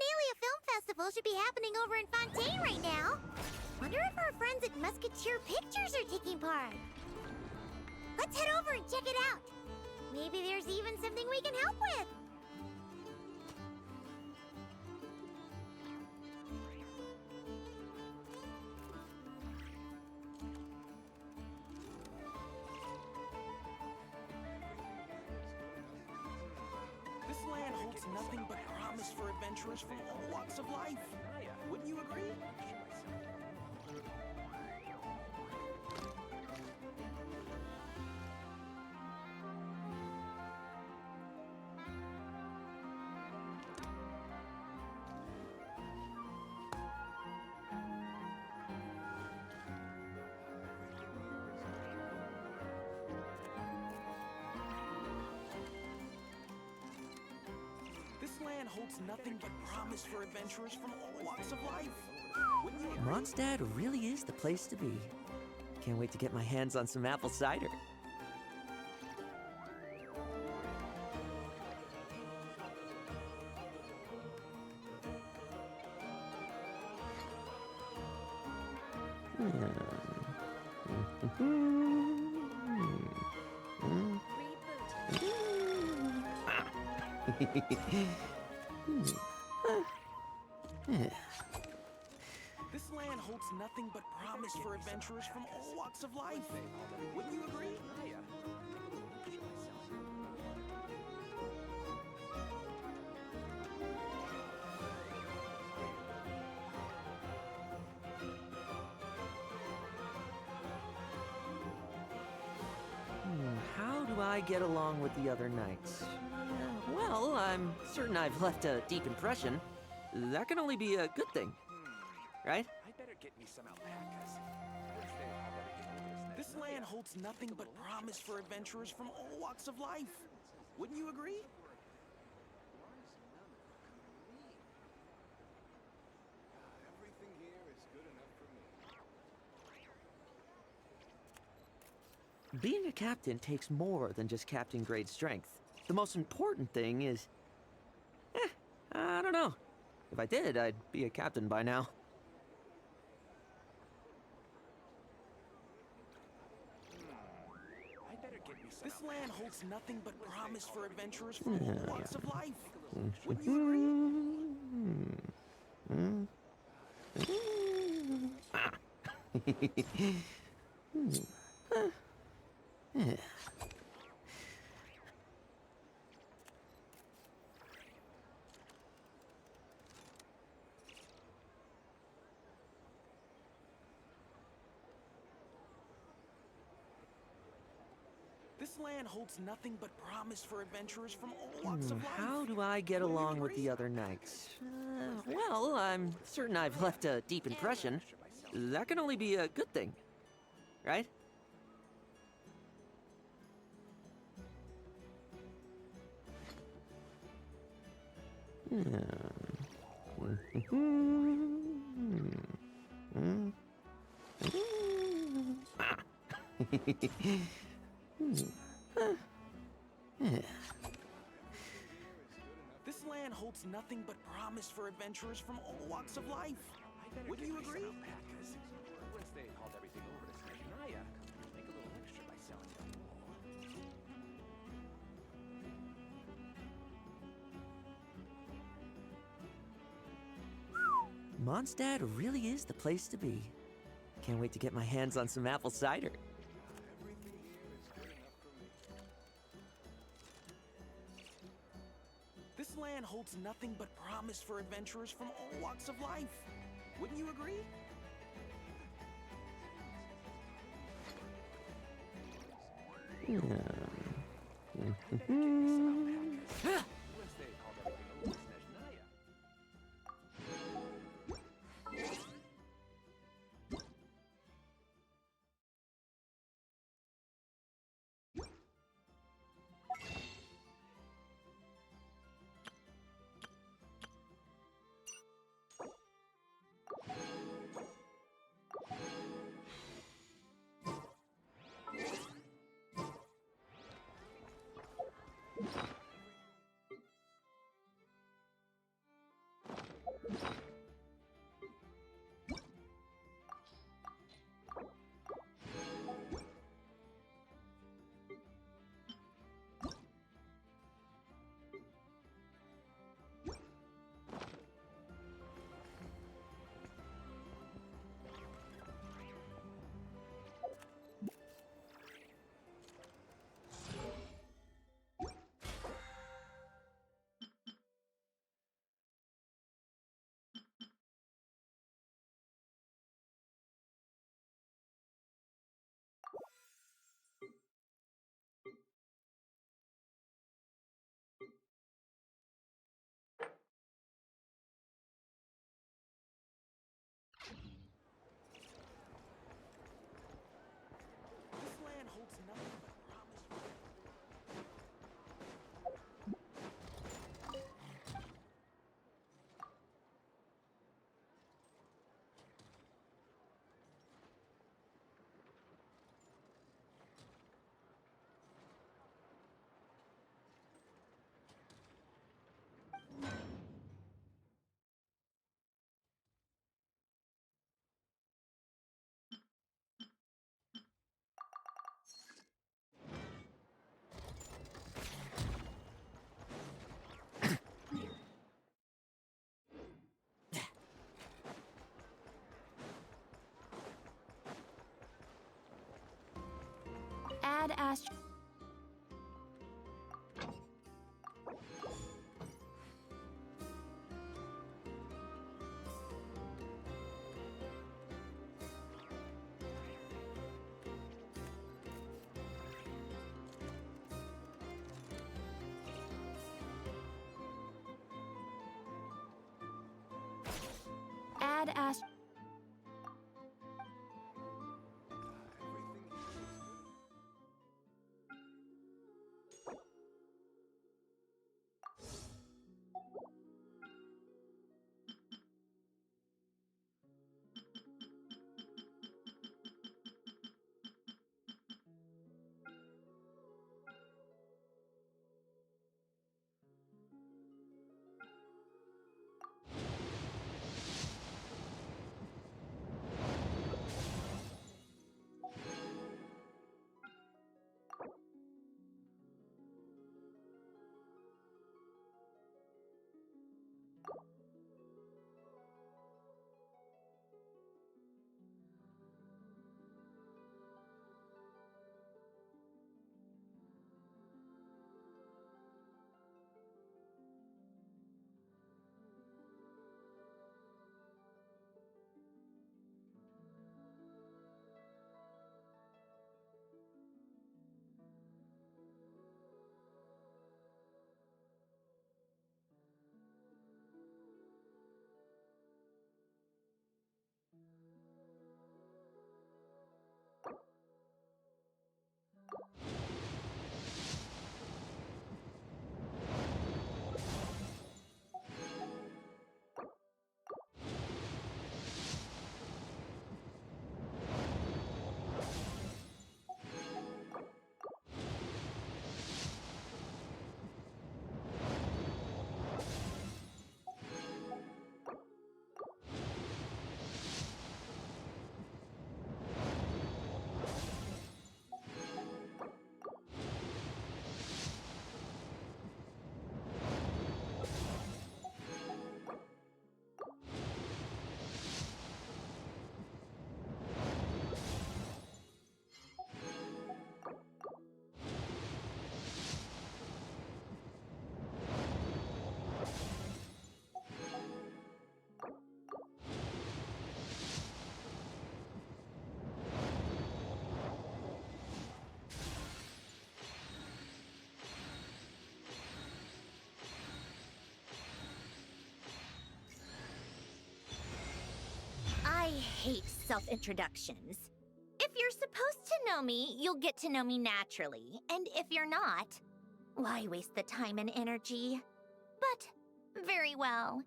Fontinalia Film Festival should be happening over in Fontaine right now. Wonder if our friends at Musketeer Pictures are taking part. Let's head over and check it out. Maybe there's even something we can help with. This land holds nothing but promise for adventurers from all walks of life. Wouldn't you agree? This land holds nothing but promise for adventurers from all walks of life. Wouldn't you agree? Mondstadt really is the place to be. Can't wait to get my hands on some apple cider. This land holds nothing but promise for adventurers from all walks of life. Wouldn't you agree? How do I get along with the other knights? Well, I'm certain I've left a deep impression. That can only be a good thing, right? I better get me some alpacas. This land holds nothing but promise for adventurers from all walks of life. Wouldn't you agree? Everything here is good enough for me. Being a captain takes more than just captain grade strength. The most important thing is... I don't know. If I did, I'd be a captain by now. I better get me some. This land holds nothing but promise for adventurers from all walks of life. Wouldn't you agree? This land holds nothing but promise for adventurers from all walks of life. How do I get along with the other knights? Well, I'm certain I've left a deep impression. That can only be a good thing, right? This land holds nothing but promise for adventurers from all walks of life. Wouldn't you agree? Once they hauled everything over to Sandrone, make a little extra by selling them. Mondstadt really is the place to be. Can't wait to get my hands on some apple cider. Everything here is good enough for me. This land holds nothing but promise for adventurers from all walks of life. Wouldn't you agree? Once they hauled everything over to Sandrone. Add Ast. Add Ast. I hate self-introductions. If you're supposed to know me, you'll get to know me naturally. And if you're not, why waste the time and energy? But, very well.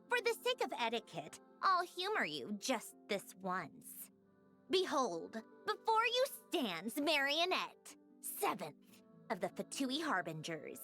For the sake of etiquette, I'll humor you just this once. Behold, before you stands Marionette, 7th of the VIII Harbingers.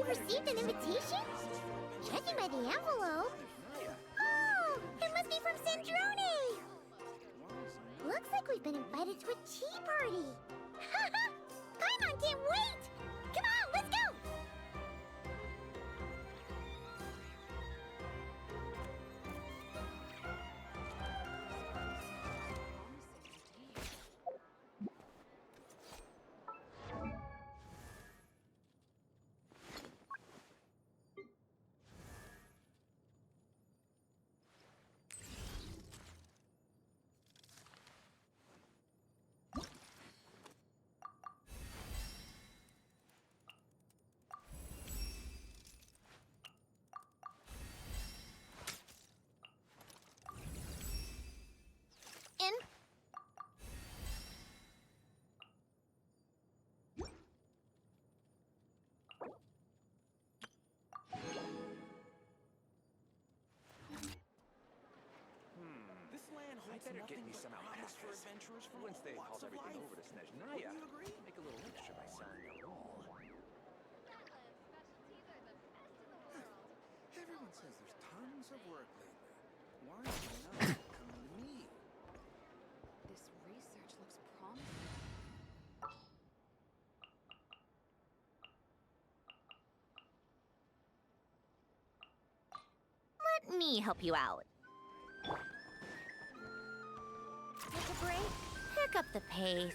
received an invitation? Judging by the envelope. Oh, it must be from Sandrone! Looks like we've been invited to a tea party. Paimon can't wait! Come on, let's go! In. This land holds better get nothing me but some promise for alpacas. adventurers from Once all they walks hauled of everything life. over to Sandrone, Wouldn't you agree? make a little extra by selling their wool. Everyone says there's tons of work lately. Why is none coming to me? This research looks promising. Let me help you out. Take a break. Pick up the pace.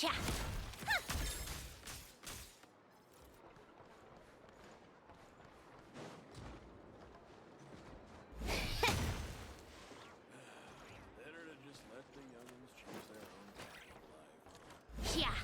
Cha! Better to just let the youngins choose their own path in life. Yeah.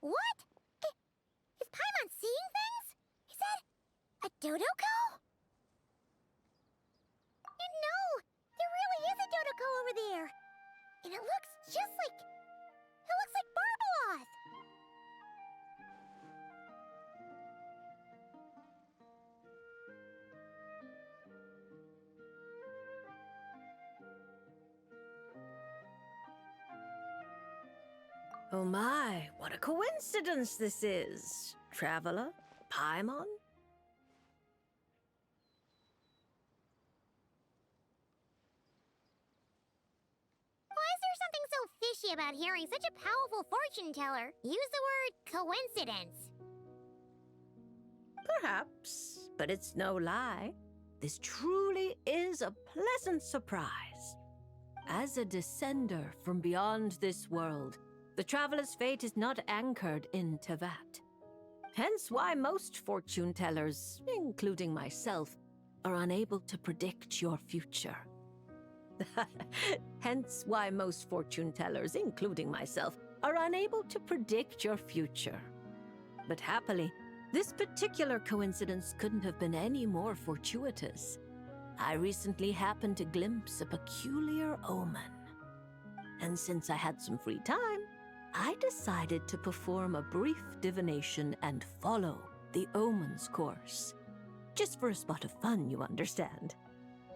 What? Is Paimon seeing things? Is that a Dodoko? And no, there really is a Dodoko over there. And it looks just like... It looks like Barbalos! Oh my, what a coincidence this is. Traveler? Paimon? Why is there something so fishy about hearing such a powerful fortune teller use the word coincidence? Perhaps, but it's no lie. This truly is a pleasant surprise. As a descender from beyond this world, the traveler's fate is not anchored in Tevat. Hence why most fortune tellers, including myself, are unable to predict your future. Hence why most fortune tellers, including myself, are unable to predict your future. But happily, this particular coincidence couldn't have been any more fortuitous. I recently happened to glimpse a peculiar omen. And since I had some free time, I decided to perform a brief divination and follow the omen's course. Just for a spot of fun, you understand.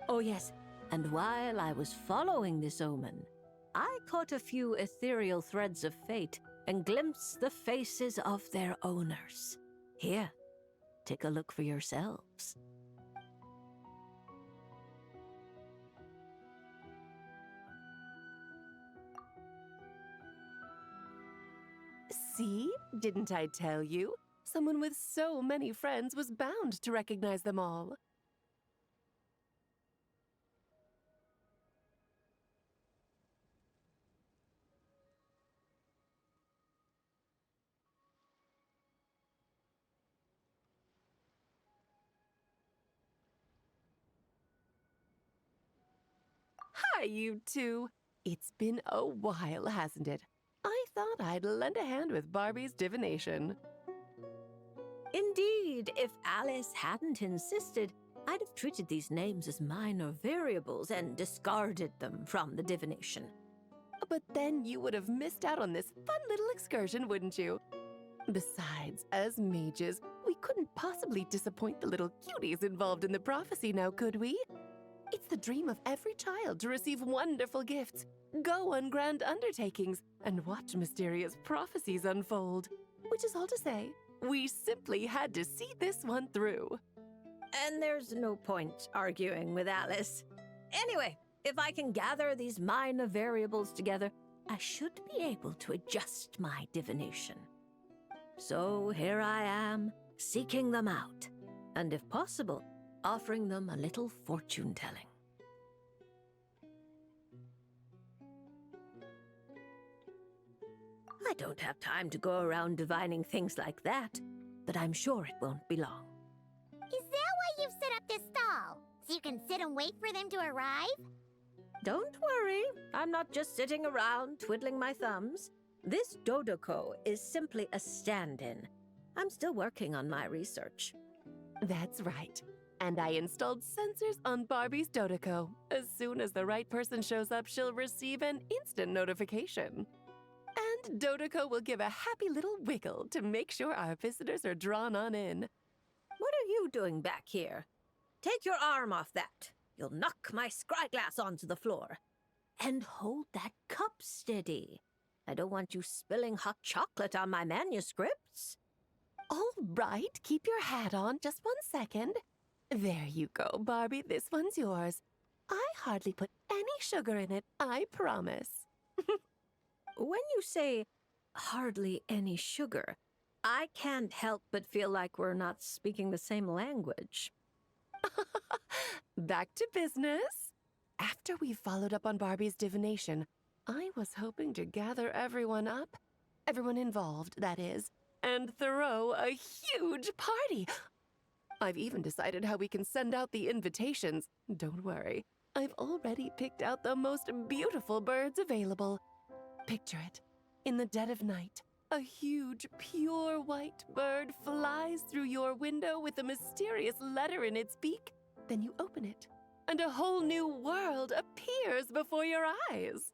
Oh yes, and while I was following this omen, I caught a few ethereal threads of fate and glimpsed the faces of their owners. Here, take a look for yourselves. See? Didn't I tell you? Someone with so many friends was bound to recognize them all. Hi, you two. It's been a while, hasn't it? I thought I'd lend a hand with Barbie's divination. Indeed, if Alice hadn't insisted, I'd have treated these names as minor variables and discarded them from the divination. But then you would have missed out on this fun little excursion, wouldn't you? Besides, as mages, we couldn't possibly disappoint the little cuties involved in the prophecy now, could we? It's the dream of every child to receive wonderful gifts, go on grand undertakings, and watch mysterious prophecies unfold. Which is all to say, we simply had to see this one through. And there's no point arguing with Alice. Anyway, if I can gather these minor variables together, I should be able to adjust my divination. So here I am, seeking them out, and if possible, offering them a little fortune-telling. I don't have time to go around divining things like that, but I'm sure it won't be long. Is that why you've set up this stall? So you can sit and wait for them to arrive? Don't worry, I'm not just sitting around twiddling my thumbs. This Dodoko is simply a stand-in. I'm still working on my research. That's right. And I installed sensors on Barbie's Dodoko. As soon as the right person shows up, she'll receive an instant notification. And Dodoko will give a happy little wiggle to make sure our visitors are drawn on in. What are you doing back here? Take your arm off that. You'll knock my scryglass onto the floor. And hold that cup steady. I don't want you spilling hot chocolate on my manuscripts. All right, keep your hat on. Just 1 second. There you go, Barbie. This one's yours. I hardly put any sugar in it, I promise. When you say hardly any sugar, I can't help but feel like we're not speaking the same language. Back to business. After we followed up on Barbie's divination, I was hoping to gather everyone up, everyone involved, that is, and throw a huge party. I've even decided how we can send out the invitations. Don't worry, I've already picked out the most beautiful birds available. Picture it. In the dead of night, a huge, pure white bird flies through your window with a mysterious letter in its beak. Then you open it, and a whole new world appears before your eyes.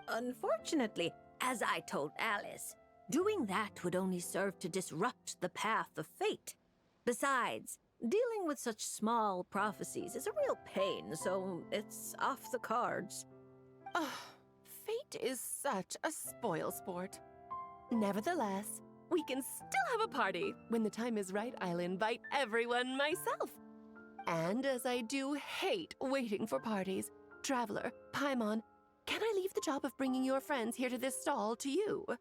Unfortunately, as I told Alice, doing that would only serve to disrupt the path of fate. Besides, dealing with such small prophecies is a real pain, so it's off the cards. Oh, fate is such a spoilsport. Nevertheless, we can still have a party. When the time is right, I'll invite everyone myself. And as I do hate waiting for parties, Traveler, Paimon, can I leave the job of bringing your friends here to this stall to you? Then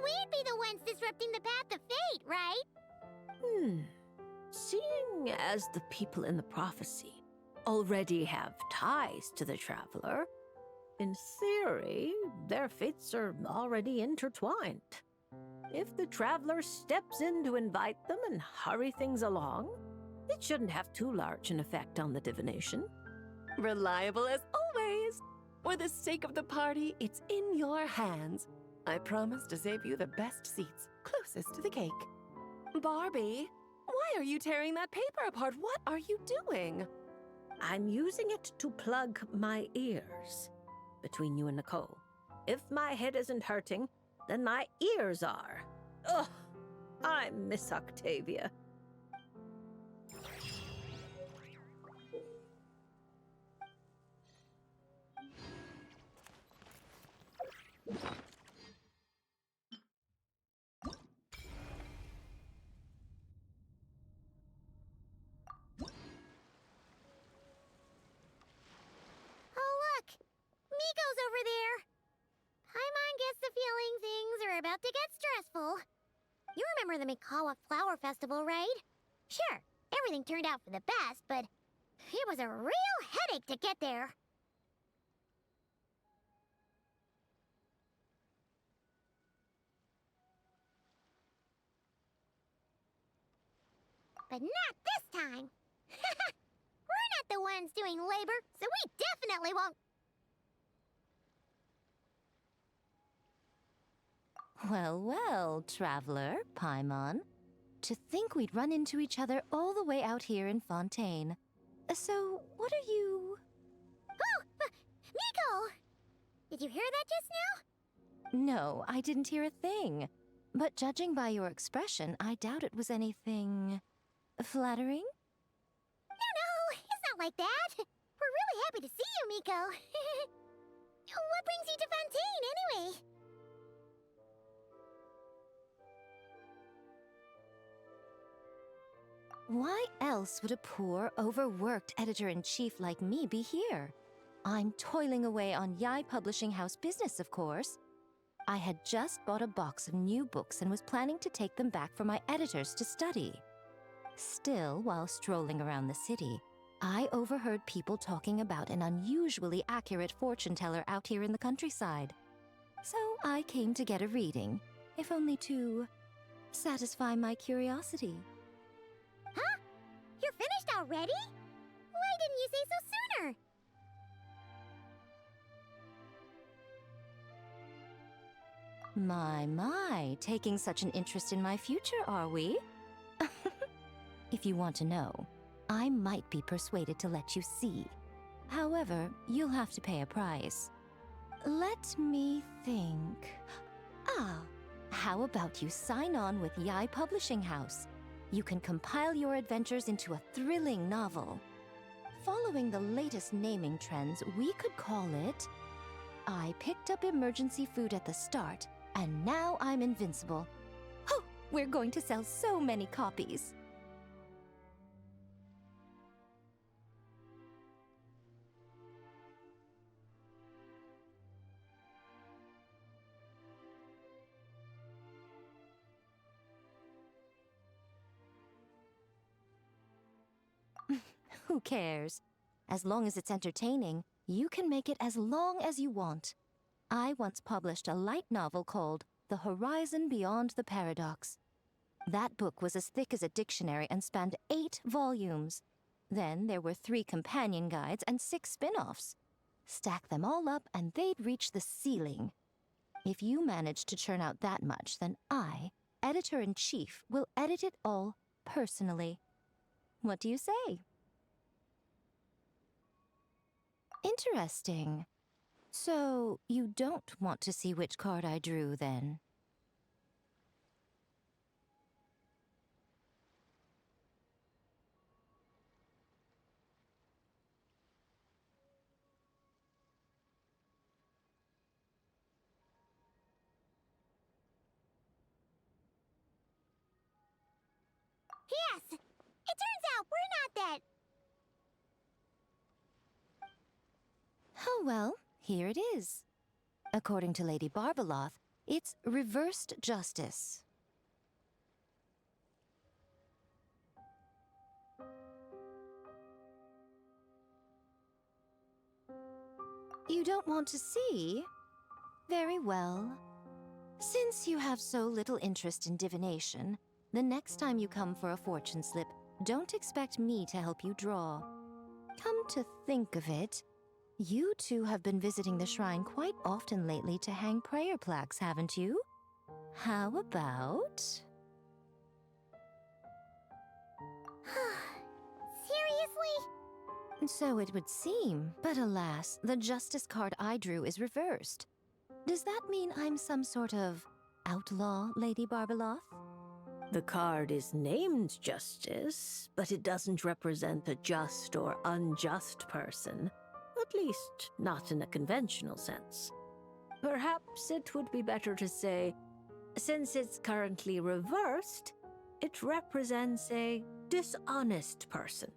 we'd be the ones disrupting the path of fate, right? Seeing as the people in the prophecy already have ties to the Traveler, in theory, their fates are already intertwined. If the Traveler steps in to invite them and hurry things along, it shouldn't have too large an effect on the divination. Reliable as always. For the sake of the party, it's in your hands. I promise to save you the best seats, closest to the cake. Barbie, why are you tearing that paper apart? What are you doing? I'm using it to plug my ears. Between you and Nicole, if my head isn't hurting, then my ears are. Ugh, I miss Octavia. Miko's over there. Paimon gets the feeling things are about to get stressful. You remember the Mikawa Flower Festival, right? Sure, everything turned out for the best, but it was a real headache to get there. But not this time. We're not the ones doing labor, so we definitely won't. Well, well, Traveler, Paimon. To think we'd run into each other all the way out here in Fontaine. So, what are you... Oh! Miko! Did you hear that just now? No, I didn't hear a thing. But judging by your expression, I doubt it was anything... flattering? No, it's not like that. We're really happy to see you, Miko. What brings you to Fontaine, anyway? Why else would a poor, overworked editor-in-chief like me be here? I'm toiling away on VIII Publishing House business, of course. I had just bought a box of new books and was planning to take them back for my editors to study. Still, while strolling around the city, I overheard people talking about an unusually accurate fortune teller out here in the countryside. So I came to get a reading, if only to satisfy my curiosity. Huh? You're finished already? Why didn't you say so sooner? My, taking such an interest in my future, are we? If you want to know, I might be persuaded to let you see. However, you'll have to pay a price. Let me think. How about you sign on with VIII Publishing House? You can compile your adventures into a thrilling novel. Following the latest naming trends, we could call it... I picked up emergency food at the start, and now I'm invincible. Oh, we're going to sell so many copies. Who cares? As long as it's entertaining, you can make it as long as you want. I once published a light novel called The Horizon Beyond the Paradox. That book was as thick as a dictionary and spanned 8 volumes. Then there were 3 companion guides and 6 spin-offs. Stack them all up and they'd reach the ceiling. If you manage to churn out that much, then I, editor-in-chief, will edit it all personally. What do you say? Interesting. So, you don't want to see which card I drew, then? Yes! It turns out we're not that... Oh well, here it is. According to Lady Barbeloth, it's reversed justice. You don't want to see? Very well. Since you have so little interest in divination, the next time you come for a fortune slip, don't expect me to help you draw. Come to think of it, you two have been visiting the shrine quite often lately to hang prayer plaques, haven't you? How about... Seriously? So it would seem, but alas, the justice card I drew is reversed. Does that mean I'm some sort of outlaw, Lady Barbeloth? The card is named Justice, but it doesn't represent a just or unjust person. At least, not in a conventional sense. Perhaps it would be better to say, since it's currently reversed, it represents a dishonest person.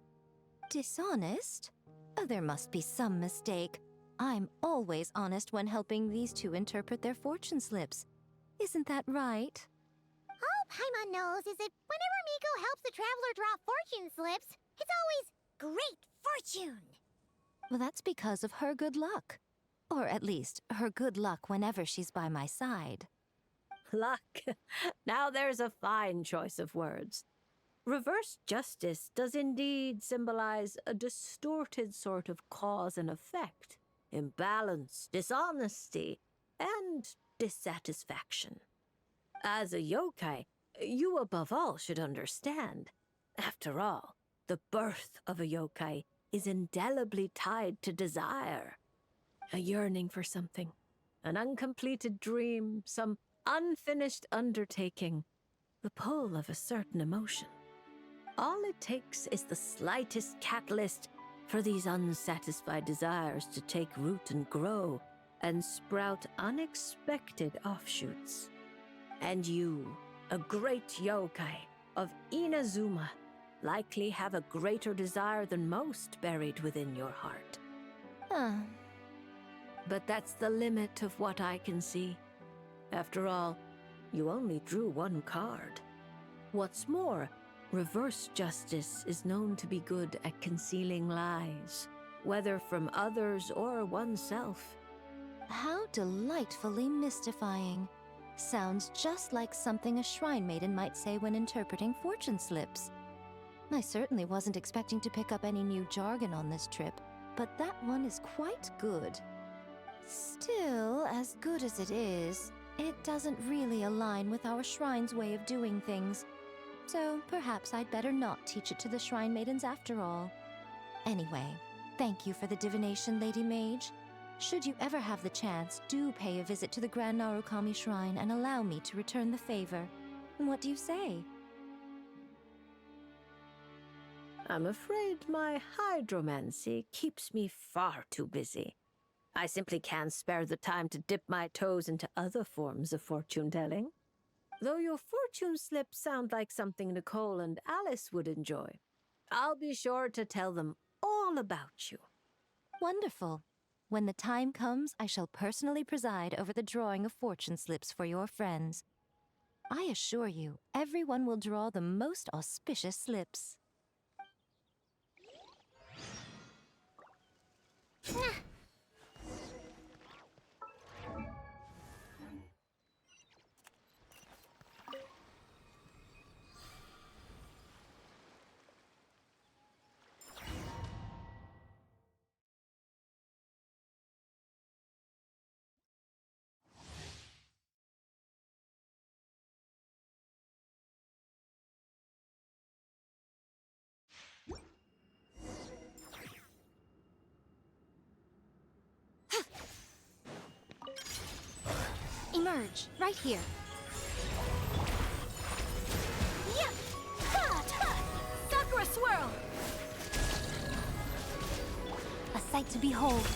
Dishonest? Oh, there must be some mistake. I'm always honest when helping these two interpret their fortune slips. Isn't that right? All Paimon knows is that whenever Miko helps the traveler draw fortune slips, it's always great fortune. Well, that's because of her good luck. Or at least, her good luck whenever she's by my side. Luck. Now there's a fine choice of words. Reversed justice does indeed symbolize a distorted sort of cause and effect, imbalance, dishonesty, and dissatisfaction. As a yokai, You above all should understand. After all, the birth of a yokai is indelibly tied to desire. A yearning for something, an uncompleted dream, some unfinished undertaking, the pull of a certain emotion. All it takes is the slightest catalyst for these unsatisfied desires to take root and grow and sprout unexpected offshoots. And you, a great yokai of Inazuma, likely have a greater desire than most buried within your heart. But that's the limit of what I can see. After all, you only drew one card. What's more, reverse justice is known to be good at concealing lies, whether from others or oneself. How delightfully mystifying. Sounds just like something a shrine maiden might say when interpreting fortune slips. I certainly wasn't expecting to pick up any new jargon on this trip, but that one is quite good. Still, as good as it is, it doesn't really align with our shrine's way of doing things. So perhaps I'd better not teach it to the shrine maidens after all. Anyway, thank you for the divination, Lady Mage. Should you ever have the chance, do pay a visit to the Grand Narukami Shrine and allow me to return the favor. What do you say? I'm afraid my hydromancy keeps me far too busy. I simply can't spare the time to dip my toes into other forms of fortune-telling. Though your fortune slips sound like something Nicole and Alice would enjoy, I'll be sure to tell them all about you. Wonderful. When the time comes, I shall personally preside over the drawing of fortune slips for your friends. I assure you, everyone will draw the most auspicious slips. Emerge, right here. Yeah! Ha! Ha! Sakura swirl! A sight to behold.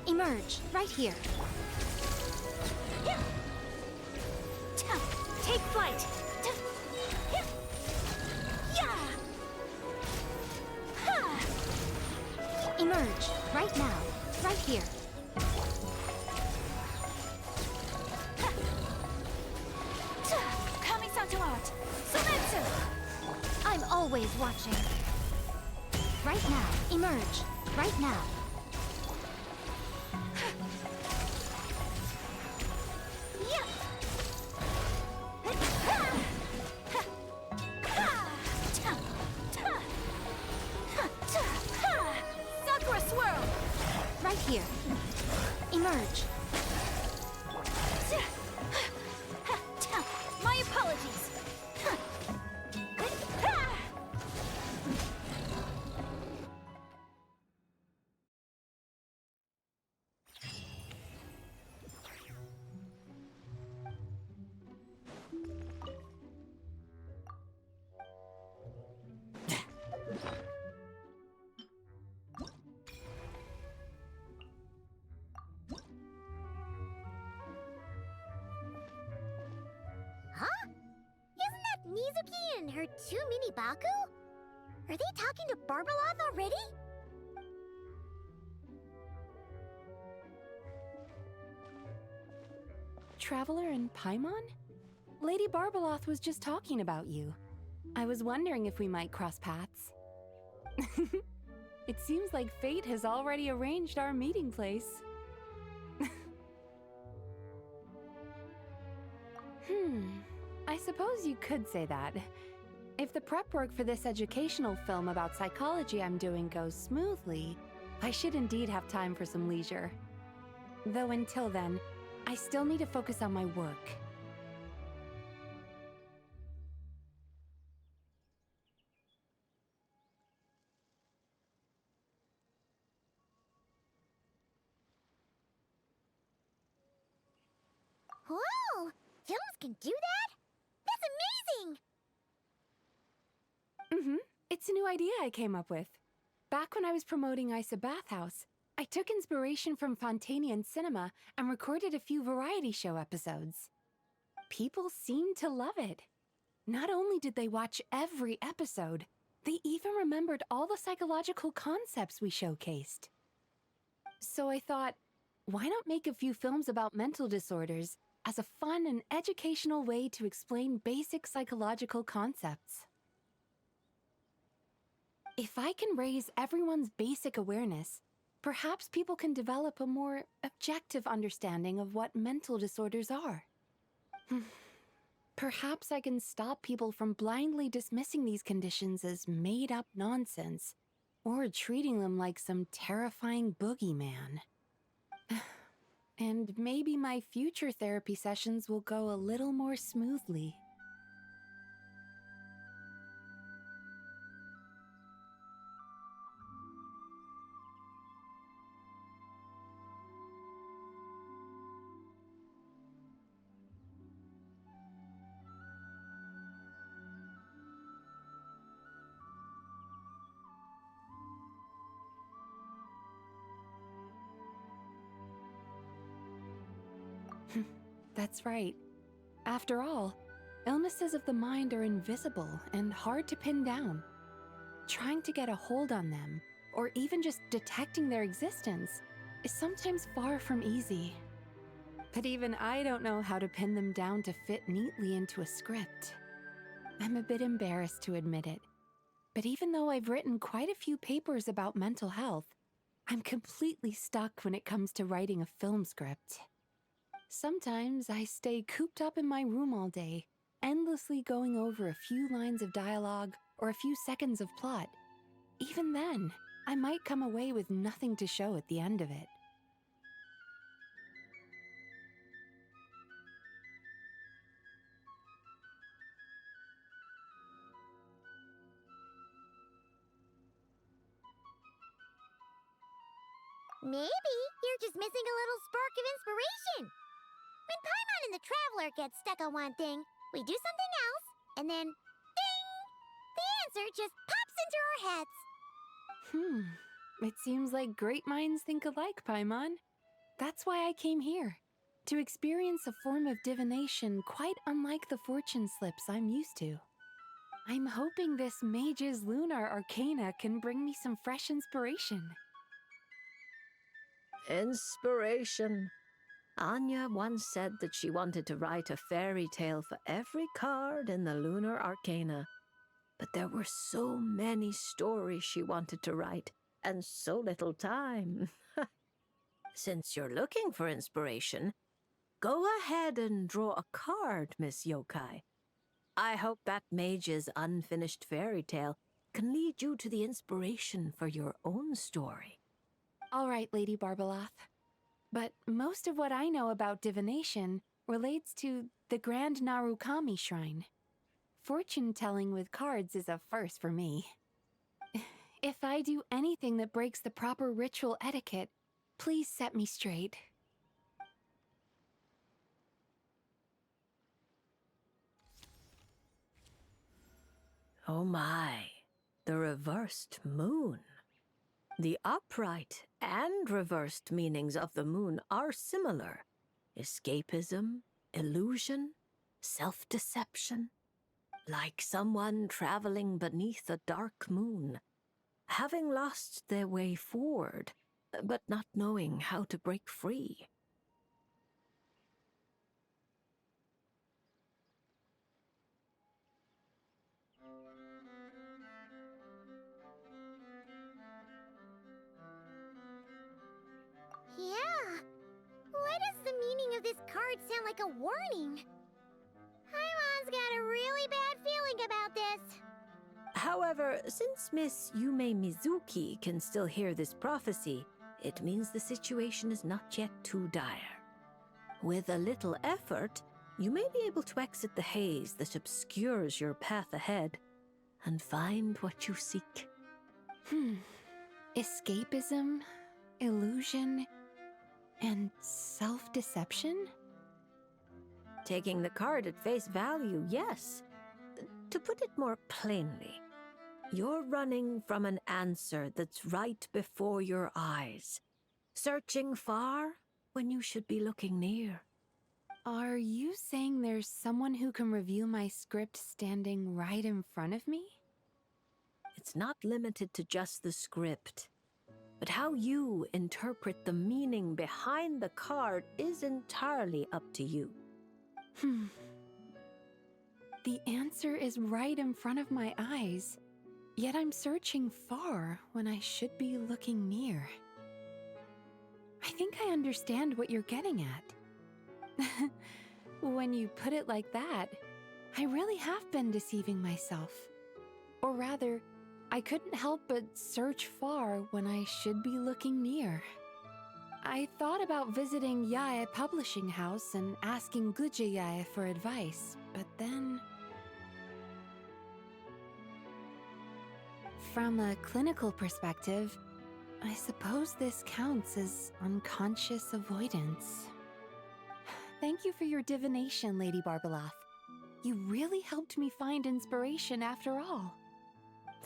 Emerge, right here. Yeah! Ta! Take flight! Ta! Yeah! Yeah! Ha! Emerge, right now, right here. I'm always watching. Right now, emerge. Right now. Sakura swirl! Right here. Emerge. My apologies. Huh? Isn't that Mizuki and her two mini Baku? Are they talking to Barbeloth already? Traveler and Paimon? Lady Barbeloth was just talking about you. I was wondering if we might cross paths. It seems like fate has already arranged our meeting place. I suppose you could say that. If the prep work for this educational film about psychology I'm doing goes smoothly, I should indeed have time for some leisure. Though until then, I still need to focus on my work. Whoa! Films can do that? That's amazing! It's a new idea I came up with. Back when I was promoting Isa Bathhouse, I took inspiration from Fontanian cinema and recorded a few variety show episodes. People seemed to love it. Not only did they watch every episode, they even remembered all the psychological concepts we showcased. So I thought, why not make a few films about mental disorders as a fun and educational way to explain basic psychological concepts? If I can raise everyone's basic awareness, perhaps people can develop a more objective understanding of what mental disorders are. Perhaps I can stop people from blindly dismissing these conditions as made-up nonsense, or treating them like some terrifying boogeyman. And maybe my future therapy sessions will go a little more smoothly. That's right. After all, illnesses of the mind are invisible and hard to pin down. Trying to get a hold on them, or even just detecting their existence, is sometimes far from easy. But even I don't know how to pin them down to fit neatly into a script. I'm a bit embarrassed to admit it, but even though I've written quite a few papers about mental health, I'm completely stuck when it comes to writing a film script. Sometimes I stay cooped up in my room all day, endlessly going over a few lines of dialogue or a few seconds of plot. Even then, I might come away with nothing to show at the end of it. Maybe you're just missing a little spark of inspiration. When Paimon and the Traveler get stuck on one thing, we do something else, and then, ding! The answer just pops into our heads. It seems like great minds think alike, Paimon. That's why I came here, to experience a form of divination quite unlike the fortune slips I'm used to. I'm hoping this Mage's lunar arcana can bring me some fresh inspiration. Inspiration. Anya once said that she wanted to write a fairy tale for every card in the lunar arcana. But there were so many stories she wanted to write, and so little time. Since you're looking for inspiration, go ahead and draw a card, Miss Yokai. I hope that Mage's unfinished fairy tale can lead you to the inspiration for your own story. All right, Lady Barbeloth. But most of what I know about divination relates to the Grand Narukami Shrine. Fortune-telling with cards is a first for me. If I do anything that breaks the proper ritual etiquette, please set me straight. Oh my, the reversed moon. The upright and reversed meanings of the moon are similar. Escapism, illusion, self-deception. Like someone traveling beneath a dark moon, having lost their way forward, but not knowing how to break free. Yeah. Why does the meaning of this card sound like a warning? Paimon's got a really bad feeling about this. However, since Miss Yume Mizuki can still hear this prophecy, it means the situation is not yet too dire. With a little effort, you may be able to exit the haze that obscures your path ahead and find what you seek. Escapism, illusion, and self-deception? Taking the card at face value, yes. To put it more plainly, you're running from an answer that's right before your eyes, searching far when you should be looking near. Are you saying there's someone who can review my script standing right in front of me? It's not limited to just the script, but how you interpret the meaning behind the card is entirely up to you. The answer is right in front of my eyes, yet I'm searching far when I should be looking near. I think I understand what you're getting at. When you put it like that, I really have been deceiving myself. Or rather, I couldn't help but search far when I should be looking near. I thought about visiting VIII Publishing House and asking VIII for advice, but then... From a clinical perspective, I suppose this counts as unconscious avoidance. Thank you for your divination, Lady Barbeloth. You really helped me find inspiration after all.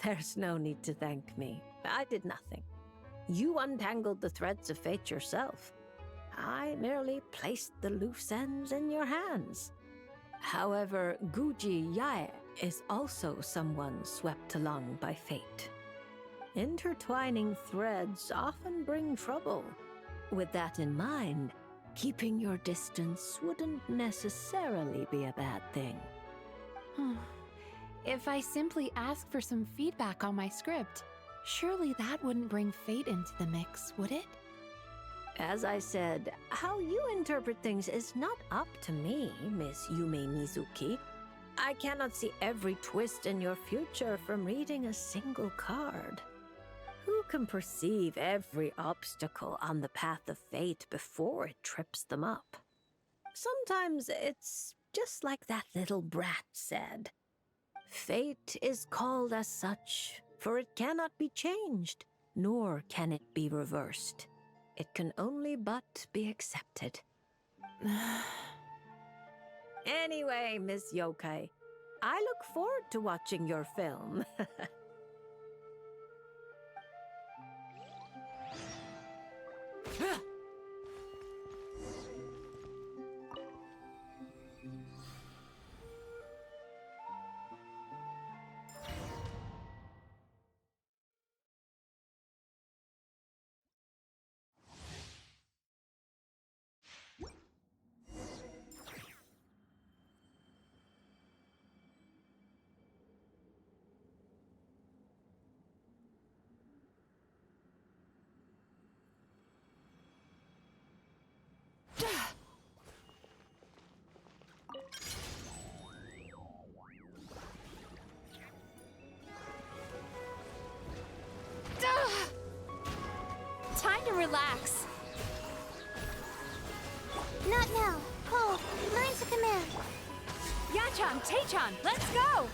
There's no need to thank me. I did nothing. You untangled the threads of fate yourself. I merely placed the loose ends in your hands. However, VIII is also someone swept along by fate. Intertwining threads often bring trouble. With that in mind, keeping your distance wouldn't necessarily be a bad thing. If I simply asked for some feedback on my script, surely that wouldn't bring fate into the mix, would it? As I said, how you interpret things is not up to me, Miss Yume Mizuki. I cannot see every twist in your future from reading a single card. Who can perceive every obstacle on the path of fate before it trips them up? Sometimes it's just like that little brat said. Fate is called as such, for it cannot be changed, nor can it be reversed. It can only but be accepted. Anyway, Miss Yokai, I look forward to watching your film. Time to relax. Not now. Cold. Learn to command. Yachan, Taechan, let's go!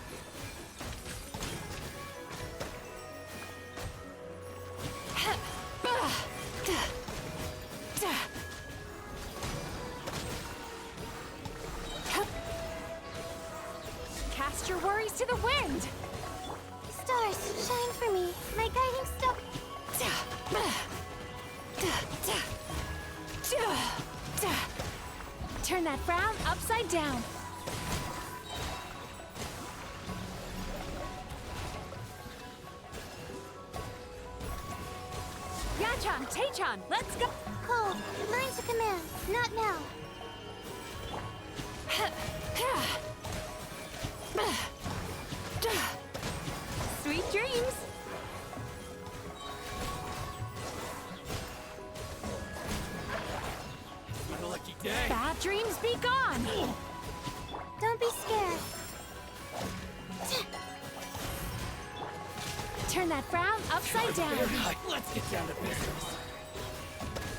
Cast your worries to the wind! Stars, shine for me. My guiding star. Turn that frown upside down. Yachan, Taechan, let's go! Cold. Learn to command. Not now. Sweet dreams! What a lucky day. Bad dreams be gone! Don't be scared. Turn that frown upside down. Very high. Let's get down to business.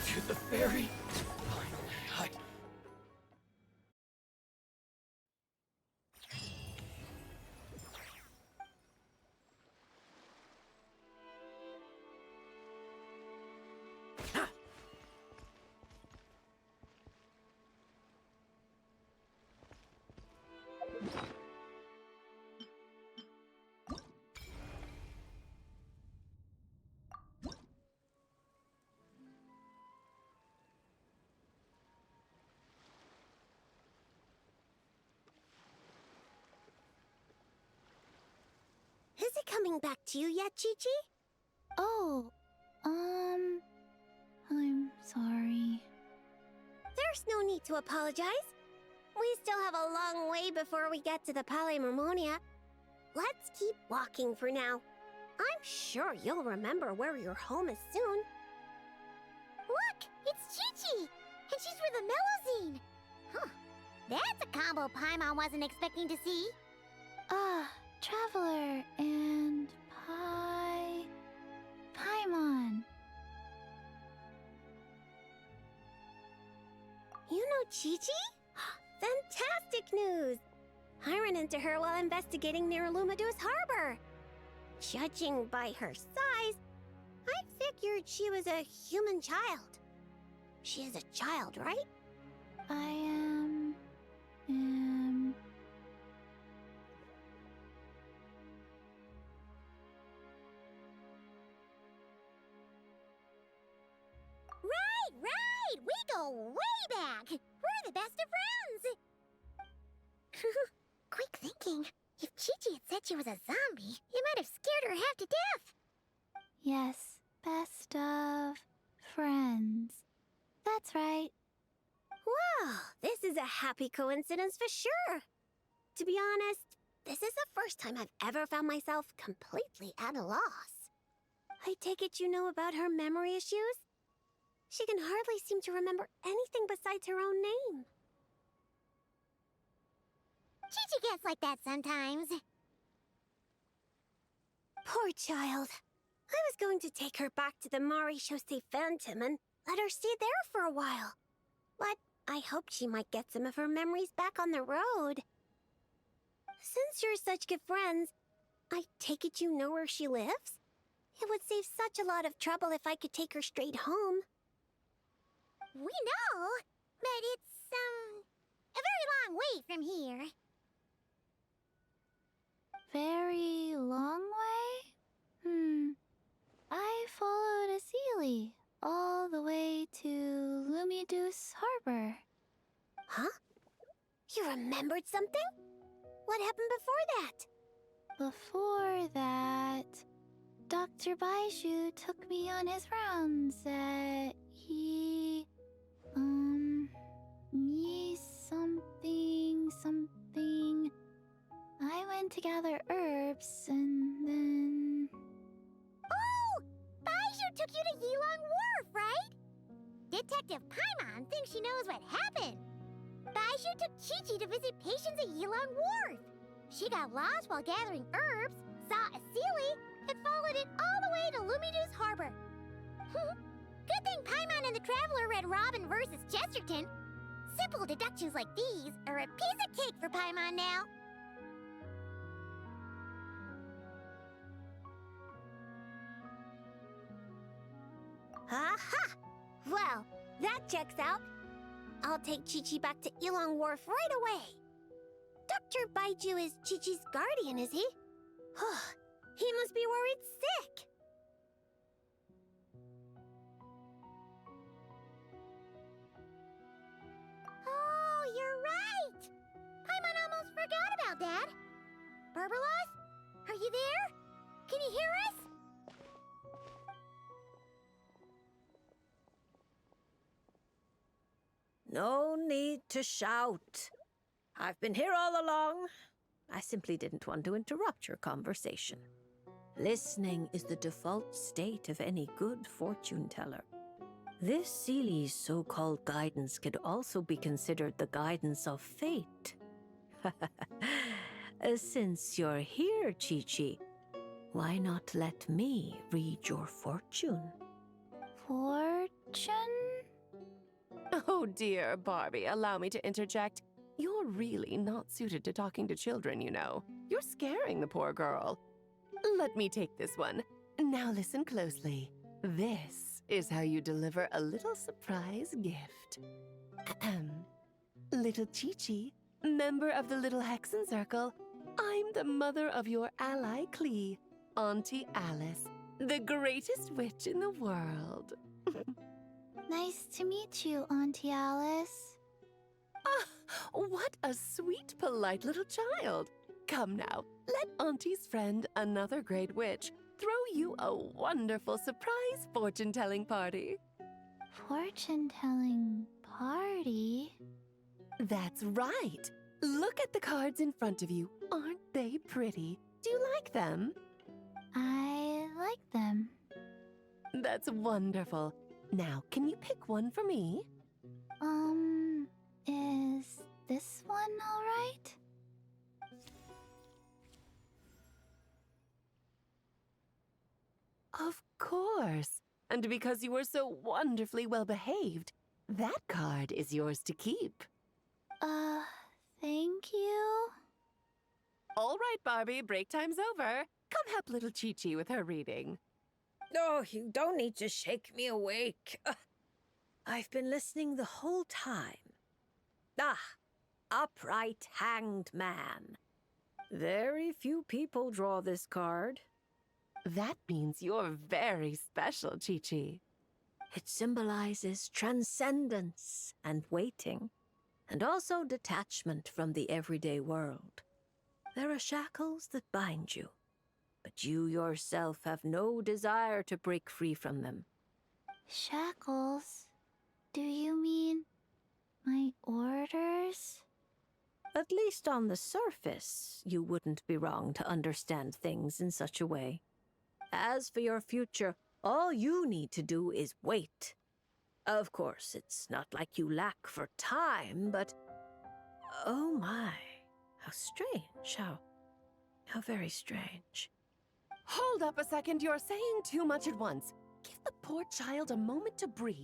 To the very high. coming back to you yet, Chi-Chi? Oh, I'm sorry. There's no need to apologize. We still have a long way before we get to the Palais Mermonia. Let's keep walking for now. I'm sure you'll remember where your home is soon. Look, it's Chi-Chi, and she's with the Mellowzine. Huh, that's a combo Paimon wasn't expecting to see. Traveler and Paimon. You know Chi-Chi? Fantastic news! I ran into her while investigating near Lumidu's harbor. Judging by her size, I figured she was a human child. She is a child, right? I am... Right! We go way back! We're the best of friends! Quick thinking. If Chi-Chi had said she was a zombie, it might have scared her half to death. Yes, best of friends. That's right. Wow, this is a happy coincidence for sure. To be honest, this is the first time I've ever found myself completely at a loss. I take it you know about her memory issues? She can hardly seem to remember anything besides her own name. Chi-Chi gets like that sometimes. Poor child. I was going to take her back to the Maréchaussée Phantom and let her stay there for a while. But I hoped she might get some of her memories back on the road. Since you're such good friends, I take it you know where she lives? It would save such a lot of trouble if I could take her straight home. We know, but it's, a very long way from here. Very long way? I followed Asili all the way to Lumidu's harbor. Huh? You remembered something? What happened before that? Before that, Dr. Baiju took me on his rounds at me something. I went to gather herbs and then... Oh! Baiju took you to Yilong Wharf, right? Detective Paimon thinks she knows what happened. Baiju took Chi-Chi to visit patients at Yilong Wharf. She got lost while gathering herbs, saw Asili, and followed it all the way to Lumidu's harbor. Good thing Paimon and the Traveler read Robin versus Chesterton. Simple deductions like these are a piece of cake for Paimon now. Aha! Well, that checks out. I'll take Chi-Chi back to Yilong Wharf right away. Dr. Baiju is Chi-Chi's guardian, is he? He must be worried sick. Oh, you're right! Paimon almost forgot about that. Barbalos, are you there? Can you hear us? No need to shout. I've been here all along. I simply didn't want to interrupt your conversation. Listening is the default state of any good fortune teller. This Seeley's so-called guidance could also be considered the guidance of fate. Since you're here, Chi-Chi, why not let me read your fortune? Fortune? Oh dear, Barbie, allow me to interject. You're really not suited to talking to children, you know. You're scaring the poor girl. Let me take this one. Now listen closely. This is how you deliver a little surprise gift. Ahem. Little Chi-Chi, member of the Little Hexen Circle, I'm the mother of your ally Klee, Auntie Alice, the greatest witch in the world. Nice to meet you, Auntie Alice. Ah, what a sweet, polite little child. Come now, let Auntie's friend, another great witch, throw you a wonderful surprise fortune-telling party. Fortune-telling party? That's right. Look at the cards in front of you. Aren't they pretty? Do you like them? I like them. That's wonderful. Now, can you pick one for me? Is this one all right? Of course. And because you were so wonderfully well behaved, that card is yours to keep. Thank you. All right, Barbie, break time's over. Come help little Chi-Chi with her reading. Oh, you don't need to shake me awake. I've been listening the whole time. Upright hanged man. Very few people draw this card. That means you're very special, Chi-Chi. It symbolizes transcendence and waiting, and also detachment from the everyday world. There are shackles that bind you, but you yourself have no desire to break free from them. Shackles? Do you mean my orders? At least on the surface, you wouldn't be wrong to understand things in such a way. As for your future, all you need to do is wait. Of course, it's not like you lack for time, but... Oh my, how strange, how very strange. Hold up a second, you're saying too much at once. Give the poor child a moment to breathe.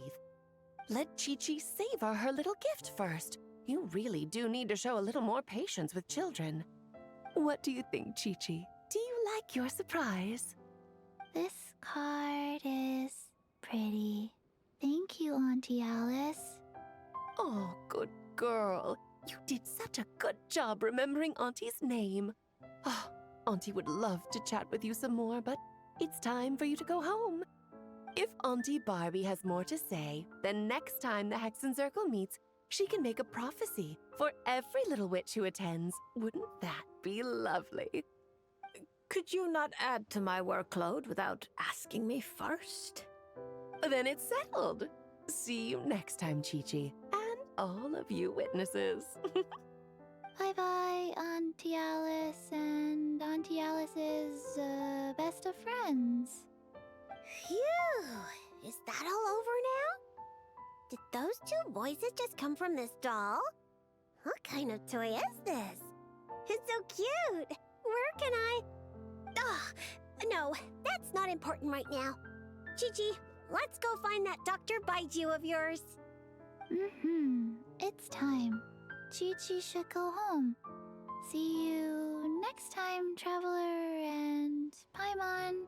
Let Chi-Chi savor her little gift first. You really do need to show a little more patience with children. What do you think, Chi-Chi? Do you like your surprise? This card is pretty. Thank you, Auntie Alice. Oh, good girl. You did such a good job remembering Auntie's name. Oh, Auntie would love to chat with you some more, but it's time for you to go home. If Auntie Barbie has more to say, then next time the Hexen Circle meets, she can make a prophecy for every little witch who attends. Wouldn't that be lovely? Could you not add to my workload without asking me first? Then it's settled. See you next time, Chi-Chi, and all of you witnesses. Bye-bye, Auntie Alice and Auntie Alice's, best of friends. Phew! Is that all over now? Did those two voices just come from this doll? What kind of toy is this? It's so cute! Where can I... Ugh! No, that's not important right now. Chi-Chi, let's go find that Dr. Baiju of yours. It's time. Chi-Chi should go home. See you next time, Traveler and Paimon.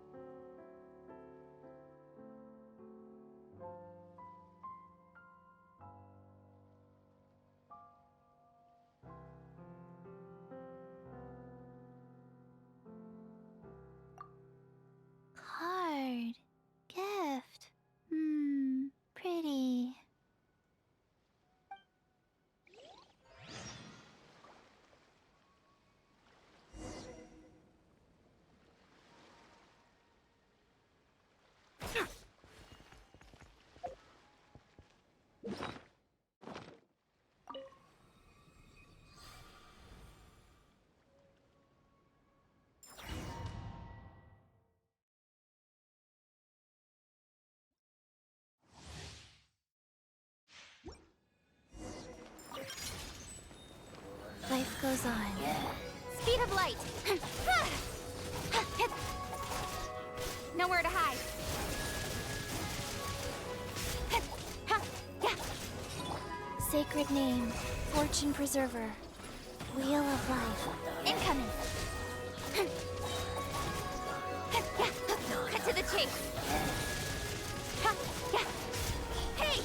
Card. Gift. Pretty. Life goes on. Speed of light! Nowhere to hide. Sacred name. Fortune Preserver. Wheel of Life. Incoming! Cut to the chase! Hey!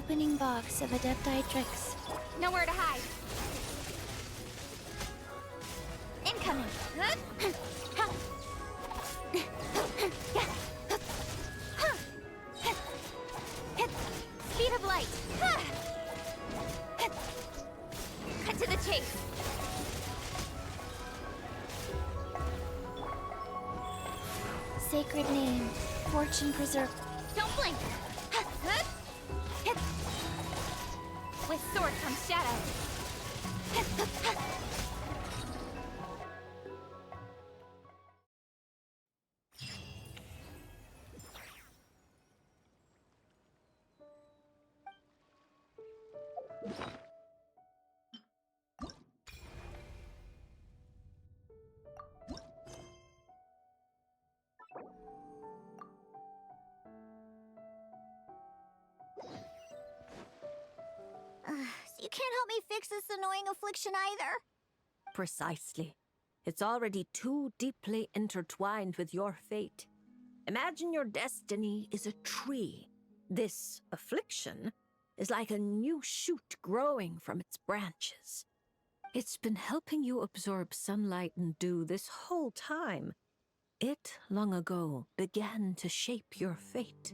opening box of Adepti tricks. Nowhere to hide. Incoming. Speed of light. Cut to the chase. Sacred name, fortune preserve. Don't blink. With sword comes shadow. So you can't help me fix this annoying affliction either? Precisely. It's already too deeply intertwined with your fate. Imagine your destiny is a tree. This affliction is like a new shoot growing from its branches. It's been helping you absorb sunlight and dew this whole time. It, long ago, began to shape your fate.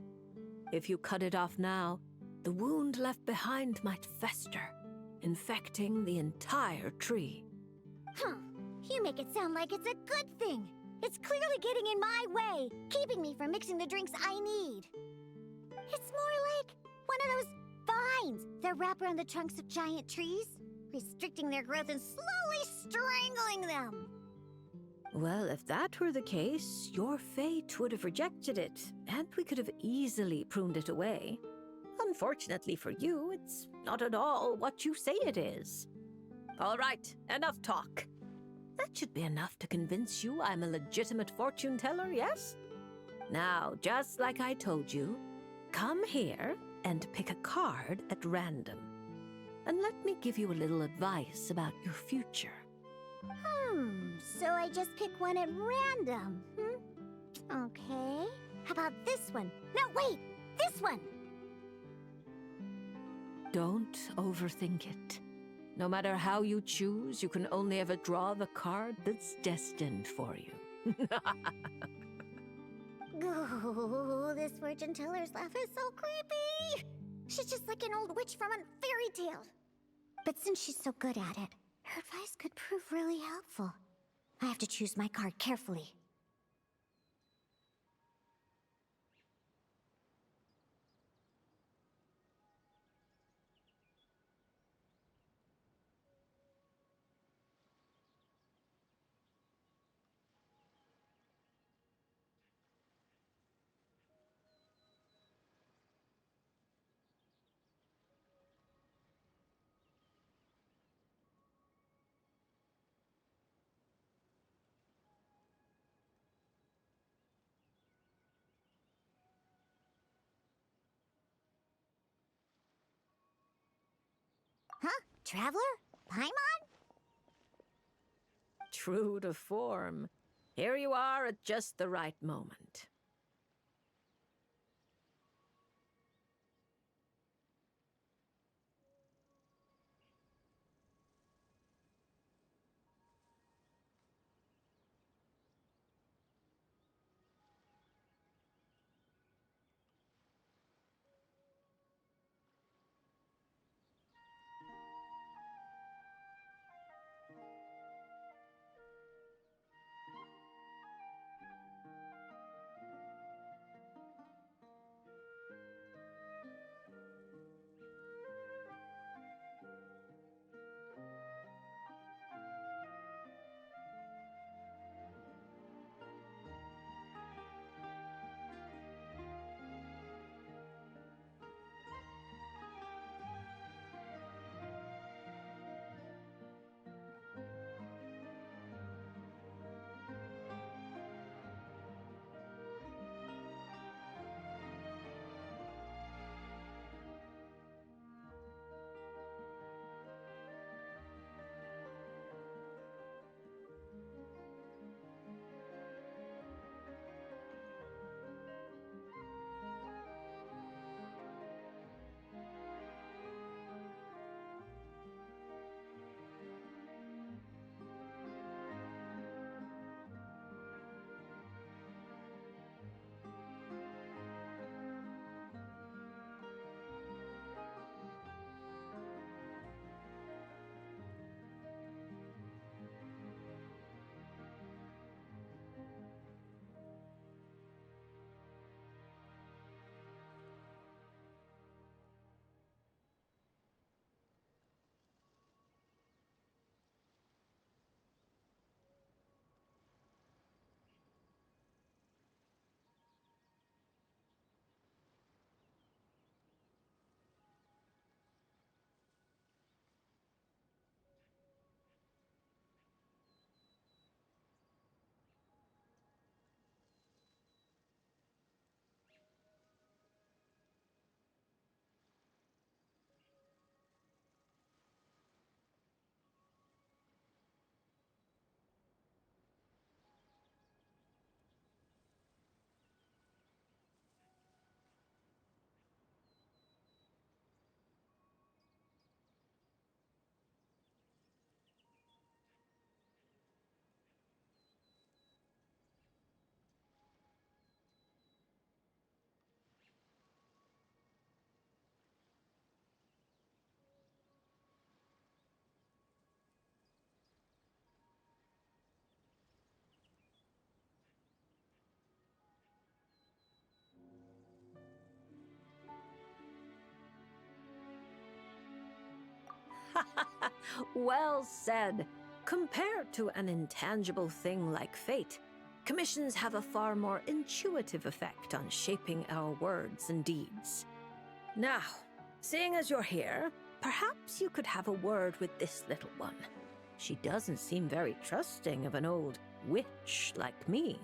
If you cut it off now, the wound left behind might fester, infecting the entire tree. You make it sound like it's a good thing. It's clearly getting in my way, keeping me from mixing the drinks I need. It's more like one of those vines that wrap around the trunks of giant trees, restricting their growth and slowly strangling them. Well, if that were the case, your fate would have rejected it, and we could have easily pruned it away. Unfortunately for you, it's not at all what you say it is. All right, enough talk. That should be enough to convince you I'm a legitimate fortune teller, yes? Now, just like I told you, come here and pick a card at random. And let me give you a little advice about your future. So I just pick one at random, Okay. How about this one? No, wait! This one! Don't overthink it. No matter how you choose, you can only ever draw the card that's destined for you. Oh, this fortune teller's laugh is so creepy! She's just like an old witch from a fairy tale. But since she's so good at it, her advice could prove really helpful. I have to choose my card carefully. Huh? Traveler? Paimon? True to form. Here you are at just the right moment. Well said. Compared to an intangible thing like fate, commissions have a far more intuitive effect on shaping our words and deeds. Now, seeing as you're here, perhaps you could have a word with this little one. She doesn't seem very trusting of an old witch like me.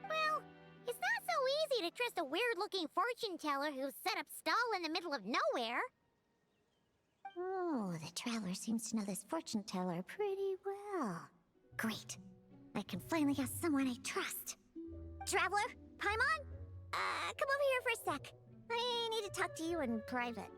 Well, it's not so easy to trust a weird-looking fortune teller who's set up stall in the middle of nowhere. Oh, the traveler seems to know this fortune teller pretty well. Great. I can finally have someone I trust. Traveler? Paimon? Come over here for a sec. I need to talk to you in private.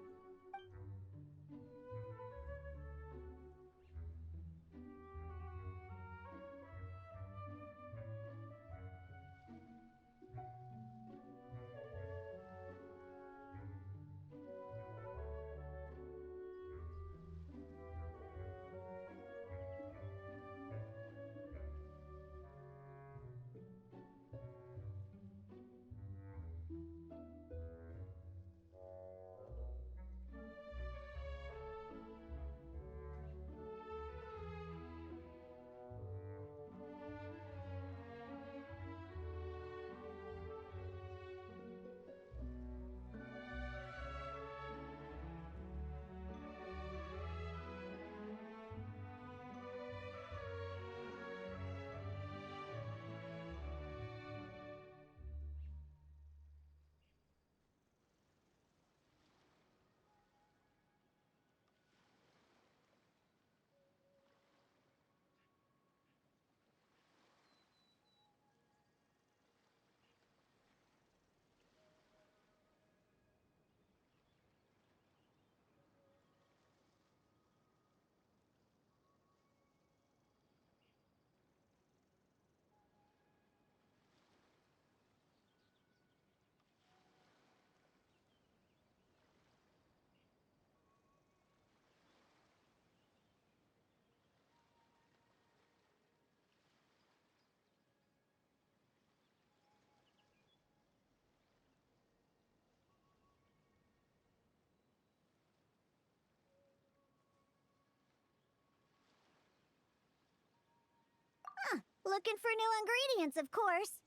Looking for new ingredients, of course.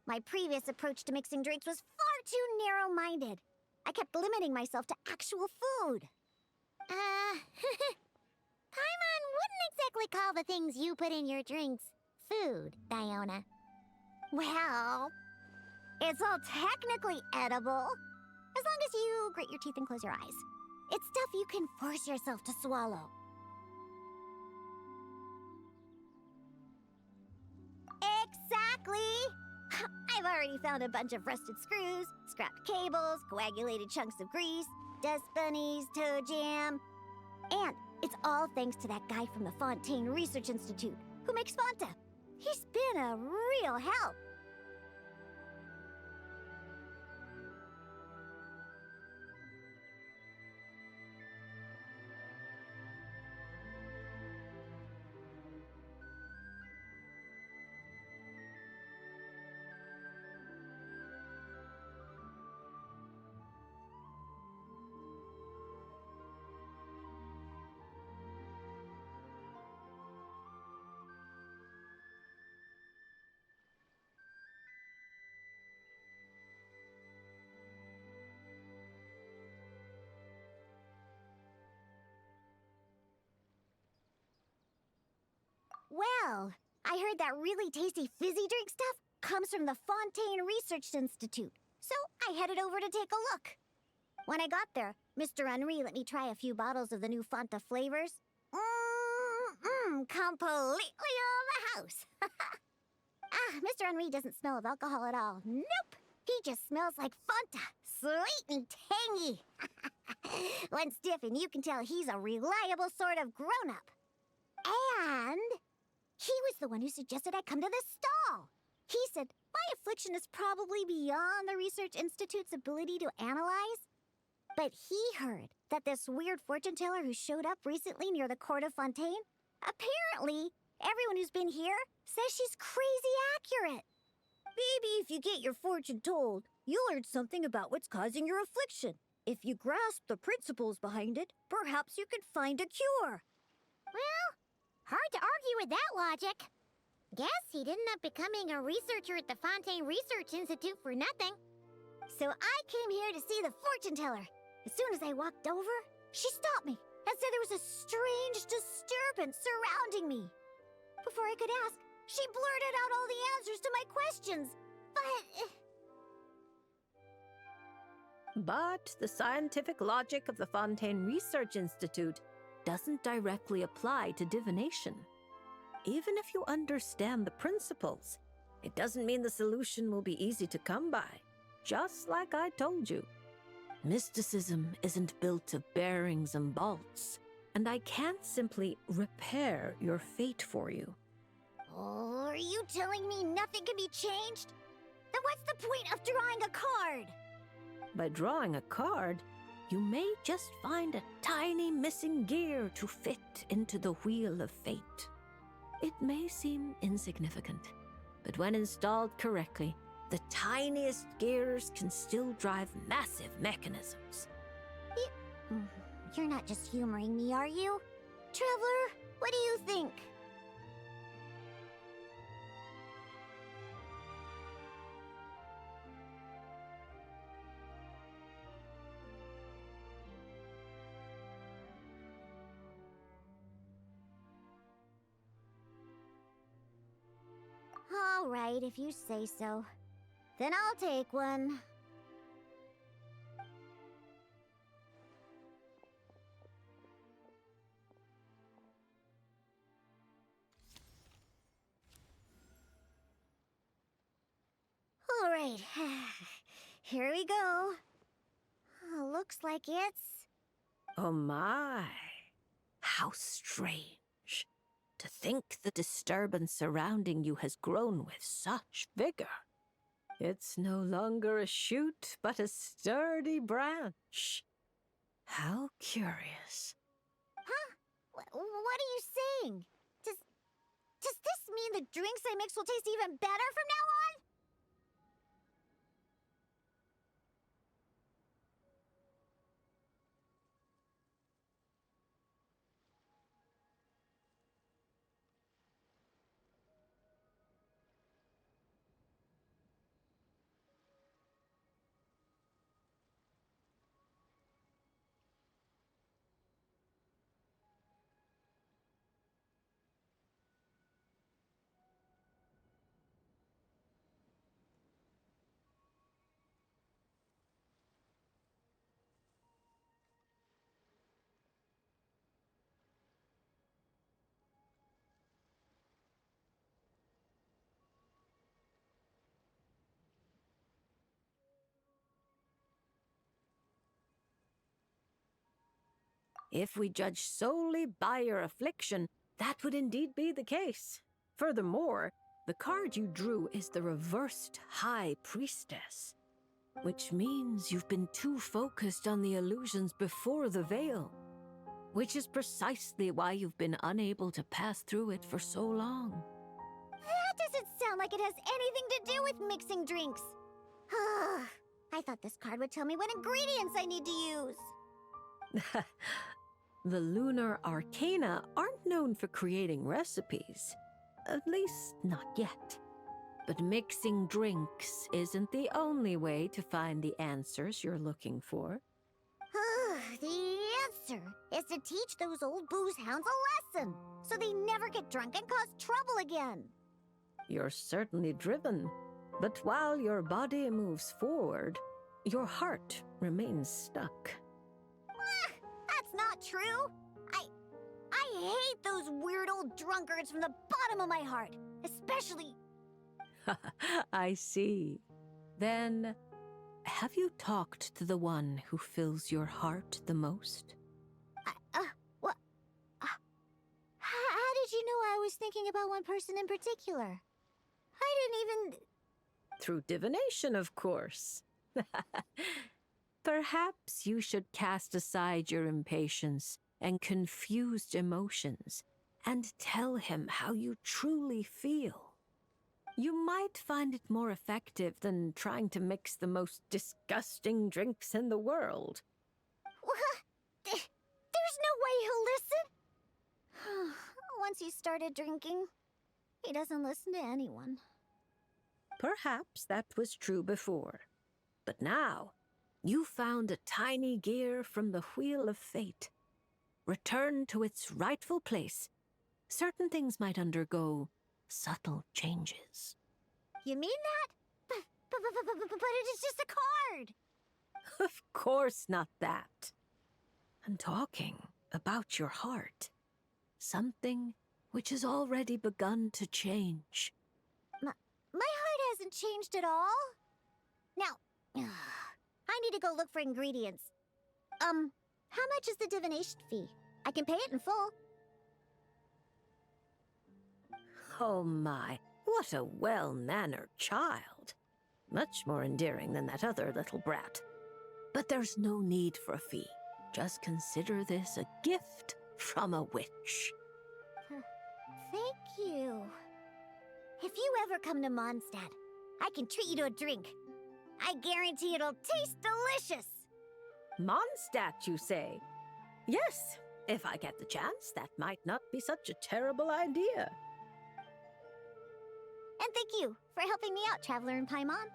My previous approach to mixing drinks was far too narrow-minded. I kept limiting myself to actual food. Paimon wouldn't exactly call the things you put in your drinks food, Diona. Well, it's all technically edible, as long as you grit your teeth and close your eyes. It's stuff you can force yourself to swallow. Exactly! I've already found a bunch of rusted screws, scrapped cables, coagulated chunks of grease, dust bunnies, toe jam. And it's all thanks to that guy from the Fontaine Research Institute who makes Fanta. He's been a real help. Well, I heard that really tasty fizzy drink stuff comes from the Fontaine Research Institute, so I headed over to take a look. When I got there, Mr. Henri let me try a few bottles of the new Fanta flavors. Completely on the house. Mr. Henri doesn't smell of alcohol at all. Nope, he just smells like Fanta, sweet and tangy. One stiff and you can tell he's a reliable sort of grown-up. And he was the one who suggested I come to this stall. He said my affliction is probably beyond the Research Institute's ability to analyze. But he heard that this weird fortune teller who showed up recently near the court of Fontaine, apparently everyone who's been here says she's crazy accurate. Maybe if you get your fortune told, you'll learn something about what's causing your affliction. If you grasp the principles behind it, perhaps you could find a cure. Well, hard to argue with that logic. Guess he didn't end up becoming a researcher at the Fontaine Research Institute for nothing. So I came here to see the fortune teller. As soon as I walked over, she stopped me and said there was a strange disturbance surrounding me. Before I could ask, she blurted out all the answers to my questions. But the scientific logic of the Fontaine Research Institute doesn't directly apply to divination. Even if you understand the principles, it doesn't mean the solution will be easy to come by. Just like I told you. Mysticism isn't built of bearings and bolts, and I can't simply repair your fate for you. Oh, are you telling me nothing can be changed? Then what's the point of drawing a card? By drawing a card, you may just find a tiny missing gear to fit into the wheel of fate. It may seem insignificant, but when installed correctly, the tiniest gears can still drive massive mechanisms. You're not just humoring me, are you? Traveler, what do you think? All right, if you say so. Then I'll take one. All right, here we go. Looks like it's... Oh my, how strange. To think the disturbance surrounding you has grown with such vigor. It's no longer a shoot, but a sturdy branch. How curious. Huh? What are you saying? Does this mean the drinks I mix will taste even better from now on? If we judge solely by your affliction, that would indeed be the case. Furthermore, the card you drew is the reversed High Priestess, which means you've been too focused on the illusions before the veil, which is precisely why you've been unable to pass through it for so long. That doesn't sound like it has anything to do with mixing drinks. I thought this card would tell me what ingredients I need to use. The lunar arcana aren't known for creating recipes. At least, not yet. But mixing drinks isn't the only way to find the answers you're looking for. The answer is to teach those old booze hounds a lesson, so they never get drunk and cause trouble again. You're certainly driven, but while your body moves forward, your heart remains stuck. That's not true. I hate those weird old drunkards from the bottom of my heart, especially... I see. Then, have you talked to the one who fills your heart the most? What? How did you know I was thinking about one person in particular? I didn't even... Through divination, of course. Perhaps you should cast aside your impatience and confused emotions and tell him how you truly feel. You might find it more effective than trying to mix the most disgusting drinks in the world, no way he'll listen. Once he started drinking, he doesn't listen to anyone. Perhaps that was true before. But now, you found a tiny gear from the Wheel of Fate. Returned to its rightful place, certain things might undergo subtle changes. You mean that? But it is just a card. Of course not that. I'm talking about your heart. Something which has already begun to change. My heart hasn't changed at all. Now, I need to go look for ingredients. How much is the divination fee? I can pay it in full. Oh my, what a well-mannered child. Much more endearing than that other little brat. But there's no need for a fee. Just consider this a gift from a witch. Thank you. If you ever come to Mondstadt, I can treat you to a drink. I guarantee it'll taste delicious. Mondstadt, you say? Yes, if I get the chance, that might not be such a terrible idea. And thank you for helping me out, Traveler in Paimon.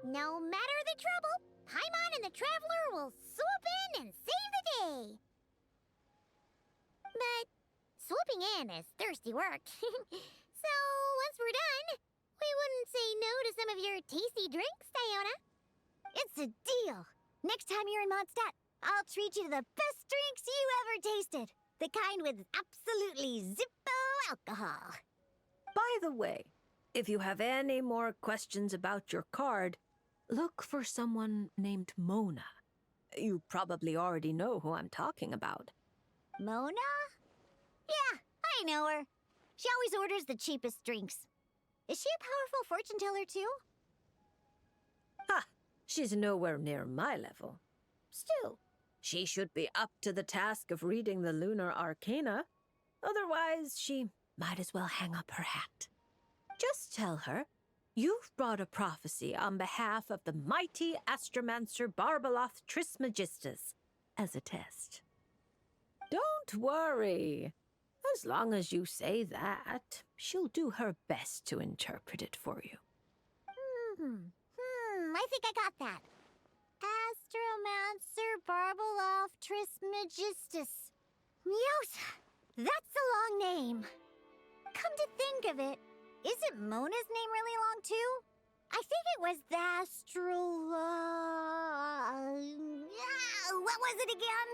No matter the trouble, Paimon and the Traveler will swoop in and save the day. But swooping in is thirsty work. So once we're done, we wouldn't say no to some of your tasty drinks, Diona. It's a deal. Next time you're in Mondstadt, I'll treat you to the best drinks you ever tasted. The kind with absolutely zippo alcohol. By the way, if you have any more questions about your card, look for someone named Mona. You probably already know who I'm talking about. Mona? Yeah, I know her. She always orders the cheapest drinks. Is she a powerful fortune teller too? Ha! She's nowhere near my level. Still, she should be up to the task of reading the lunar arcana. Otherwise, she might as well hang up her hat. Just tell her you've brought a prophecy on behalf of the mighty astromancer Barbeloth Trismegistus as a test. Don't worry. As long as you say that, she'll do her best to interpret it for you. I think I got that. Astromancer Barbeloth Trismegistus. Yosa, that's a long name. Come to think of it, isn't Mona's name really long too? I think it was the what was it again?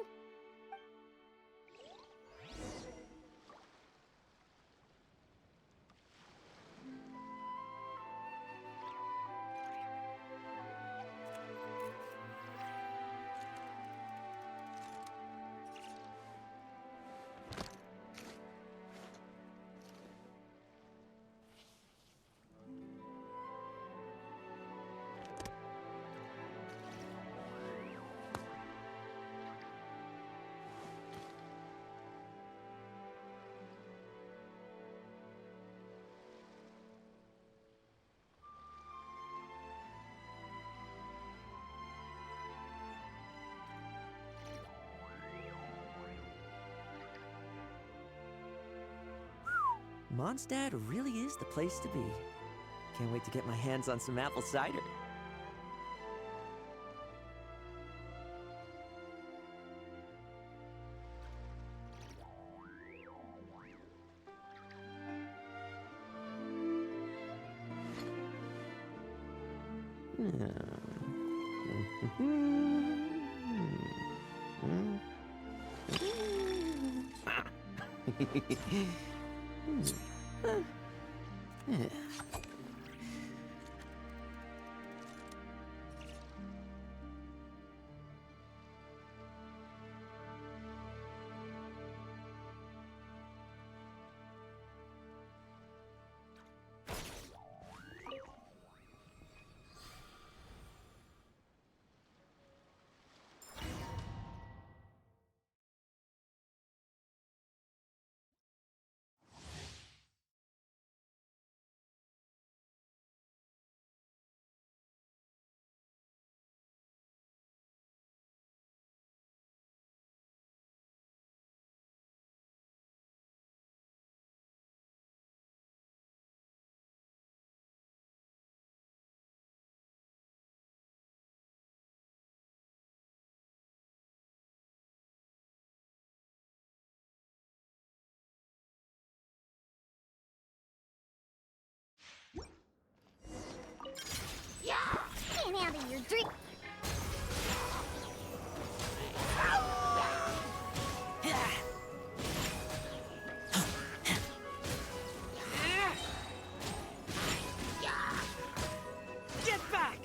Mondstadt really is the place to be. Can't wait to get my hands on some apple cider. Yeah. Can't handle your drink. Get back!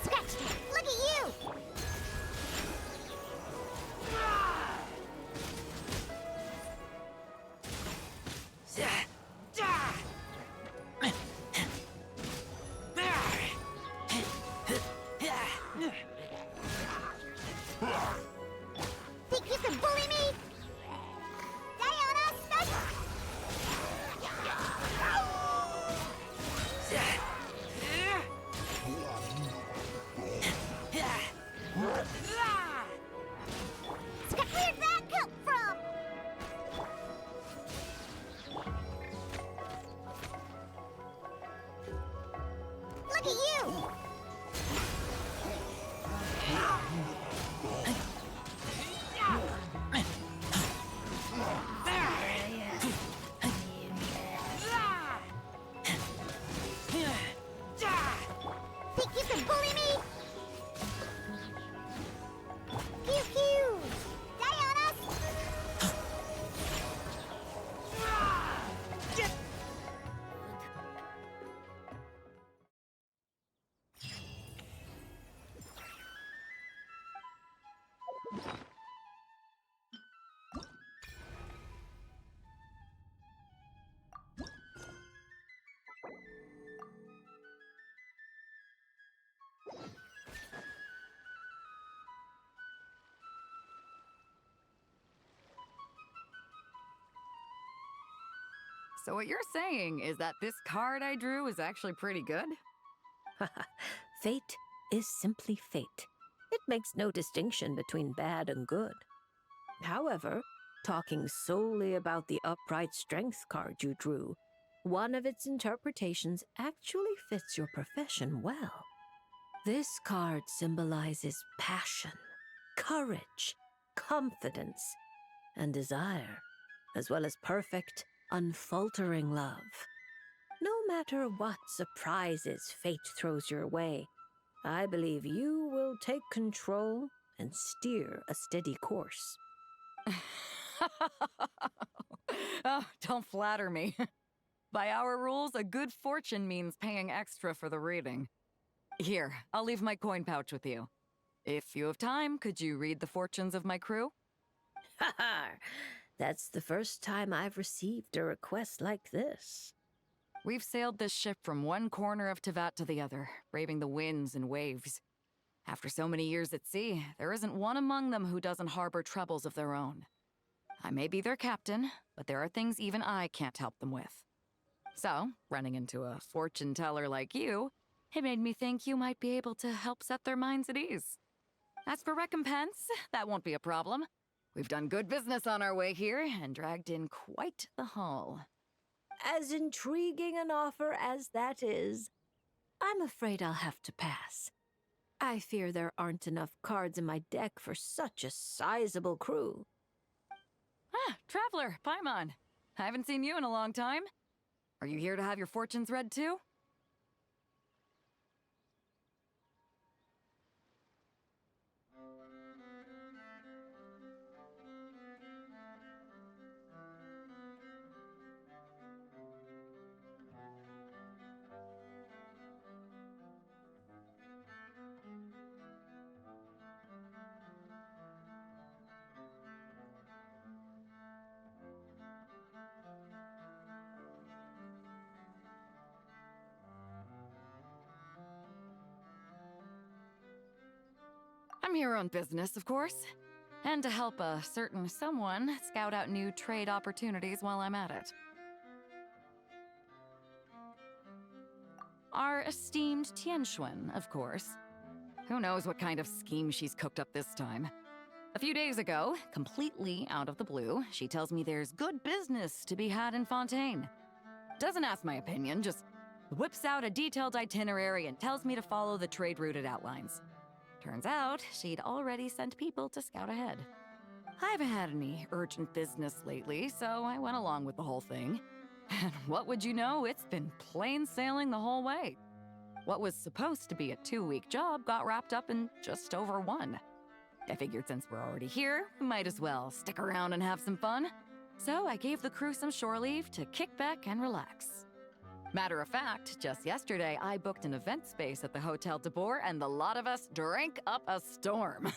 Scratch that. Look at you. Think you can bully me? Diana, special. Where'd that come from? Look at you! Think you can bully me? Pew pew! Diana! So what you're saying is that this card I drew is actually pretty good? Fate is simply fate. It makes no distinction between bad and good. However, talking solely about the upright strength card you drew, one of its interpretations actually fits your profession well. This card symbolizes passion, courage, confidence, and desire, as well as perfect, unfaltering love. No matter what surprises fate throws your way, I believe you will take control and steer a steady course. Oh, don't flatter me. By our rules, a good fortune means paying extra for the reading. Here, I'll leave my coin pouch with you. If you have time, could you read the fortunes of my crew? Haha! That's the first time I've received a request like this. We've sailed this ship from one corner of Tevat to the other, braving the winds and waves. After so many years at sea, there isn't one among them who doesn't harbor troubles of their own. I may be their captain, but there are things even I can't help them with. So, running into a fortune teller like you, it made me think you might be able to help set their minds at ease. As for recompense, that won't be a problem. We've done good business on our way here and dragged in quite the haul. As intriguing an offer as that is, I'm afraid I'll have to pass. I fear there aren't enough cards in my deck for such a sizable crew. Ah, Traveler, Paimon. I haven't seen you in a long time. Are you here to have your fortunes read too? here on business, of course. And to help a certain someone scout out new trade opportunities while I'm at it. Our esteemed Tianxuan, of course. Who knows what kind of scheme she's cooked up this time. A few days ago, completely out of the blue, she tells me there's good business to be had in Fontaine. Doesn't ask my opinion, just whips out a detailed itinerary and tells me to follow the trade route it outlines. Turns out, she'd already sent people to scout ahead. I haven't had any urgent business lately, so I went along with the whole thing. And what would you know, it's been plain sailing the whole way. What was supposed to be a 2-week job got wrapped up in just over 1. I figured since we're already here, we might as well stick around and have some fun. So I gave the crew some shore leave to kick back and relax. Matter of fact, just yesterday, I booked an event space at the Hotel de Boer, and the lot of us drank up a storm.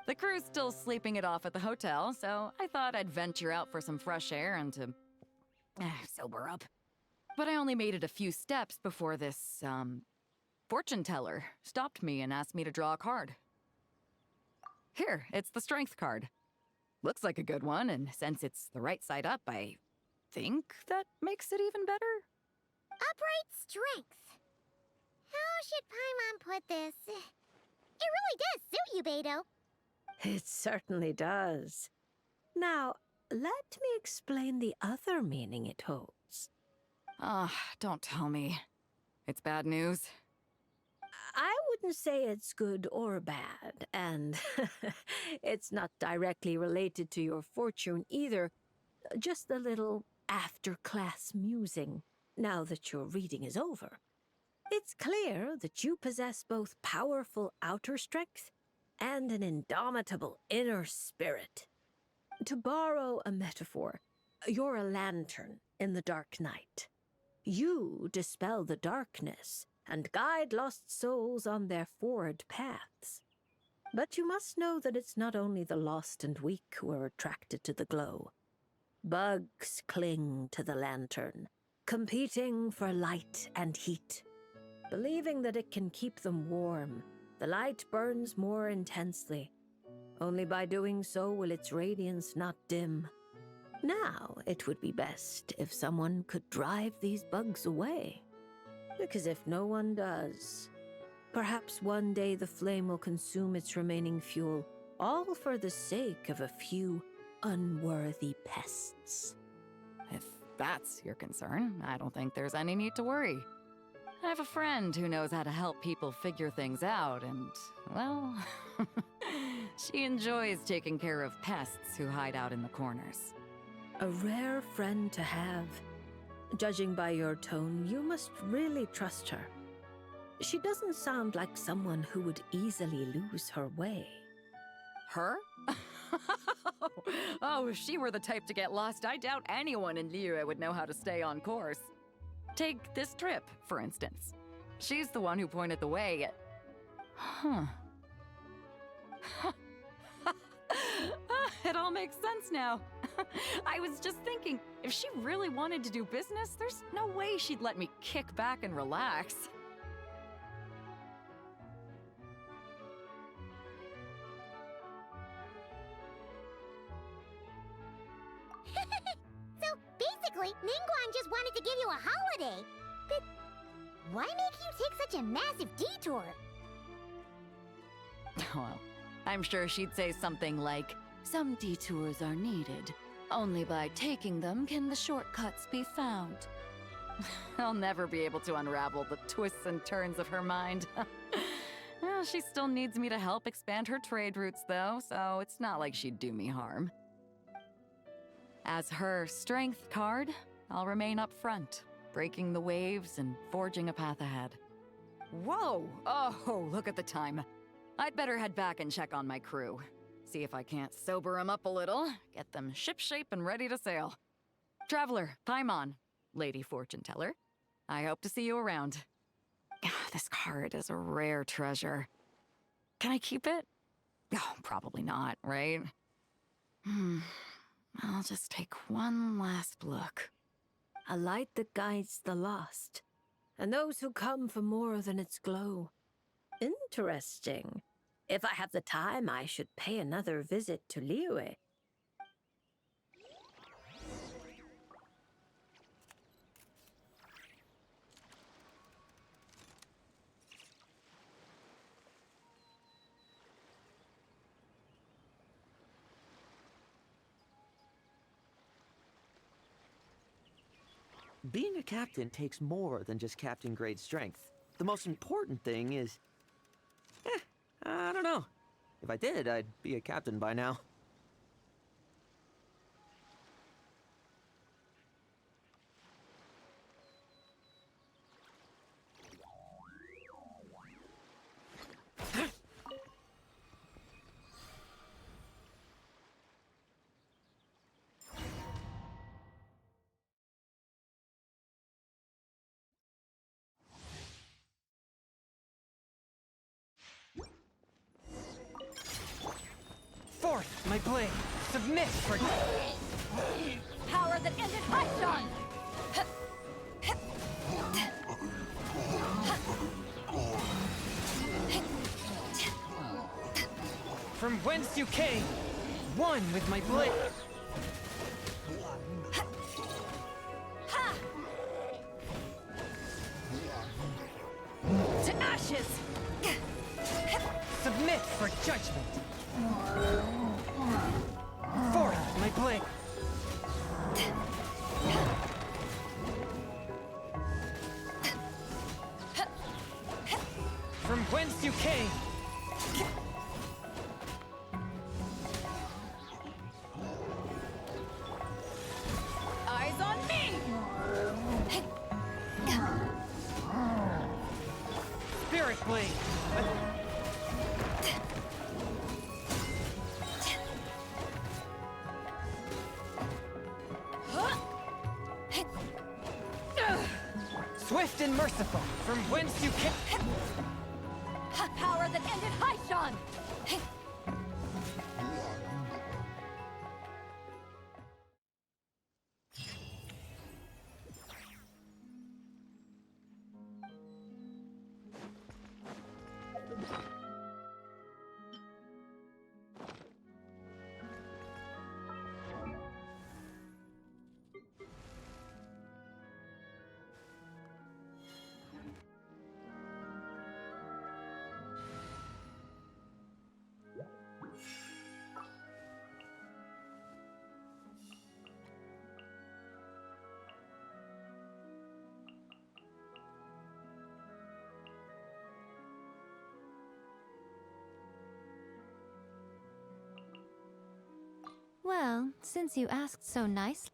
The crew's still sleeping it off at the hotel, so I thought I'd venture out for some fresh air and to sober up. But I only made it a few steps before this, fortune teller stopped me and asked me to draw a card. Here, it's the strength card. Looks like a good one, and since it's the right side up, I think that makes it even better. Upright strength. How should Paimon put this? It really does suit you, Beto. It certainly does. Now, let me explain the other meaning it holds. Don't tell me. It's bad news. I wouldn't say it's good or bad, and it's not directly related to your fortune either. Just a little after-class musing, now that your reading is over. It's clear that you possess both powerful outer strength and an indomitable inner spirit. To borrow a metaphor, you're a lantern in the dark night. You dispel the darkness and guide lost souls on their forward paths. But you must know that it's not only the lost and weak who are attracted to the glow. Bugs cling to the lantern, competing for light and heat. Believing that it can keep them warm, the light burns more intensely. Only by doing so will its radiance not dim. Now, it would be best if someone could drive these bugs away. Because if no one does, perhaps one day the flame will consume its remaining fuel, all for the sake of a few unworthy pests. If that's your concern, I don't think there's any need to worry. I have a friend who knows how to help people figure things out, and, well, she enjoys taking care of pests who hide out in the corners. A rare friend to have. Judging by your tone, you must really trust her. She doesn't sound like someone who would easily lose her way. Her? Oh, if she were the type to get lost, I doubt anyone in Liyue would know how to stay on course. Take this trip, for instance. She's the one who pointed the way. It all makes sense now. I was just thinking, if she really wanted to do business, there's no way she'd let me kick back and relax. So basically, Ningguang just wanted to give you a holiday. But why make you take such a massive detour? Well, I'm sure she'd say something like, "Some detours are needed. Only by taking them can the shortcuts be found." I'll never be able to unravel the twists and turns of her mind. Well, she still needs me to help expand her trade routes, though, so it's not like she'd do me harm. As her strength card, I'll remain up front, breaking the waves and forging a path ahead. Whoa! Oh, look at the time. I'd better head back and check on my crew. See if I can't sober them up a little, get them shipshape and ready to sail. Traveler, Paimon, Lady Fortune Teller, I hope to see you around. This card is a rare treasure. Can I keep it? Oh, probably not, right? I'll just take one last look. A light that guides the lost, and those who come for more than its glow. Interesting. If I have the time, I should pay another visit to Liyue. Being a captain takes more than just captain-grade strength. The most important thing is... I don't know. If I did, I'd be a captain by now. Forth, my blade! Submit for... Power that ended Haishan! From whence you came, one with my blade! To ashes! Submit for judgment! Forth, my blade! From whence you came! Eyes on me! Spirit blade! Swift and merciful, from whence you came. Power that ended Haishan! Well, since you asked so nicely.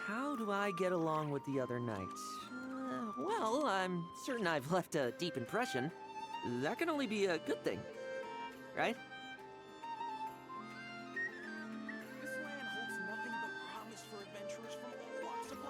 How do I get along with the other knights? Well, I'm certain I've left a deep impression. That can only be a good thing, right? This land holds nothing but promise for adventurers from all walks of life.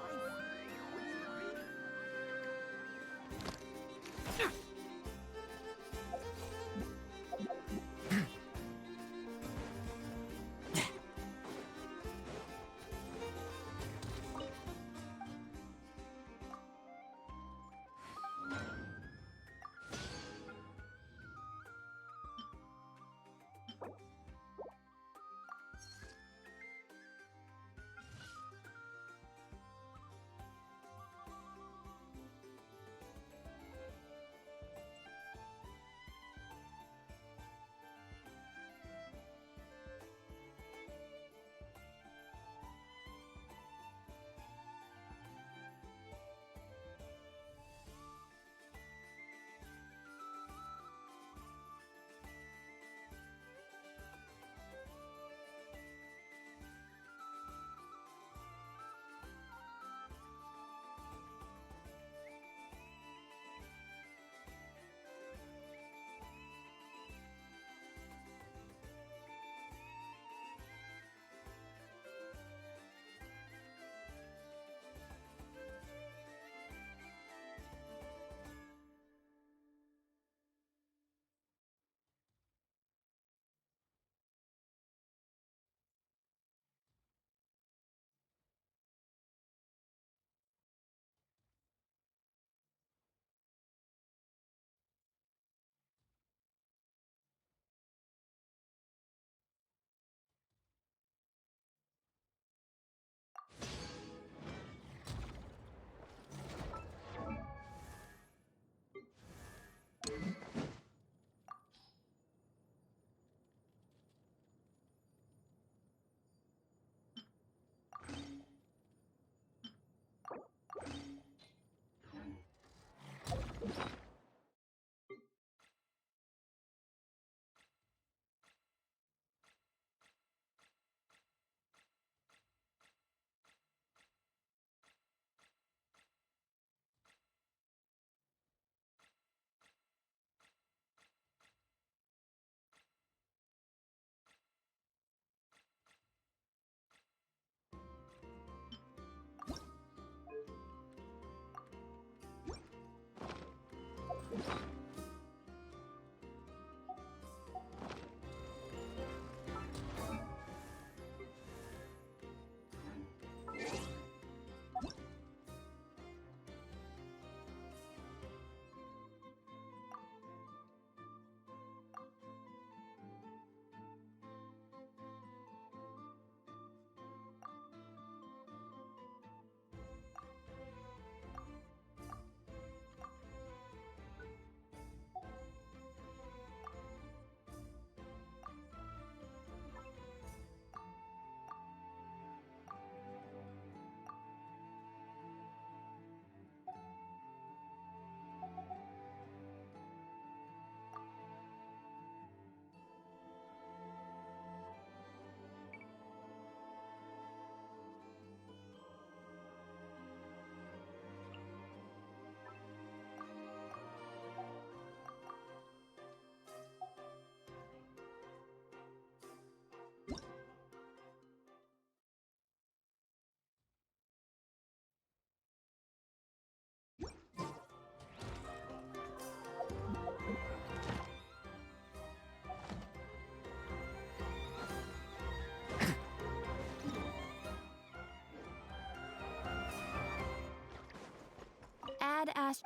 Add Ash.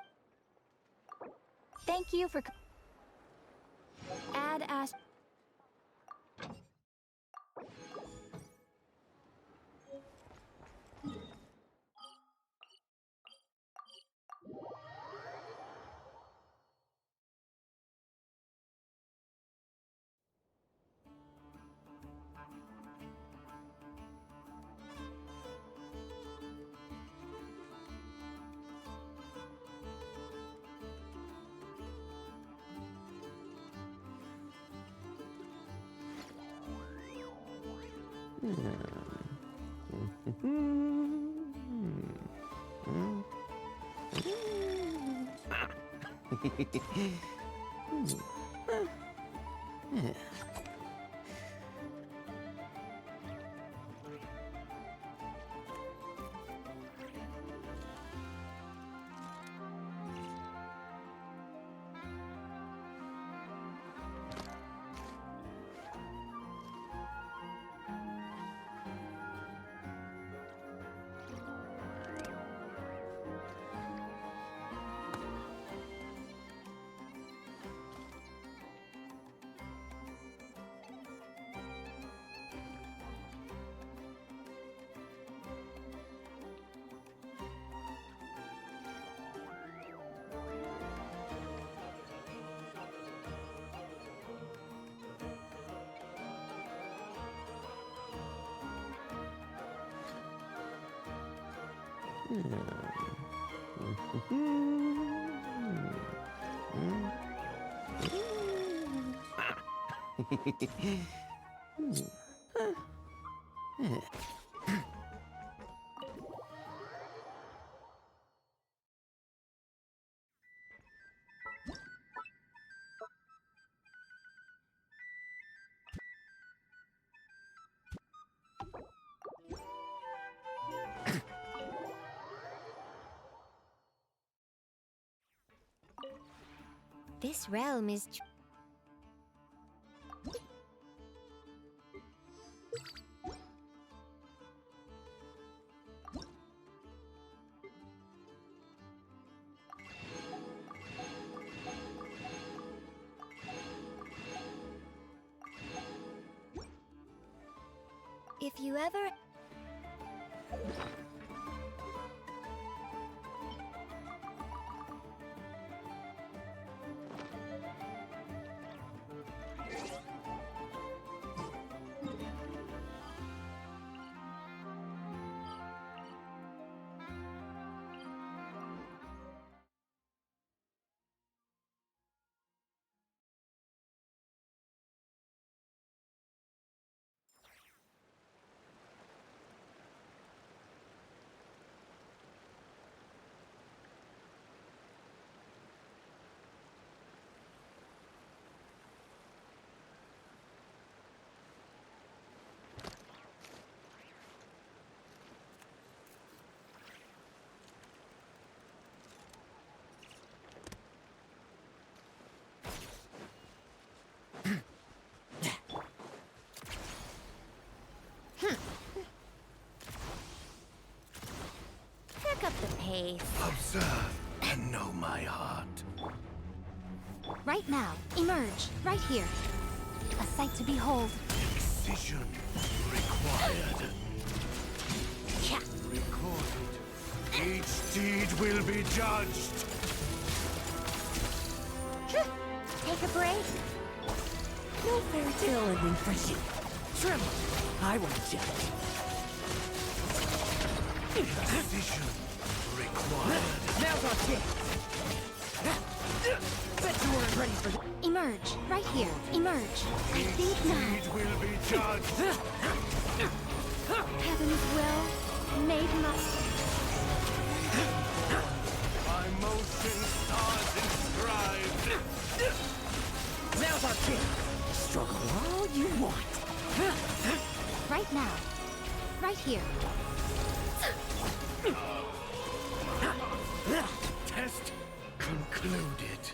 Thank you for. Add Ash. This realm is if you ever... face. Observe and know my heart. Right now, emerge, right here. A sight to behold. Excision required. Recorded. Each deed will be judged. Take a break. No fairy tale ending for you. Tremble. I won't judge. Decision required. Now's our chance. Bet you weren't ready for Emerge, right here. Emerge. I Each think not. deed will be judged. Heaven's will, made must. My motion stars inscribed. Now's our chance. Struggle all you want. Right now. Right here. Test concluded.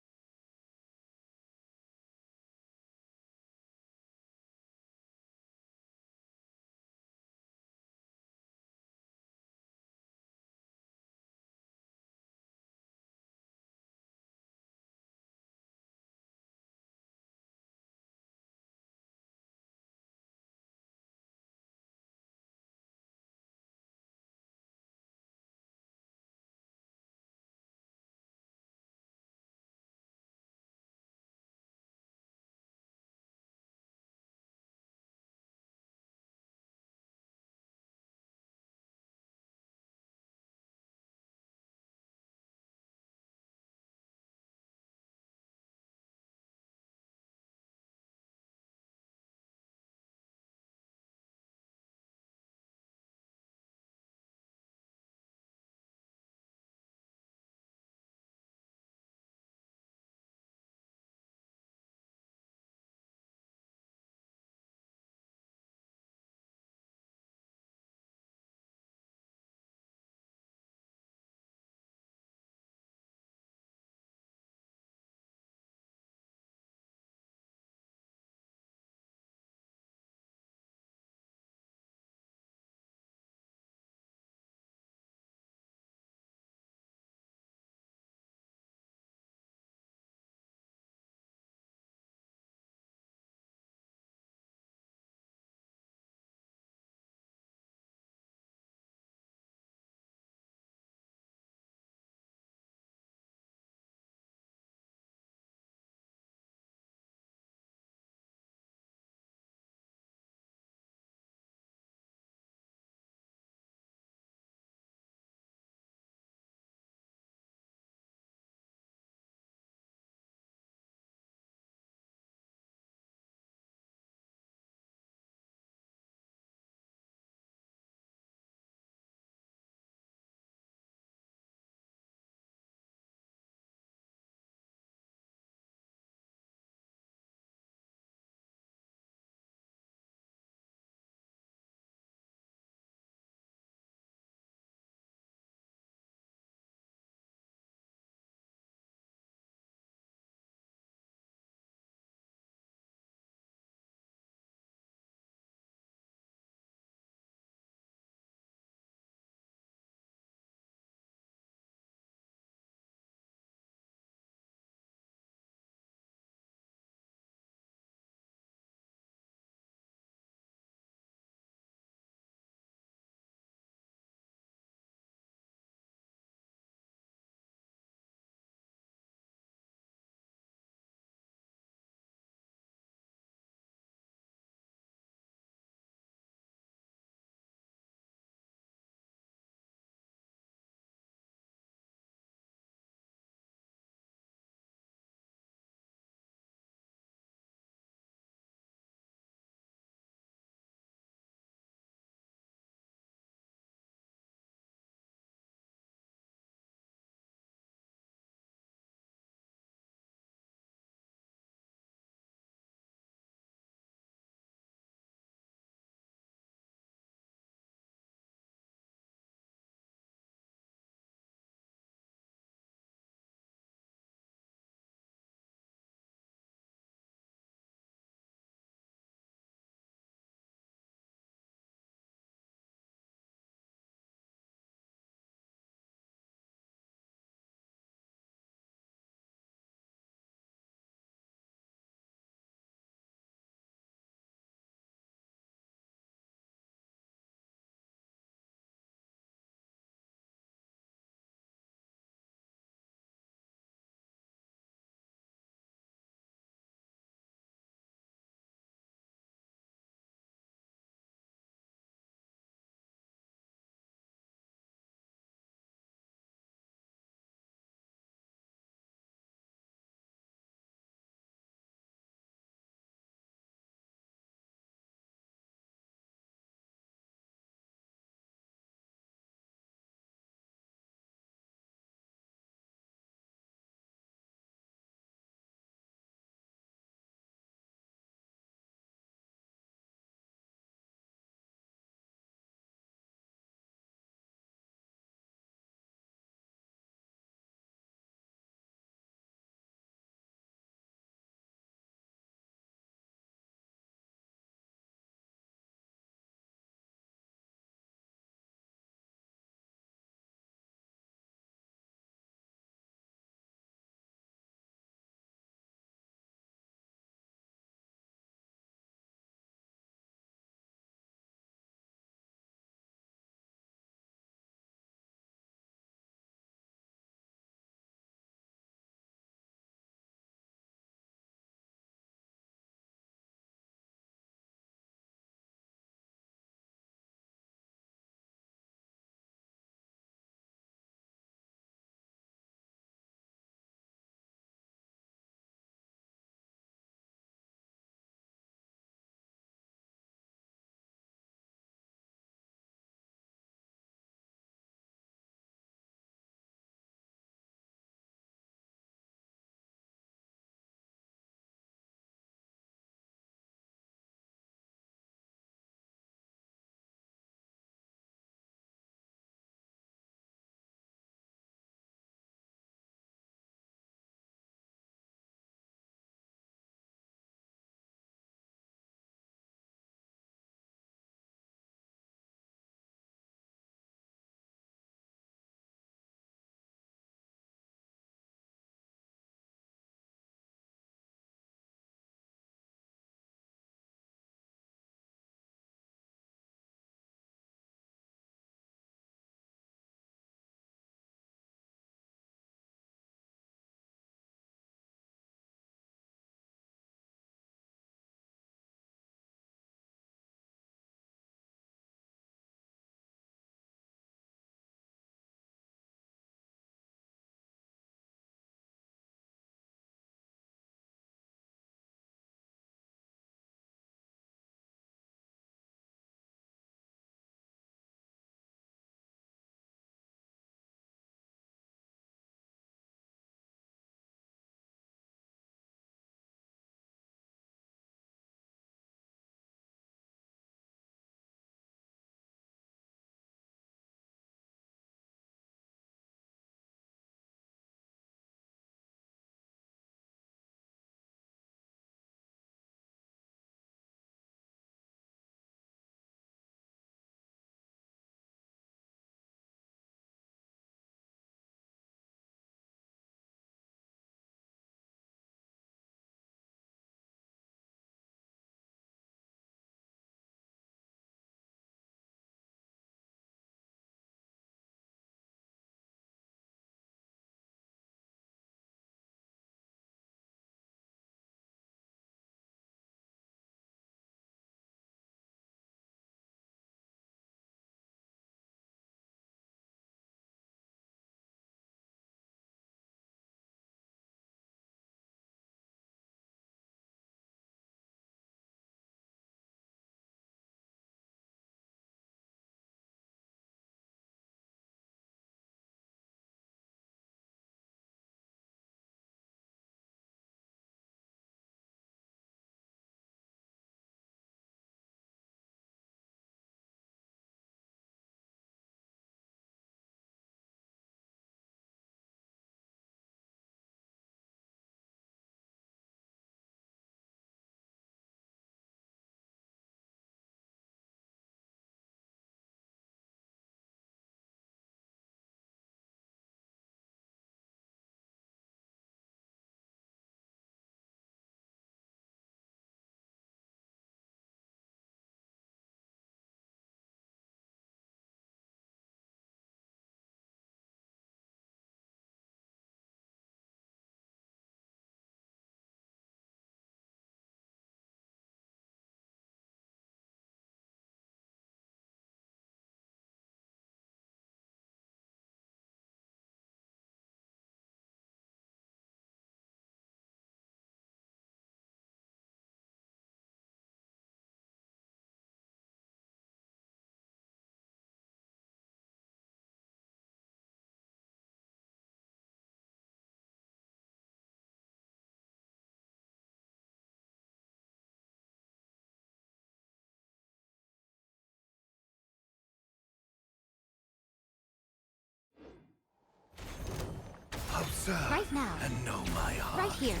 Observe right now. and know my heart. Right here.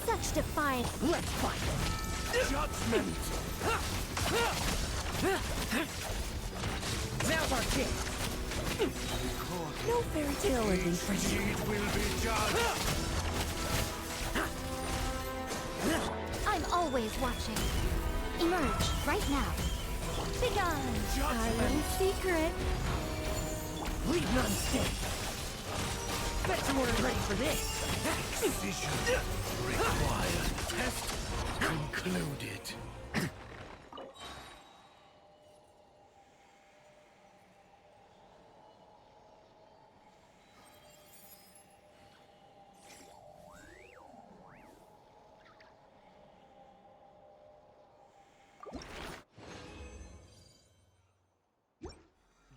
Such defiance. Let's fight! Judgment! Now's our chance! No fairy tale ending for you. Deed will be judged! I'm always watching. Emerge right now. Begone. Our little secret. Leave none stay! Bet you weren't ready for this! Decision required. Test concluded.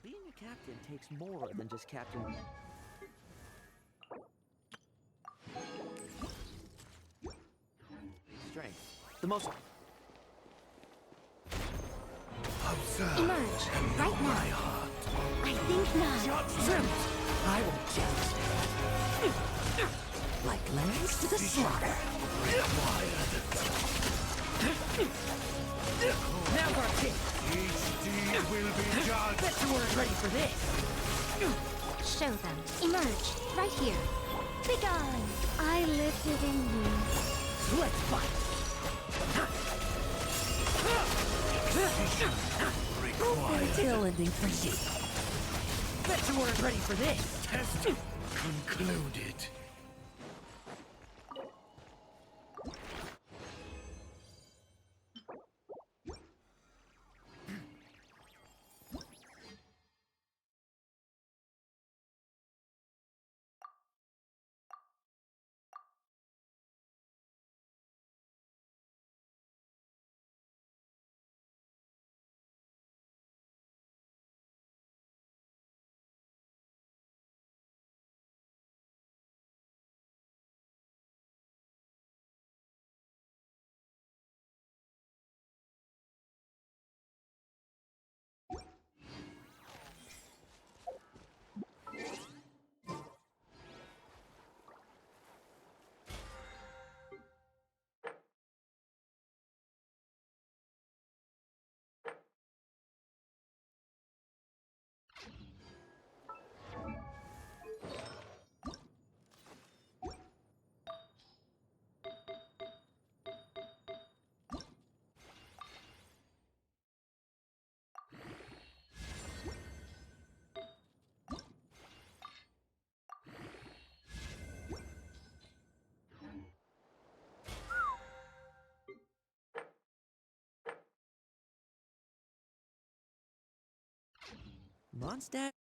Being a captain takes more than just captain. Strength. The most. Observe Emerge and know right now. my heart. I think not. Judgment! I won't challenge. Like lambs to the slaughter. Required. Now's our chance! Each deed will be judged. Bet you weren't ready for this! Show them. Emerge right here. Begone. I live within you. Let's fight! Decision No fairy required. tale ending for you. Bet you weren't ready for this! Test concluded. Mondstadt?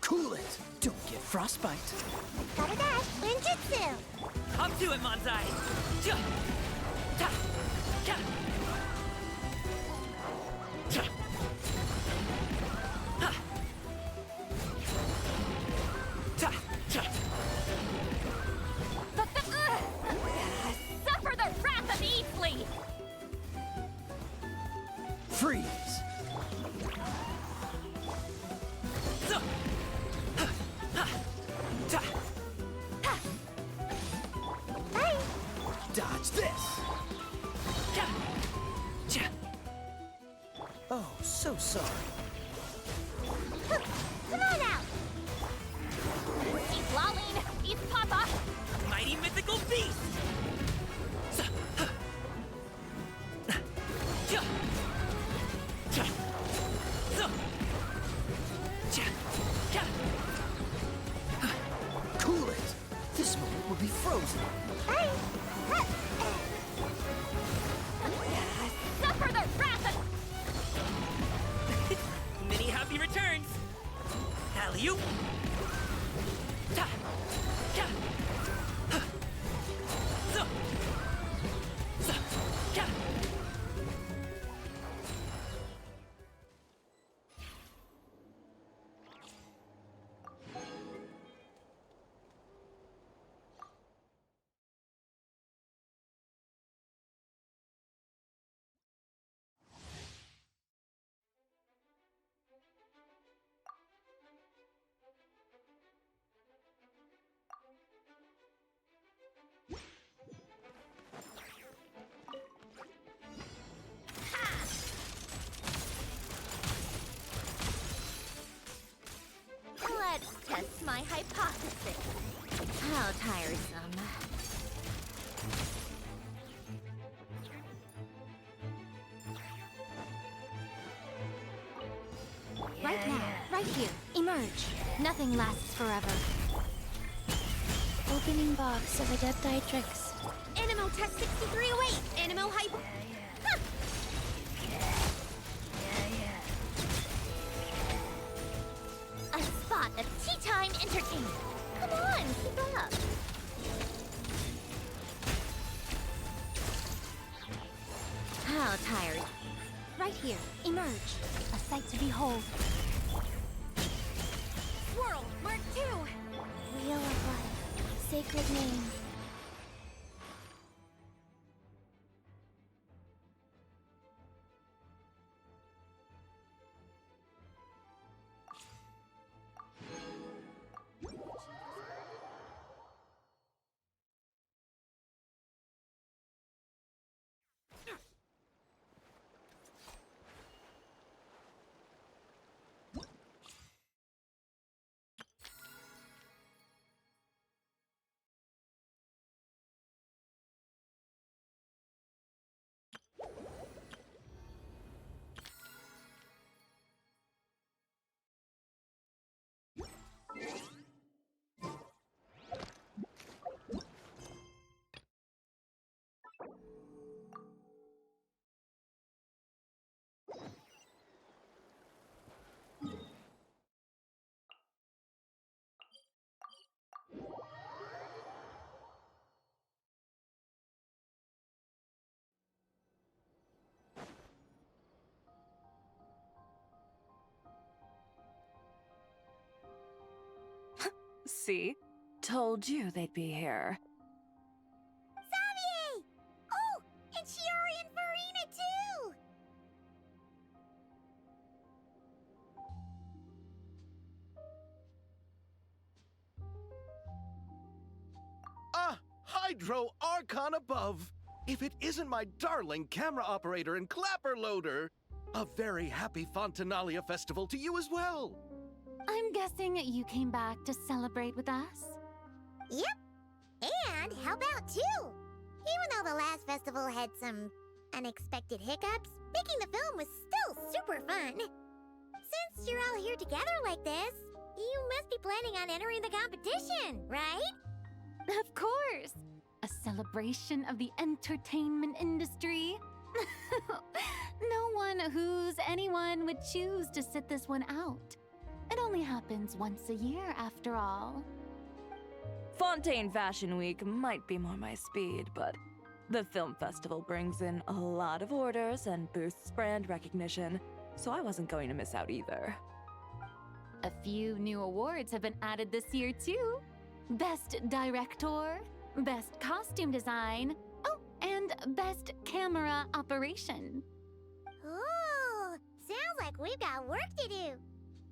Cool it! Don't get frostbite! Gotta dash, ninjutsu! Up to it, Manzai! Ja! Ta! Ka! Ja! Ha! Ta! Ja! Suffer the wrath of Eatley! Freeze! Zuh! Ha! Ha! Ta! Bye! Dodge this! sorry. Come on out! He's lolling! He's Papa! Mighty mythical beast! Cool it! This moment will be frozen. Suffer the wrath of... Many happy returns! Alley-oop! Let's test my hypothesis. How tiresome. Right now, right here. Emerge. Nothing lasts forever. Opening box of Adepti tricks. Animo test 6308. Animo hypo. Huh. A spot of tea time entertainment. Come on, keep up. How tired. Right here. Emerge. A sight to behold. Swirl, Mark 2. Wheel of Life. Sacred name. See? Told you they'd be here. Xavier! Oh, and Shiori and Farina too! Ah! Hydro Archon above! If it isn't my darling camera operator and clapper loader! A very happy Fontinalia festival to you as well! I'm guessing you came back to celebrate with us? Yep. And how about two? Even though the last festival had some unexpected hiccups, making the film was still super fun. Since you're all here together like this, you must be planning on entering the competition, right? Of course! A celebration of the entertainment industry. No one who's anyone would choose to sit this one out. It only happens once a year, after all. Fontaine Fashion Week might be more my speed, but the film festival brings in a lot of orders and boosts brand recognition, so I wasn't going to miss out either. A few new awards have been added this year, too. Best Director, Best Costume Design, oh, and Best Camera Operation. Ooh, sounds like we've got work to do.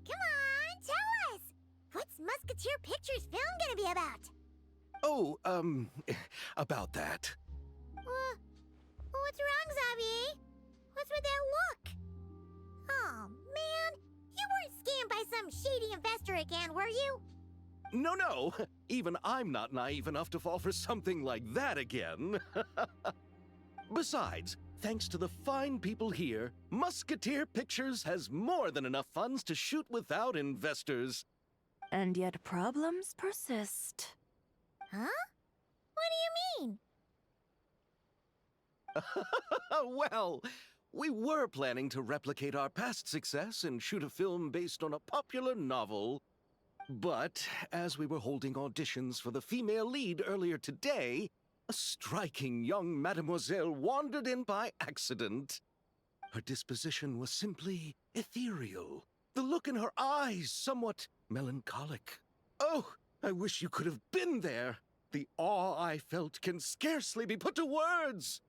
Come on, tell us! What's Musketeer Pictures film gonna be about? Oh, about that. What's wrong, Xavier? What's with that look? Oh, man. You weren't scammed by some shady investor again, were you? No. Even I'm not naive enough to fall for something like that again. Besides, thanks to the fine people here, Musketeer Pictures has more than enough funds to shoot without investors. And yet problems persist. Huh? What do you mean? Well, we were planning to replicate our past success and shoot a film based on a popular novel. But as we were holding auditions for the female lead earlier today, a striking young mademoiselle wandered in by accident. Her disposition was simply ethereal, the look in her eyes somewhat melancholic. Oh, I wish you could have been there. The awe I felt can scarcely be put to words.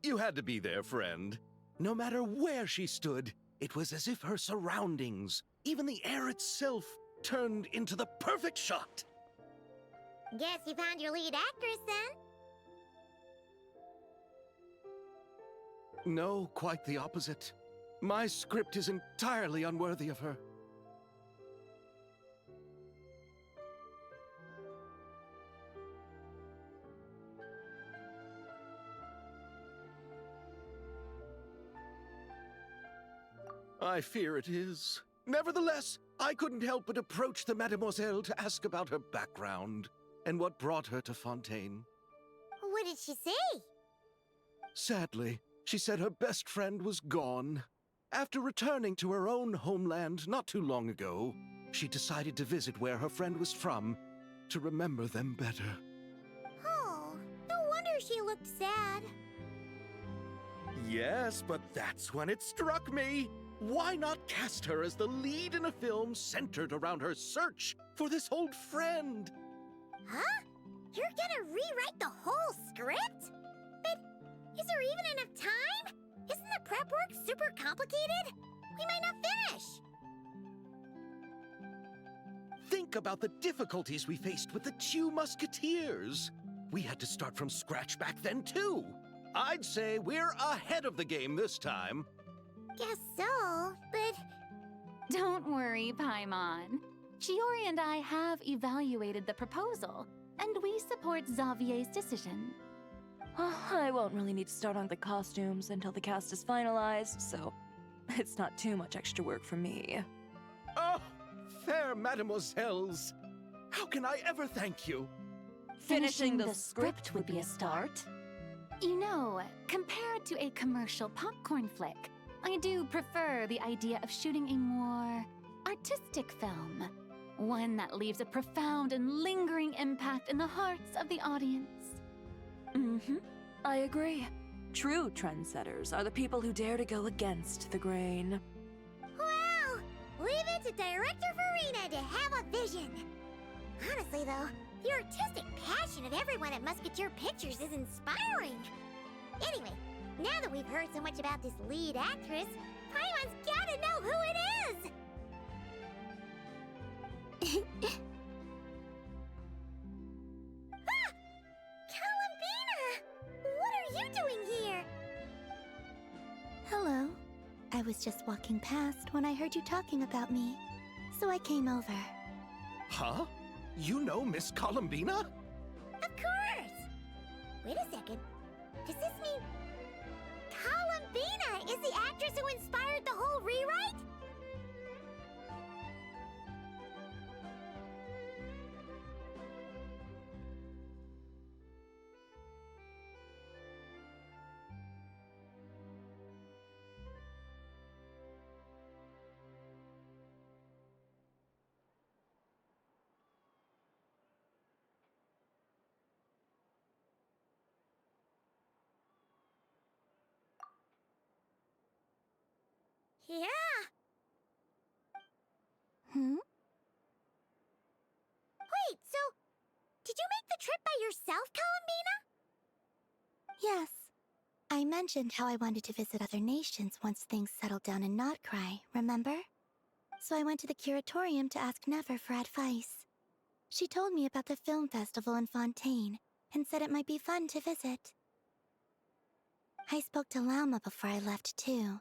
You had to be there, friend. No matter where she stood, it was as if her surroundings, even the air itself, turned into the perfect shot. Guess you found your lead actress then? No, quite the opposite. My script is entirely unworthy of her. I fear it is. Nevertheless, I couldn't help but approach the mademoiselle to ask about her background and what brought her to Fontaine. What did she say? Sadly, she said her best friend was gone. After returning to her own homeland not too long ago, she decided to visit where her friend was from to remember them better. Oh, no wonder she looked sad. Yes, but that's when it struck me. Why not cast her as the lead in a film centered around her search for this old friend? Huh? You're gonna rewrite the whole script? But is there even enough time? Isn't the prep work super complicated? We might not finish. Think about the difficulties we faced with the two Musketeers. We had to start from scratch back then, too. I'd say we're ahead of the game this time. Guess so, but... Don't worry, Paimon. Chiori and I have evaluated the proposal, and we support Xavier's decision. I won't really need to start on the costumes until the cast is finalized, so it's not too much extra work for me. Oh, fair mademoiselles. How can I ever thank you? Finishing the script would be a start. You know, compared to a commercial popcorn flick, I do prefer the idea of shooting a more artistic film. One that leaves a profound and lingering impact in the hearts of the audience. I agree. True trendsetters are the people who dare to go against the grain. Wow! Leave it to Director Farina to have a vision. Honestly, though, the artistic passion of everyone at Musketeer Pictures is inspiring. Anyway, now that we've heard so much about this lead actress, Paimon's gotta know who it is! Ah! Columbina! What are you doing here? Hello. I was just walking past when I heard you talking about me, so I came over. Huh? You know Miss Columbina? Of course! Wait a second. Does this mean Columbina is the actress who inspired the whole rewrite? trip by yourself, Columbina? Yes. I mentioned how I wanted to visit other nations once things settled down in Notcry, remember? So I went to the curatorium to ask Never for advice. She told me about the film festival in Fontaine and said it might be fun to visit. I spoke to Lauma before I left too,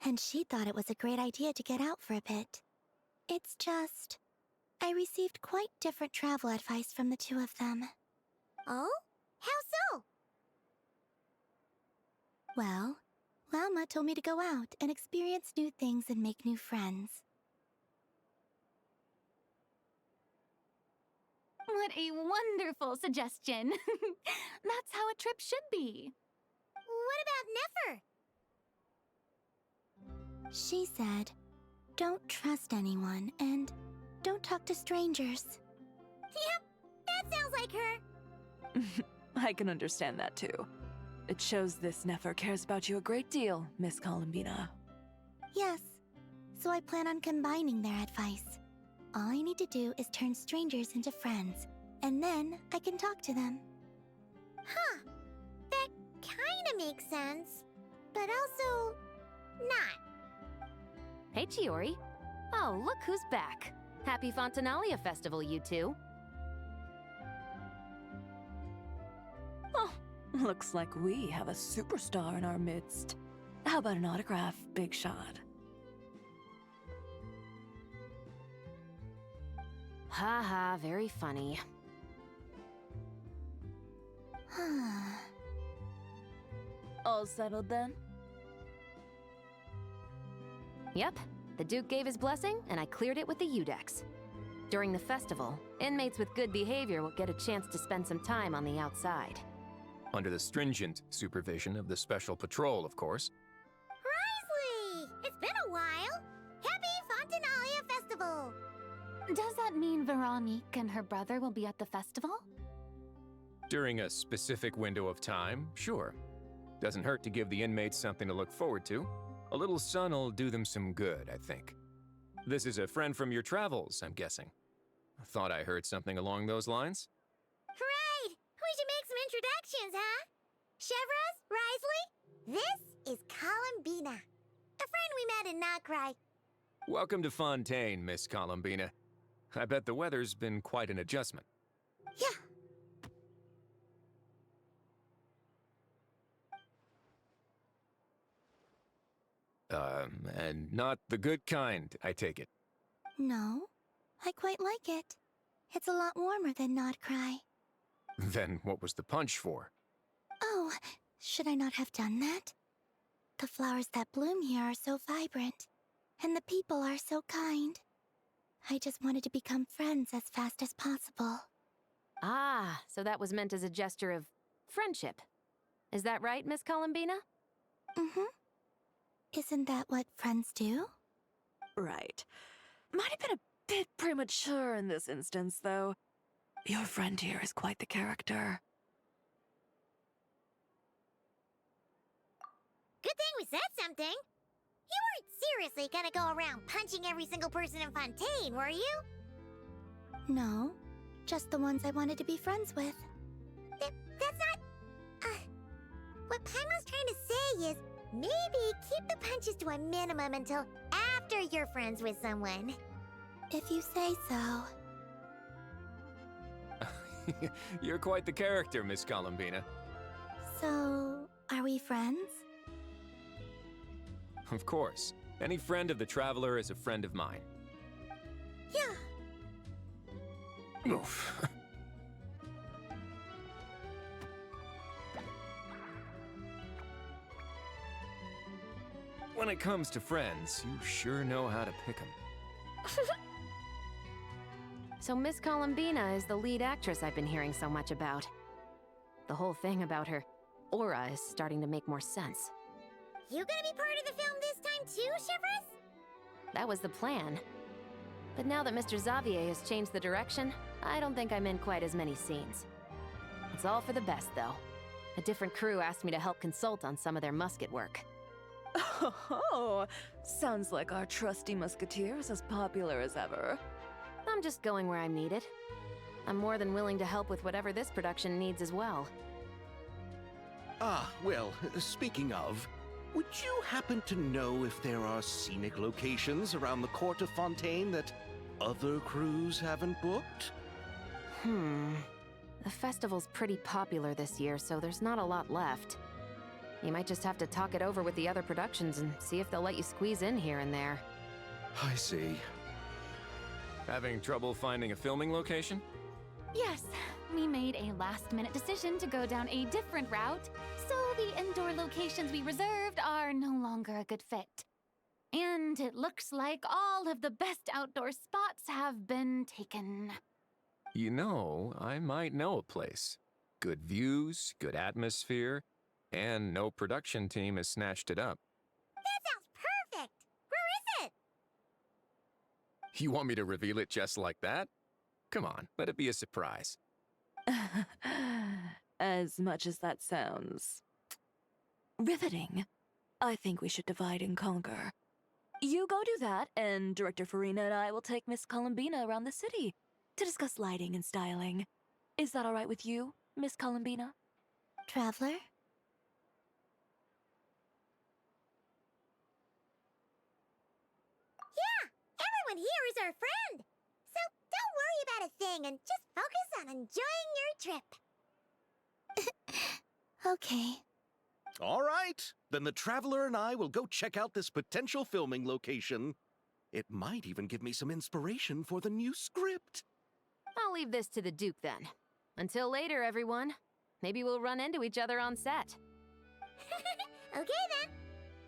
and she thought it was a great idea to get out for a bit. It's just, I received quite different travel advice from the two of them. Oh? How so? Well, Lauma told me to go out and experience new things and make new friends. What a wonderful suggestion. That's how a trip should be. What about Nefer? She said, don't trust anyone and don't talk to strangers. Yep, that sounds like her. I can understand that too. It shows this Nefer cares about you a great deal, Miss Columbina. Yes, so I plan on combining their advice. All I need to do is turn strangers into friends, and then I can talk to them. Huh. That kinda makes sense, but also not. Hey, Chiori. Oh, look who's back. Happy Fontinalia Festival, you two. Oh, looks like we have a superstar in our midst. How about an autograph, Big Shot? Haha, very funny. All settled then? Yep, the Duke gave his blessing, and I cleared it with the Udex. During the festival, inmates with good behavior will get a chance to spend some time on the outside. Under the stringent supervision of the Special Patrol, of course. Risley! It's been a while! Happy Fontinalia Festival! Does that mean Veronique and her brother will be at the festival? During a specific window of time, sure. Doesn't hurt to give the inmates something to look forward to. A little sun'll do them some good, I think. This is a friend from your travels, I'm guessing. I thought I heard something along those lines. Right! We should make some introductions, huh? Chevros, Risley, this is Columbina, a friend we met in Notcry. Welcome to Fontaine, Miss Columbina. I bet the weather's been quite an adjustment. Yeah. And not the good kind, I take it. No, I quite like it. It's a lot warmer than Notcry. Then what was the punch for? Oh, should I not have done that? The flowers that bloom here are so vibrant, and the people are so kind. I just wanted to become friends as fast as possible. Ah, so that was meant as a gesture of friendship. Is that right, Miss Columbina? Mm-hmm. Isn't that what friends do? Right. Might have been a bit premature in this instance, though. Your friend here is quite the character. Good thing we said something. You weren't seriously gonna go around punching every single person in Fontaine, were you? No, just the ones I wanted to be friends with. That's not... what Paimon's trying to say is, maybe keep the punches to a minimum until after you're friends with someone. If you say so. You're quite the character, Miss Columbina. So, are we friends? Of course. Any friend of the Traveler is a friend of mine. Yeah. Oof. When it comes to friends, you sure know how to pick 'em. So Miss Columbina is the lead actress I've been hearing so much about. The whole thing about her aura is starting to make more sense. You gonna be part of the film this time too, Chevros? That was the plan. But now that Mr. Xavier has changed the direction, I don't think I'm in quite as many scenes. It's all for the best, though. A different crew asked me to help consult on some of their musket work. Oh, sounds like our trusty musketeer is as popular as ever. I'm just going where I'm needed. I'm more than willing to help with whatever this production needs as well. Ah, well, speaking of, would you happen to know if there are scenic locations around the court of Fontaine that other crews haven't booked? The festival's pretty popular this year, so there's not a lot left. You might just have to talk it over with the other productions and see if they'll let you squeeze in here and there. I see. Having trouble finding a filming location? Yes, we made a last-minute decision to go down a different route, so the indoor locations we reserved are no longer a good fit. And it looks like all of the best outdoor spots have been taken. You know, I might know a place. Good views, good atmosphere, and no production team has snatched it up. That sounds perfect! Where is it? You want me to reveal it just like that? Come on, let it be a surprise. As much as that sounds riveting, I think we should divide and conquer. You go do that, and Director Farina and I will take Miss Columbina around the city to discuss lighting and styling. Is that all right with you, Miss Columbina? Traveler? Yeah! Everyone here is our friend! So don't worry about a thing and just focus on enjoying your trip. Okay. All right, then the Traveler and I will go check out this potential filming location. It might even give me some inspiration for the new script. I'll leave this to the Duke then. Until later, everyone. Maybe we'll run into each other on set. Okay then.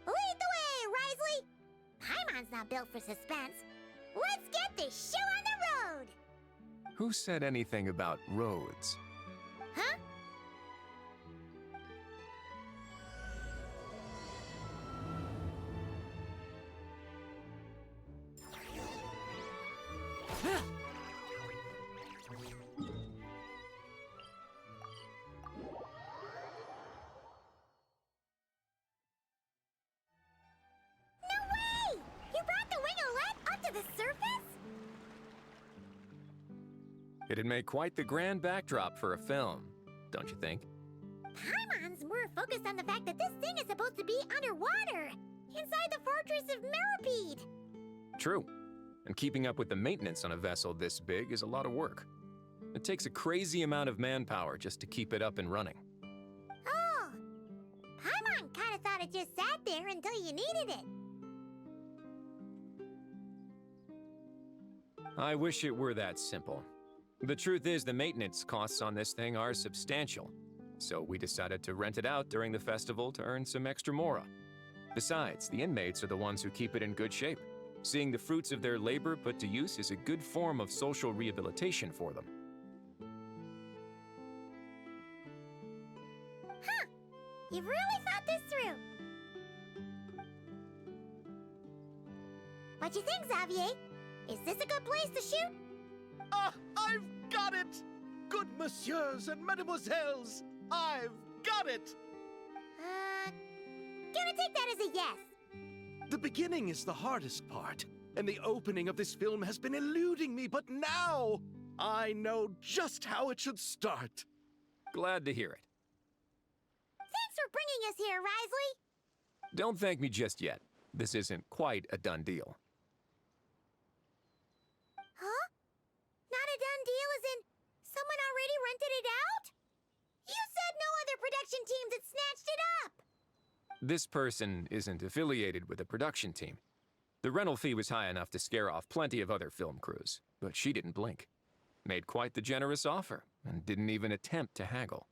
Lead the way, Risley! Paimon's not built for suspense. Let's get this show on the road! Who said anything about roads? Huh? It'd make quite the grand backdrop for a film, don't you think? Paimon's more focused on the fact that this thing is supposed to be underwater, inside the fortress of Meripede. True. And keeping up with the maintenance on a vessel this big is a lot of work. It takes a crazy amount of manpower just to keep it up and running. Oh, Paimon kind of thought it just sat there until you needed it. I wish it were that simple. The truth is, the maintenance costs on this thing are substantial, so we decided to rent it out during the festival to earn some extra mora. Besides, the inmates are the ones who keep it in good shape. Seeing the fruits of their labor put to use is a good form of social rehabilitation for them. Huh. You've really thought this through. What you think, Xavier? Is this a good place to shoot? Ah, I've got it! Good messieurs and mademoiselles, I've got it! Gonna take that as a yes. The beginning is the hardest part, and the opening of this film has been eluding me, but now I know just how it should start. Glad to hear it. Thanks for bringing us here, Risley. Don't thank me just yet. This isn't quite a done deal. Huh? Not a done deal as in someone already rented it out? You said no other production teams had snatched it up! This person isn't affiliated with a production team. The rental fee was high enough to scare off plenty of other film crews, but she didn't blink. Made quite the generous offer, and didn't even attempt to haggle.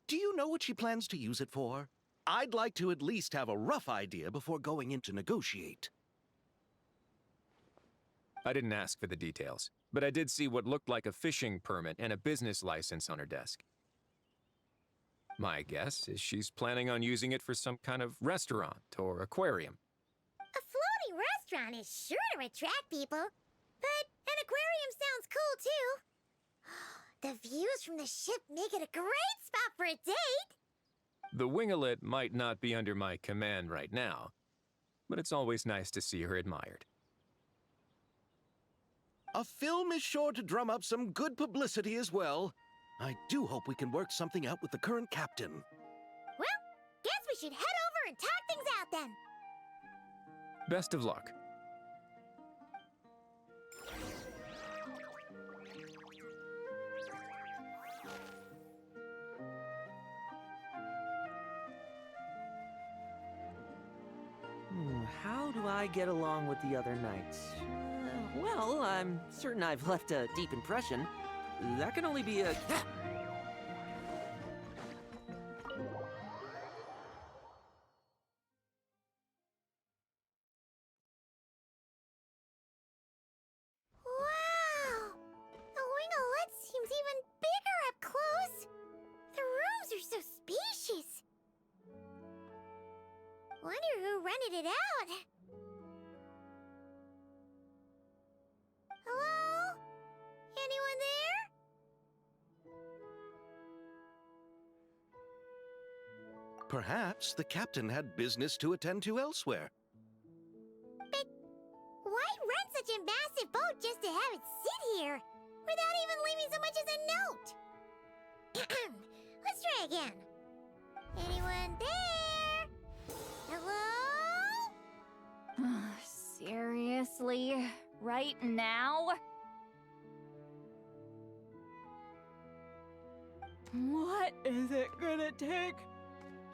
Do you know what she plans to use it for? I'd like to at least have a rough idea before going in to negotiate. I didn't ask for the details, but I did see what looked like a fishing permit and a business license on her desk. My guess is she's planning on using it for some kind of restaurant or aquarium. A floating restaurant is sure to attract people, but an aquarium sounds cool too. The views from the ship make it a great spot for a date. The winglet might not be under my command right now, but it's always nice to see her admired. A film is sure to drum up some good publicity as well. I do hope we can work something out with the current captain. Well, guess we should head over and talk things out then. Best of luck. How do I get along with the other knights? Well, I'm certain I've left a deep impression. That can only be a... Wow! The winglet seems even bigger up close. The rooms are so spacious. Wonder who rented it out. Hello? Anyone there? Perhaps the captain had business to attend to elsewhere. But why rent such a massive boat just to have it sit here without even leaving so much as a note? Let's try again. Anyone there? Hello? Seriously? Right now? What is it gonna take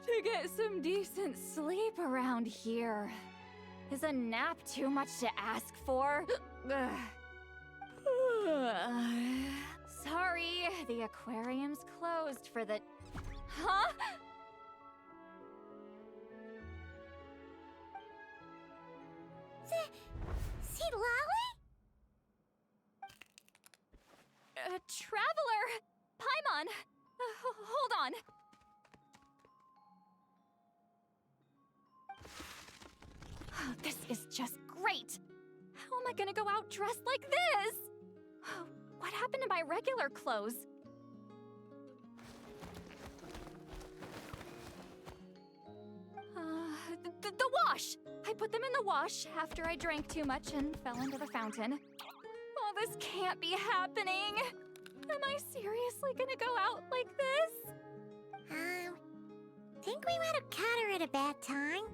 to get some decent sleep around here? Is a nap too much to ask for? Sorry, the aquarium's closed for the... Huh? Lolly? Traveler! Paimon! Hold on. This is just great! How am I gonna go out dressed like this? What happened to my regular clothes? The wash! I put them in the wash after I drank too much and fell into the fountain. Oh, this can't be happening! Am I seriously gonna go out like this? Think we might have caught her at a bad time.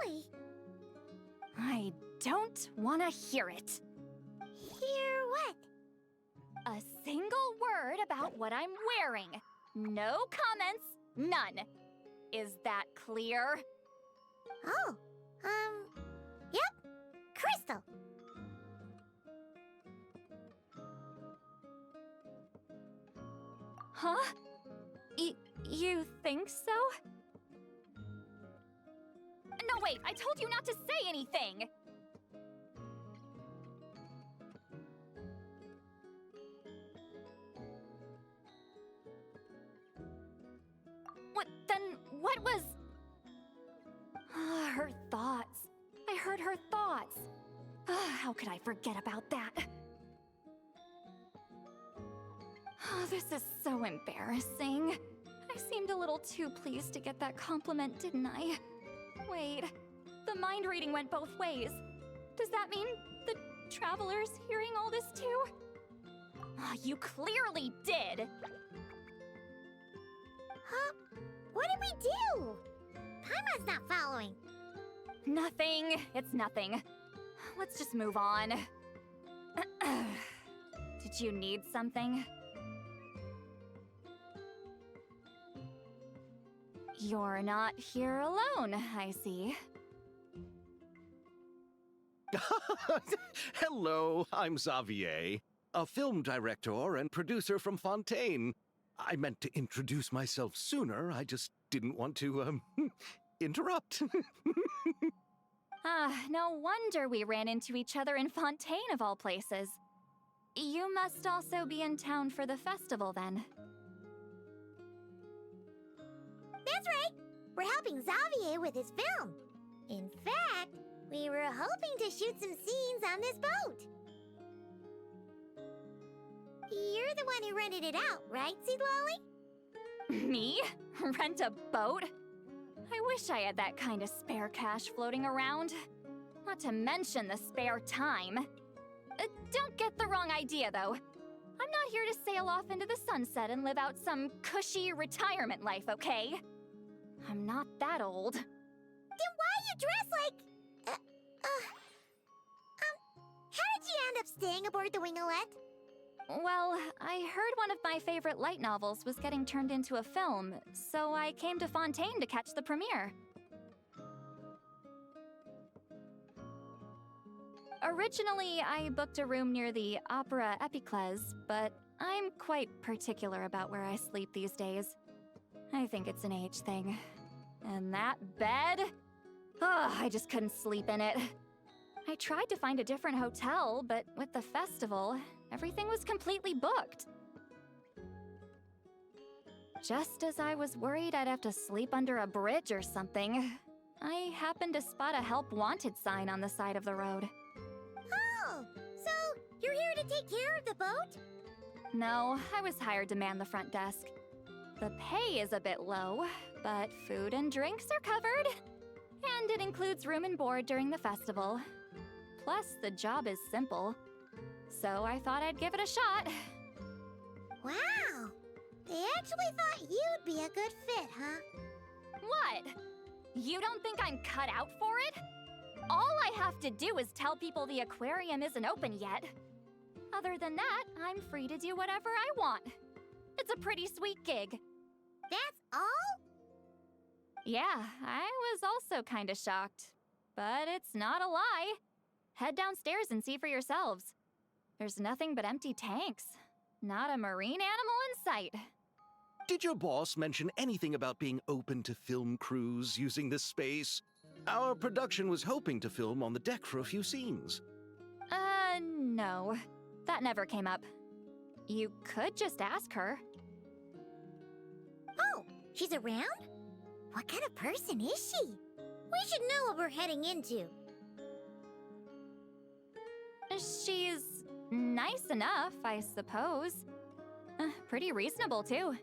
Lolly! I don't wanna hear it. Hear what? A single word about what I'm wearing. No comments, none. Is that clear? Oh, yep. Crystal. Huh? You think so? No, wait, I told you not to say anything! What was... her thoughts. I heard her thoughts. How could I forget about that? This is so embarrassing. I seemed a little too pleased to get that compliment, didn't I? Wait, the mind reading went both ways. Does that mean the Traveler's hearing all this too? You clearly did! Huh? What did we do? Paimon's not following. Nothing. It's nothing. Let's just move on. Did you need something? You're not here alone, I see. Hello, I'm Xavier, a film director and producer from Fontaine. I meant to introduce myself sooner, I just didn't want to, interrupt. No wonder we ran into each other in Fontaine of all places. You must also be in town for the festival then. That's right! We're helping Xavier with his film. In fact, we were hoping to shoot some scenes on this boat. You're the one who rented it out, right, Lolly? Me? Rent a boat? I wish I had that kind of spare cash floating around. Not to mention the spare time. Don't get the wrong idea, though. I'm not here to sail off into the sunset and live out some cushy retirement life, okay? I'm not that old. Then why you dress like... how did you end up staying aboard the Winglet? Well, I heard one of my favorite light novels was getting turned into a film, so I came to Fontaine to catch the premiere. Originally, I booked a room near the Opera Epiclese, but I'm quite particular about where I sleep these days. I think it's an age thing. And that bed? Oh, I just couldn't sleep in it. I tried to find a different hotel, but with the festival, everything was completely booked. Just as I was worried I'd have to sleep under a bridge or something, I happened to spot a help wanted sign on the side of the road. Oh, so you're here to take care of the boat? No, I was hired to man the front desk. The pay is a bit low, but food and drinks are covered. And it includes room and board during the festival. Plus, the job is simple. So I thought I'd give it a shot. Wow! They actually thought you'd be a good fit, huh? What? You don't think I'm cut out for it? All I have to do is tell people the aquarium isn't open yet. Other than that, I'm free to do whatever I want. It's a pretty sweet gig. That's all? Yeah, I was also kinda shocked. But it's not a lie. Head downstairs and see for yourselves. There's nothing but empty tanks. Not a marine animal in sight. Did your boss mention anything about being open to film crews using this space? Our production was hoping to film on the deck for a few scenes. No. That never came up. You could just ask her. Oh, she's around? What kind of person is she? We should know what we're heading into. She's nice enough, I suppose. Pretty reasonable, too.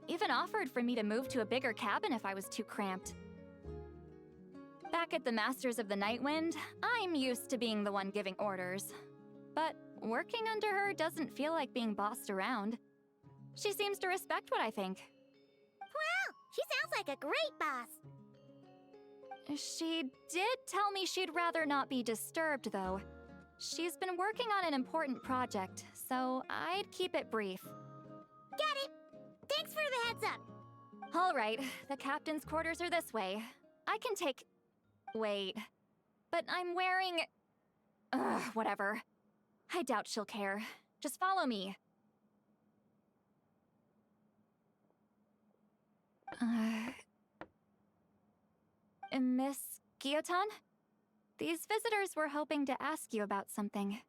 Even offered for me to move to a bigger cabin if I was too cramped. Back at the Masters of the Night Wind, I'm used to being the one giving orders. But working under her doesn't feel like being bossed around. She seems to respect what I think. Wow, she sounds like a great boss. She did tell me she'd rather not be disturbed, though. She's been working on an important project, so I'd keep it brief. Got it. Thanks for the heads up. All right, the captain's quarters are this way. I can take... Wait. But I'm wearing... whatever. I doubt she'll care. Just follow me. Miss Guillotin? These visitors were hoping to ask you about something.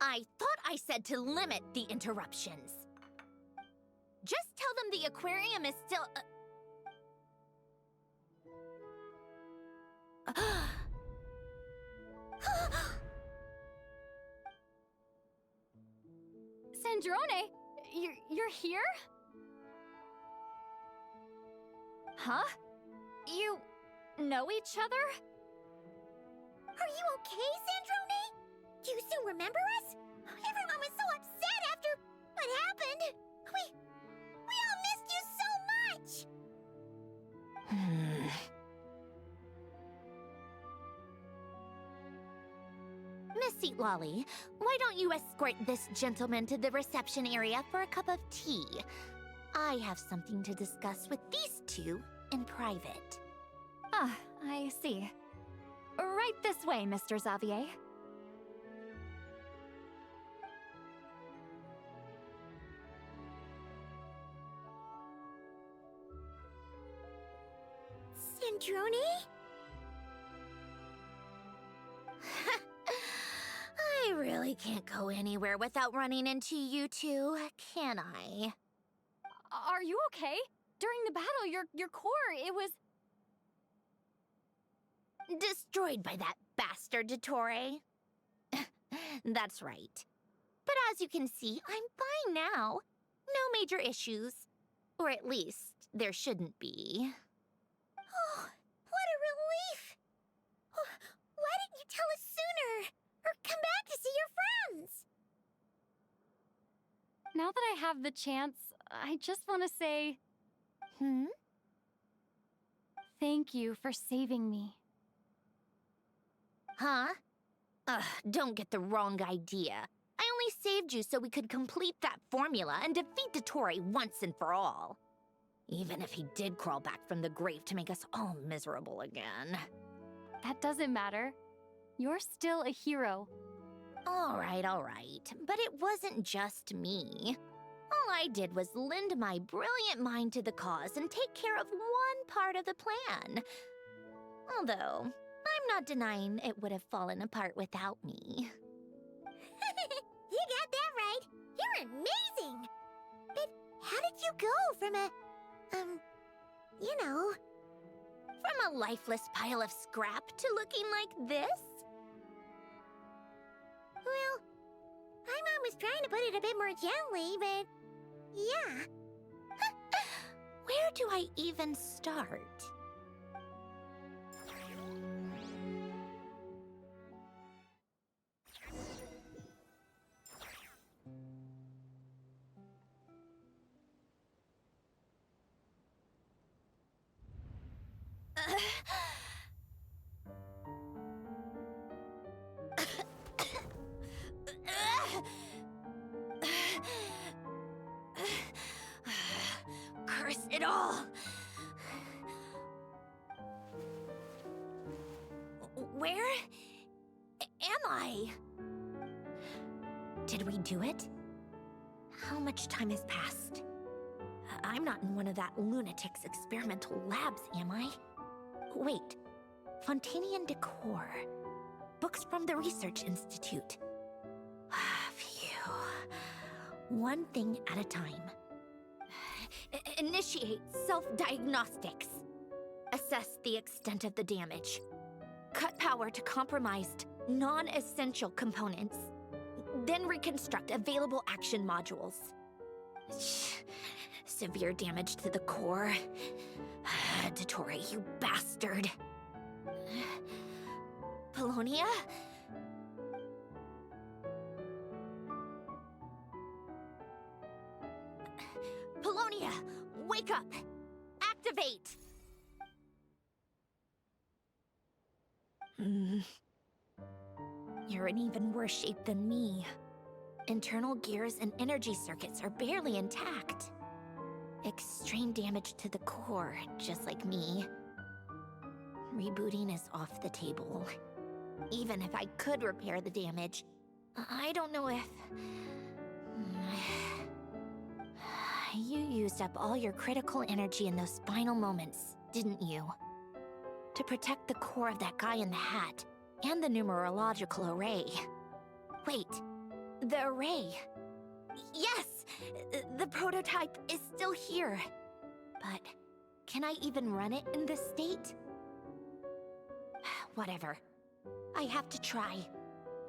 I thought I said to limit the interruptions. Just tell them the aquarium is still... Sandrone, you're here? Huh? You know each other? Are you okay, Sandrone? Do you still remember us? Everyone was so upset after what happened. We all missed you so much. Miss Seatlolly, why don't you escort this gentleman to the reception area for a cup of tea? I have something to discuss with these two in private. Ah, I see. Right this way, Mr. Xavier. Sandrone? I really can't go anywhere without running into you two, can I? Are you okay? During the battle, your core, it was... destroyed by that bastard, Dottore. That's right. But as you can see, I'm fine now. No major issues. Or at least, there shouldn't be. Oh, what a relief! Why didn't you tell us sooner? Or come back to see your friends? Now that I have the chance, I just want to say... Thank you for saving me. Huh? Ugh, don't get the wrong idea. I only saved you so we could complete that formula and defeat Dottore once and for all. Even if he did crawl back from the grave to make us all miserable again. That doesn't matter. You're still a hero. All right. But it wasn't just me. All I did was lend my brilliant mind to the cause and take care of one part of the plan. Although, I'm not denying it would have fallen apart without me. You got that right. You're amazing. But how did you go from a, From a lifeless pile of scrap to looking like this? Well, my mom was trying to put it a bit more gently, but yeah. Where do I even start? Curse it all! Where am I? Did we do it? How much time has passed? I'm not in one of that lunatic's experimental labs, am I? Wait, Fontanian decor. Books from the Research Institute. Phew. One thing at a time. Initiate self-diagnostics. Assess the extent of the damage. Cut power to compromised, non-essential components. Then reconstruct available action modules. Severe damage to the core. Dottore, you bastard. Polonia? Polonia, wake up! Activate! You're in even worse shape than me. Internal gears and energy circuits are barely intact. Extreme damage to the core, just like me. Rebooting is off the table. Even if I could repair the damage, I don't know if... You used up all your critical energy in those final moments, didn't you? To protect the core of that guy in the hat, and the numerological array. Wait, the array. Yes! The prototype is still here. But can I even run it in this state? Whatever. I have to try.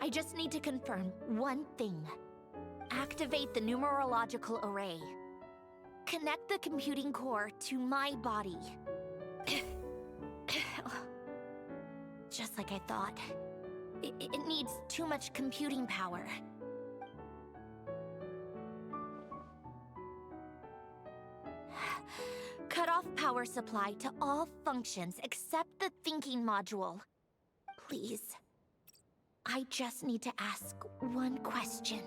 I just need to confirm one thing. Activate the numerological array. Connect the computing core to my body. Just like I thought. It needs too much computing power. Cut off power supply to all functions except the thinking module. Please. I just need to ask one question.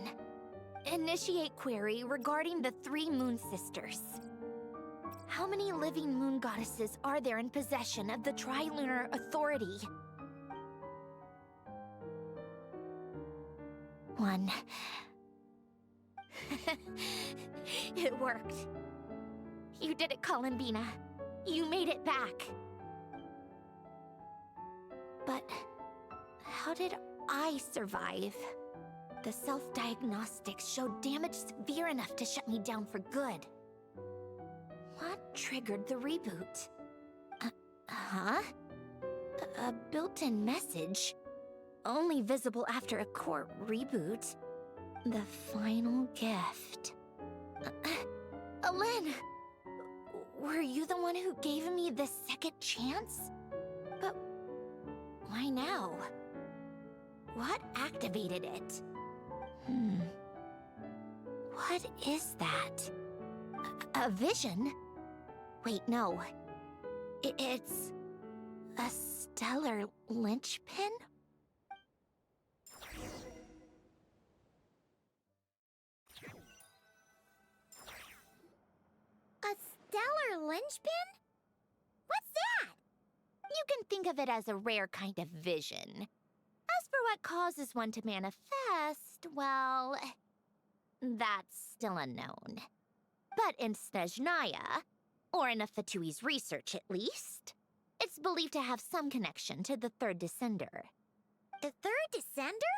Initiate query regarding the 3 Moon Sisters. How many living moon goddesses are there in possession of the Trilunar Authority? 1. It worked. You did it, Columbina. You made it back. But how did I survive? The self-diagnostics showed damage severe enough to shut me down for good. What triggered the reboot? Huh? A built-in message? only visible after a core reboot. The final gift. Alen! Were you the one who gave me the second chance? But why now? What activated it? What is that? A vision? Wait, no. It's a stellar linchpin? A stellar linchpin? What's that? You can think of it as a rare kind of vision. As for what causes one to manifest, well, that's still unknown. But in Snezhnaya, or in Afatui's research at least, it's believed to have some connection to the third descender. The third descender?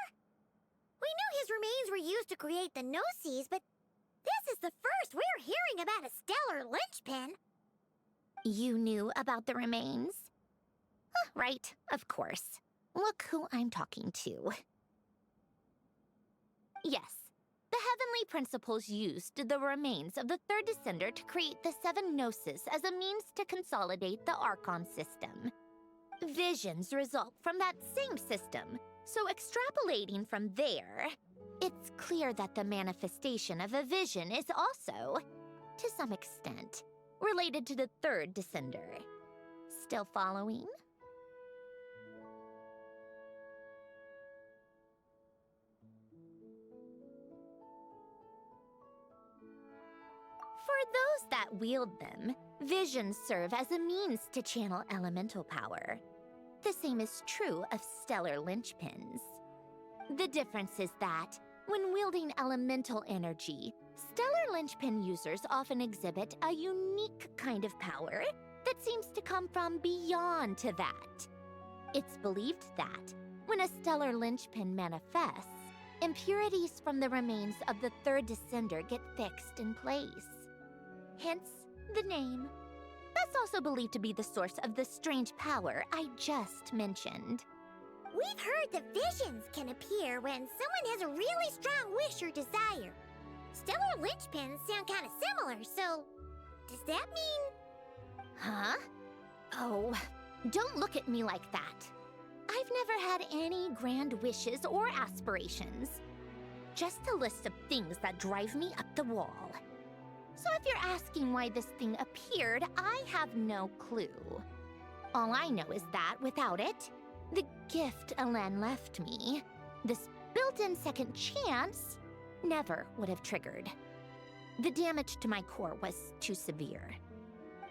We knew his remains were used to create the Gnosis, but this is the first we're hearing about a stellar linchpin. You knew about the remains? Right, of course. Look who I'm talking to. Yes, the Heavenly Principles used the remains of the third descender to create the 7 Gnosis as a means to consolidate the Archon system. Visions result from that same system, so extrapolating from there, it's clear that the manifestation of a vision is also, to some extent, related to the third descender. Still following? For those that wield them, visions serve as a means to channel elemental power. The same is true of stellar linchpins. The difference is that, when wielding elemental energy, stellar linchpin users often exhibit a unique kind of power that seems to come from beyond to that. It's believed that, when a stellar linchpin manifests, impurities from the remains of the third descender get fixed in place. Hence, the name. That's also believed to be the source of the strange power I just mentioned. We've heard that visions can appear when someone has a really strong wish or desire. Stellar linchpins sound kind of similar, so does that mean... Huh? Oh, don't look at me like that. I've never had any grand wishes or aspirations. Just a list of things that drive me up the wall. So if you're asking why this thing appeared, I have no clue. All I know is that without it, the gift Alen left me, this built-in second chance, never would have triggered. The damage to my core was too severe.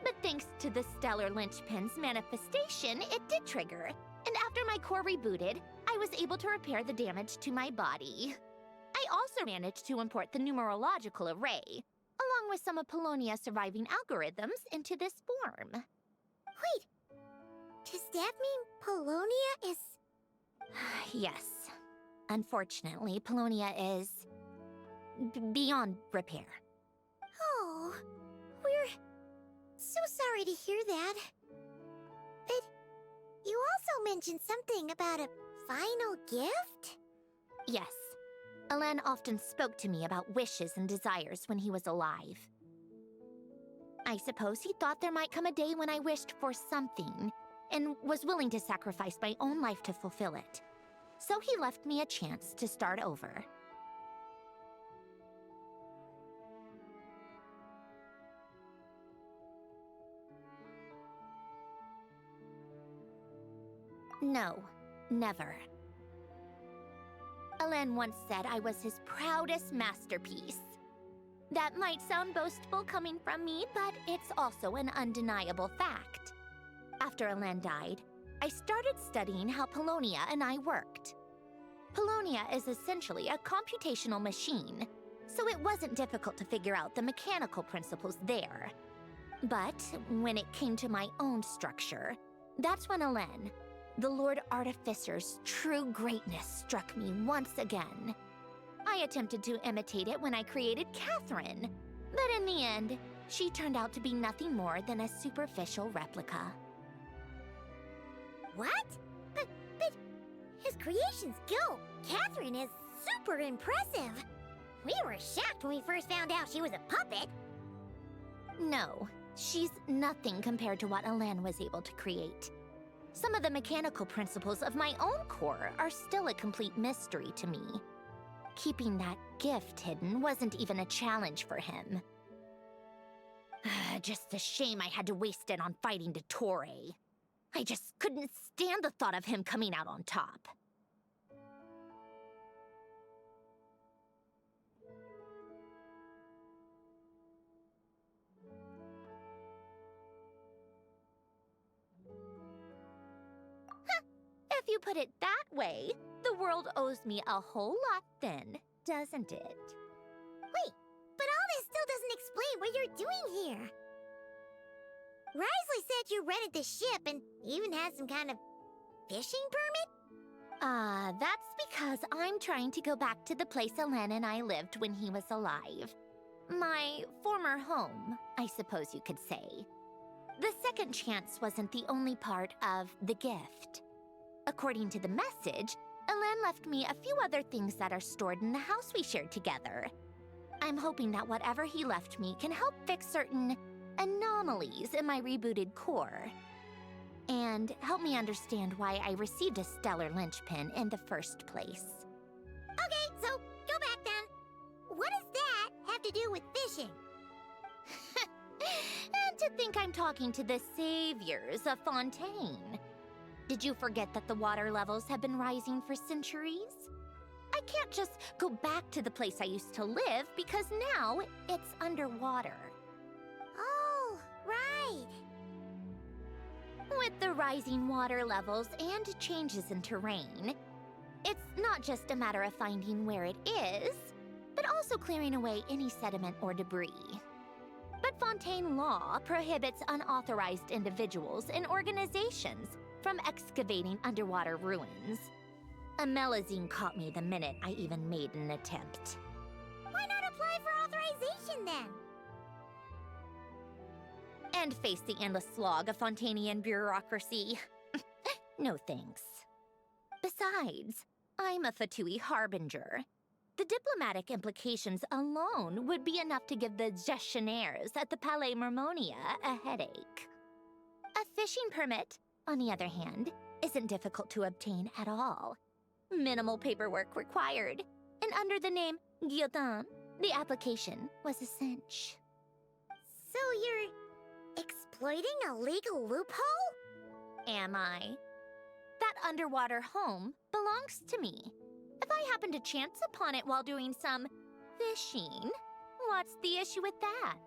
But thanks to the stellar linchpin's manifestation, it did trigger. And after my core rebooted, I was able to repair the damage to my body. I also managed to import the numerological array, along with some of Polonia's surviving algorithms, into this form. Wait, does that mean Polonia is... Yes. Unfortunately, Polonia is... beyond repair. Oh, we're so sorry to hear that. But you also mentioned something about a final gift? Yes. Alen often spoke to me about wishes and desires when he was alive. I suppose he thought there might come a day when I wished for something, and was willing to sacrifice my own life to fulfill it. So he left me a chance to start over. No, never. Alen once said I was his proudest masterpiece. That might sound boastful coming from me, but it's also an undeniable fact. After Alen died, I started studying how Polonia and I worked. Polonia is essentially a computational machine, so it wasn't difficult to figure out the mechanical principles there. But when it came to my own structure, that's when Alen, the Lord Artificer's true greatness, struck me once again. I attempted to imitate it when I created Catherine, but in the end, she turned out to be nothing more than a superficial replica. What? But his creations go, Catherine is super impressive. We were shocked when we first found out she was a puppet. No, she's nothing compared to what Elen was able to create. Some of the mechanical principles of my own core are still a complete mystery to me. Keeping that gift hidden wasn't even a challenge for him. Just a shame I had to waste it on fighting Dottore. I just couldn't stand the thought of him coming out on top. If you put it that way, the world owes me a whole lot then, doesn't it? Wait, but all this still doesn't explain what you're doing here. Risley said you rented the ship and even had some kind of fishing permit? That's because I'm trying to go back to the place Elen and I lived when he was alive. My former home, I suppose you could say. The second chance wasn't the only part of the gift. According to the message, Elen left me a few other things that are stored in the house we shared together. I'm hoping that whatever he left me can help fix certain anomalies in my rebooted core. And help me understand why I received a stellar linchpin in the first place. Okay, so go back then. What does that have to do with fishing? And to think I'm talking to the saviors of Fontaine. Did you forget that the water levels have been rising for centuries? I can't just go back to the place I used to live because now it's underwater. Oh, right. With the rising water levels and changes in terrain, it's not just a matter of finding where it is, but also clearing away any sediment or debris. But Fontaine law prohibits unauthorized individuals and organizations from excavating underwater ruins. Amelazine caught me the minute I even made an attempt. Why not apply for authorization then? And face the endless slog of Fontanian bureaucracy. No thanks. Besides, I'm a Fatui harbinger. The diplomatic implications alone would be enough to give the gestionnaires at the Palais Mermonia a headache. A fishing permit, on the other hand, isn't difficult to obtain at all. Minimal paperwork required, and under the name Guillotin, the application was a cinch. So you're exploiting a legal loophole? Am I? That underwater home belongs to me. If I happen to chance upon it while doing some fishing, what's the issue with that?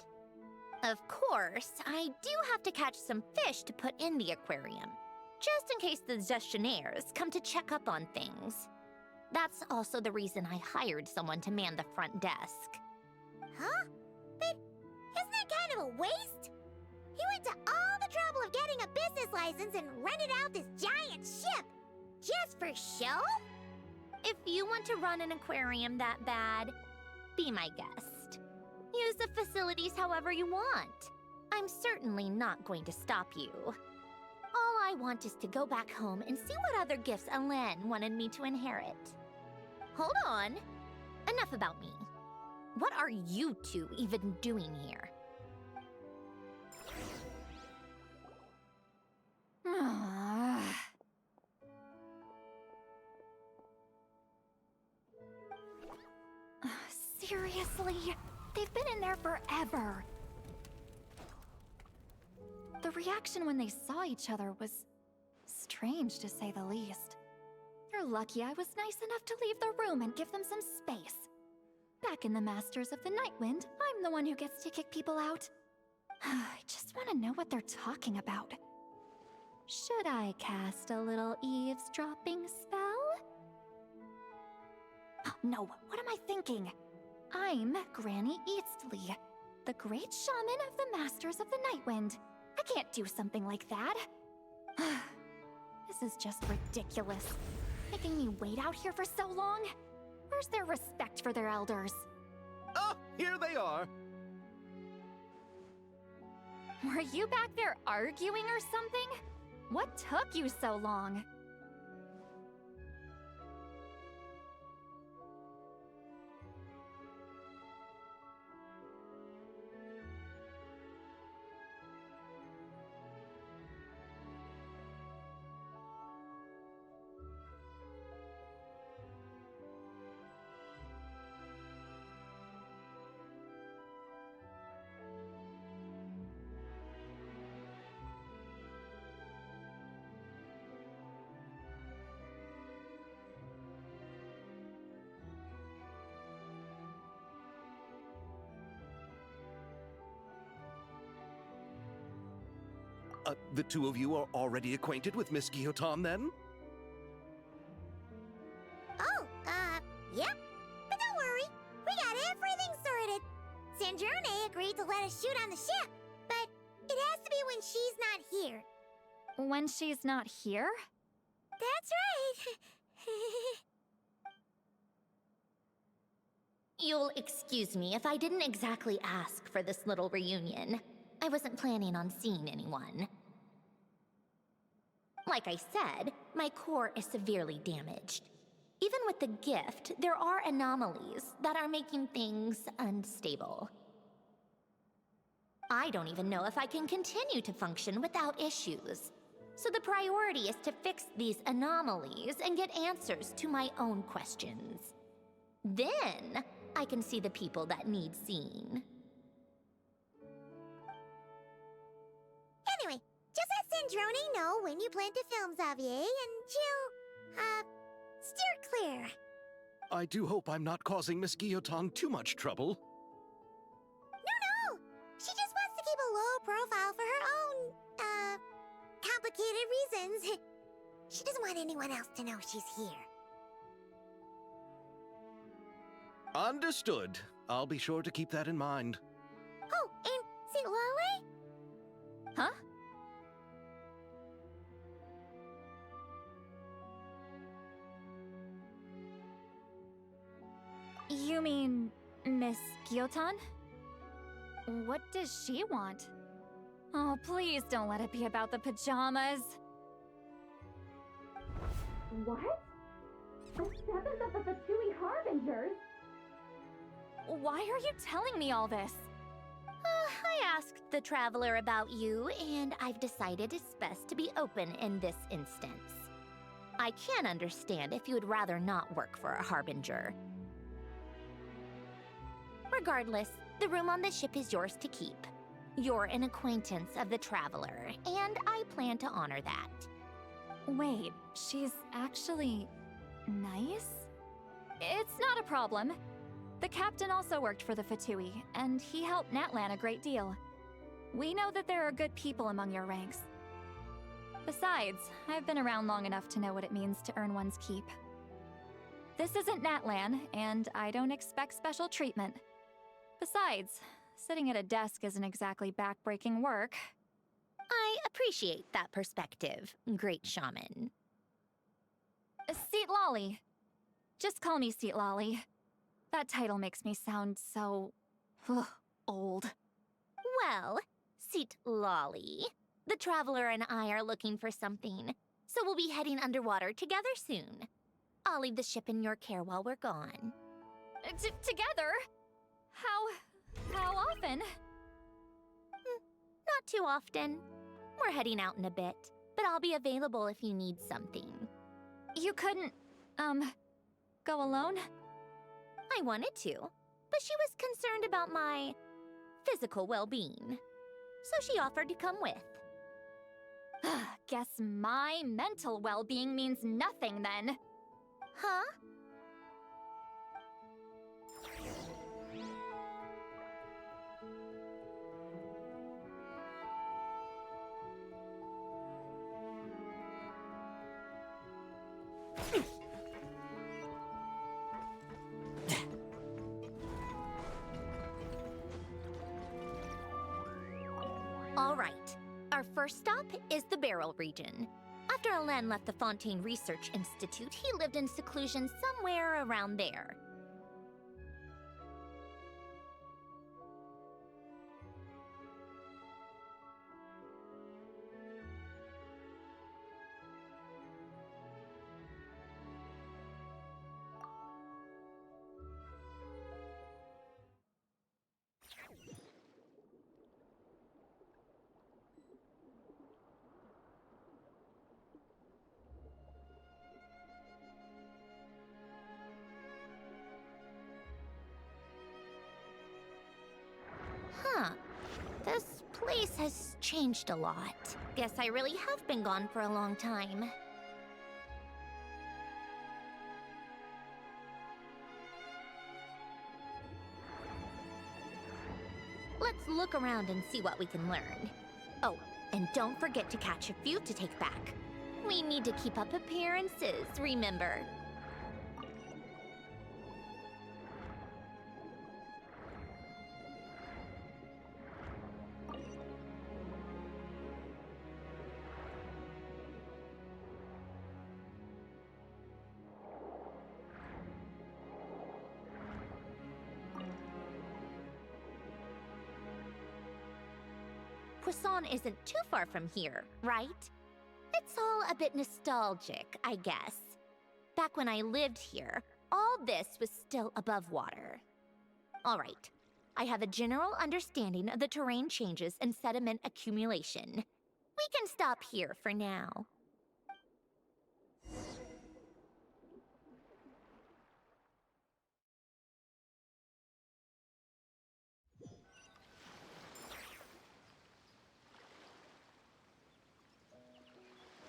Of course, I do have to catch some fish to put in the aquarium, just in case the gestionnaires come to check up on things. That's also the reason I hired someone to man the front desk. Huh? But isn't that kind of a waste? He went to all the trouble of getting a business license and rented out this giant ship. Just for show? If you want to run an aquarium that bad, be my guest. Use the facilities however you want. I'm certainly not going to stop you. All I want is to go back home and see what other gifts Elen wanted me to inherit. Hold on. Enough about me. What are you two even doing here? Seriously? They've been in there forever. The reaction when they saw each other was strange, to say the least. You're lucky I was nice enough to leave the room and give them some space. Back in the Masters of the Nightwind, I'm the one who gets to kick people out. I just want to know what they're talking about. Should I cast a little eavesdropping spell? Oh, no, what am I thinking? I'm Granny Eastley, the great shaman of the Masters of the Nightwind. I can't do something like that. This is just ridiculous. Making me wait out here for so long? Where's their respect for their elders? Oh, here they are. Were you back there arguing or something? What took you so long? The two of you are already acquainted with Miss Guillotin, then? Oh, yep. But don't worry, we got everything sorted. Sandrone agreed to let us shoot on the ship, but it has to be when she's not here. When she's not here? That's right. You'll excuse me if I didn't exactly ask for this little reunion. I wasn't planning on seeing anyone. Like I said, my core is severely damaged. Even with the gift, there are anomalies that are making things unstable. I don't even know if I can continue to function without issues. So the priority is to fix these anomalies and get answers to my own questions. Then, I can see the people that need seeing. Anyway, just let Sandrone know when you plan to film Xavier, and she'll, steer clear. I do hope I'm not causing Miss Guillotin too much trouble. No! She just wants to keep a low profile for her own, complicated reasons. She doesn't want anyone else to know she's here. Understood. I'll be sure to keep that in mind. Oh, and see Lale? Huh? You mean Miss Guillotin? What does she want? Oh, please don't let it be about the pajamas. What? The seventh of the VIII Harbingers? Why are you telling me all this? I asked the Traveler about you, and I've decided it's best to be open in this instance. I can understand if you would rather not work for a Harbinger. Regardless, the room on the ship is yours to keep. You're an acquaintance of the Traveler, and I plan to honor that. Wait, she's actually nice? It's not a problem. The captain also worked for the VIII, and he helped Natlan a great deal. We know that there are good people among your ranks. Besides, I've been around long enough to know what it means to earn one's keep. This isn't Natlan, and I don't expect special treatment. Besides, sitting at a desk isn't exactly back-breaking work. I appreciate that perspective, great shaman. Seat Lolly. Just call me Seat Lolly. That title makes me sound so... old. Well, Seat Lolly, the Traveler and I are looking for something, so we'll be heading underwater together soon. I'll leave the ship in your care while we're gone. Together? How often? Not too often. We're heading out in a bit, but I'll be available if you need something. You couldn't, go alone? I wanted to, but she was concerned about my physical well-being, so she offered to come with. Guess my mental well-being means nothing then. Huh? All right. Our first stop is the Beryl region. After Alain left the Fontaine Research Institute, he lived in seclusion somewhere around there. Huh. This place has changed a lot. Guess I really have been gone for a long time. Let's look around and see what we can learn. Oh, And don't forget to catch a few to take back. We need to keep up appearances, remember? Poisson isn't too far from here, right? It's all a bit nostalgic, I guess. Back when I lived here, all this was still above water. All right, I have a general understanding of the terrain changes and sediment accumulation. We can stop here for now.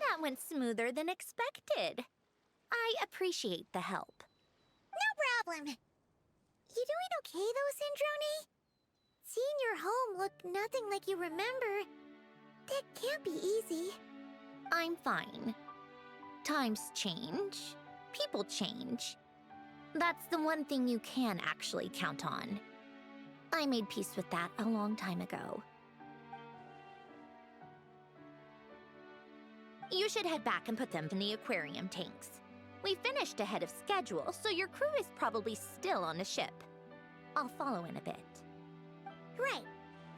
That went smoother than expected. I appreciate the help. No problem. You doing okay though, Sandrone? Seeing your home look nothing like you remember, that can't be easy. I'm fine. Times change. People change. That's the one thing you can actually count on. I made peace with that a long time ago. You should head back and put them in the aquarium tanks. We finished ahead of schedule, so your crew is probably still on the ship. I'll follow in a bit. Right.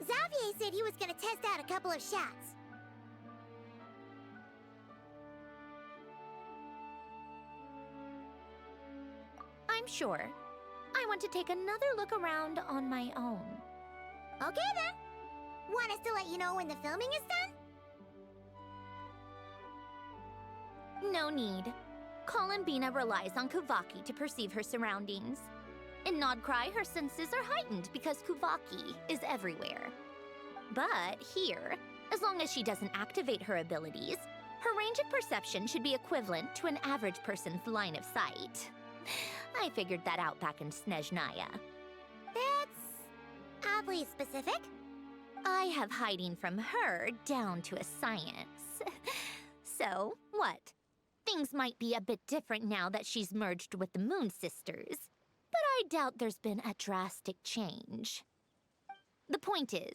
Xavier said he was gonna test out a couple of shots. I'm sure. I want to take another look around on my own. Okay then. Want us to let you know when the filming is done? No need. Columbina relies on Kuvaki to perceive her surroundings. In Nodcry, her senses are heightened because Kuvaki is everywhere. But here, as long as she doesn't activate her abilities, her range of perception should be equivalent to an average person's line of sight. I figured that out back in Snezhnaya. That's oddly specific. I have hiding from her down to a science. So, what? Things might be a bit different now that she's merged with the Moon Sisters, but I doubt there's been a drastic change. The point is,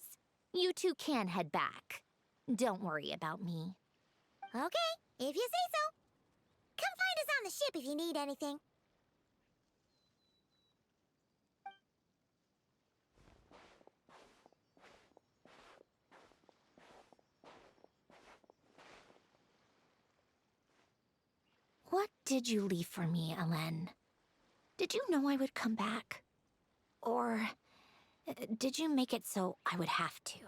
you two can head back. Don't worry about me. Okay, if you say so. Come find us on the ship if you need anything. What did you leave for me, Elen? Did you know I would come back? Or did you make it so I would have to?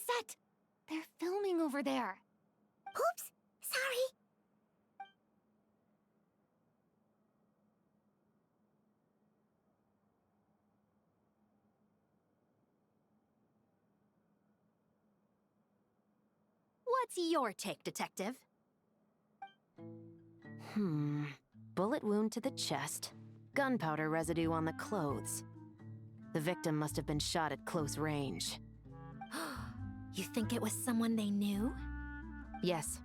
Set! They're filming over there. Oops, sorry. What's your take, Detective? Bullet wound to the chest. Gunpowder residue on the clothes. The victim must have been shot at close range. You think it was someone they knew? Yes.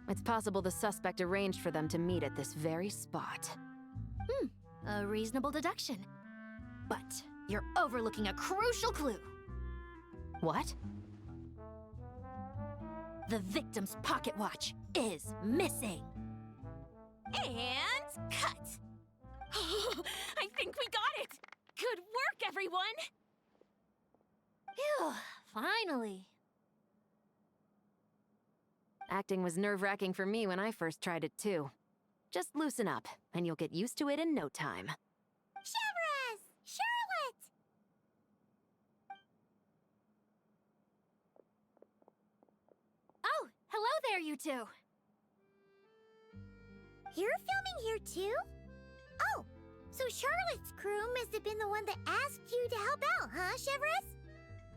It's possible the suspect arranged for them to meet at this very spot. A reasonable deduction. But you're overlooking a crucial clue. What? The victim's pocket watch is missing. And cut! I think we got it! Good work, everyone! Phew, finally. Acting was nerve-wracking for me when I first tried it too. Just loosen up, and you'll get used to it in no time. Severus! Charlotte! Oh, hello there, you two! You're filming here too? Oh, so Charlotte's crew must have been the one that asked you to help out, huh, Severus?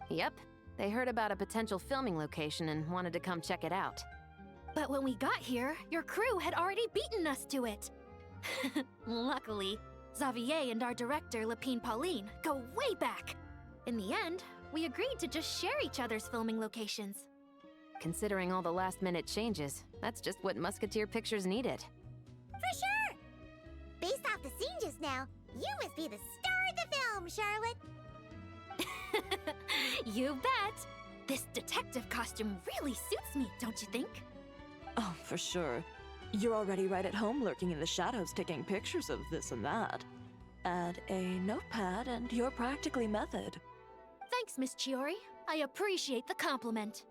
Yep, they heard about a potential filming location and wanted to come check it out. But when we got here, your crew had already beaten us to it. Luckily, Xavier and our director, Lapine Pauline, go way back. In the end, we agreed to just share each other's filming locations. Considering all the last-minute changes, that's just what Musketeer Pictures needed. For sure! Based off the scene just now, you must be the star of the film, Charlotte! You bet! This detective costume really suits me, don't you think? Oh, for sure. You're already right at home lurking in the shadows taking pictures of this and that. Add a notepad and you're practically method. Thanks, Miss Chiori. I appreciate the compliment.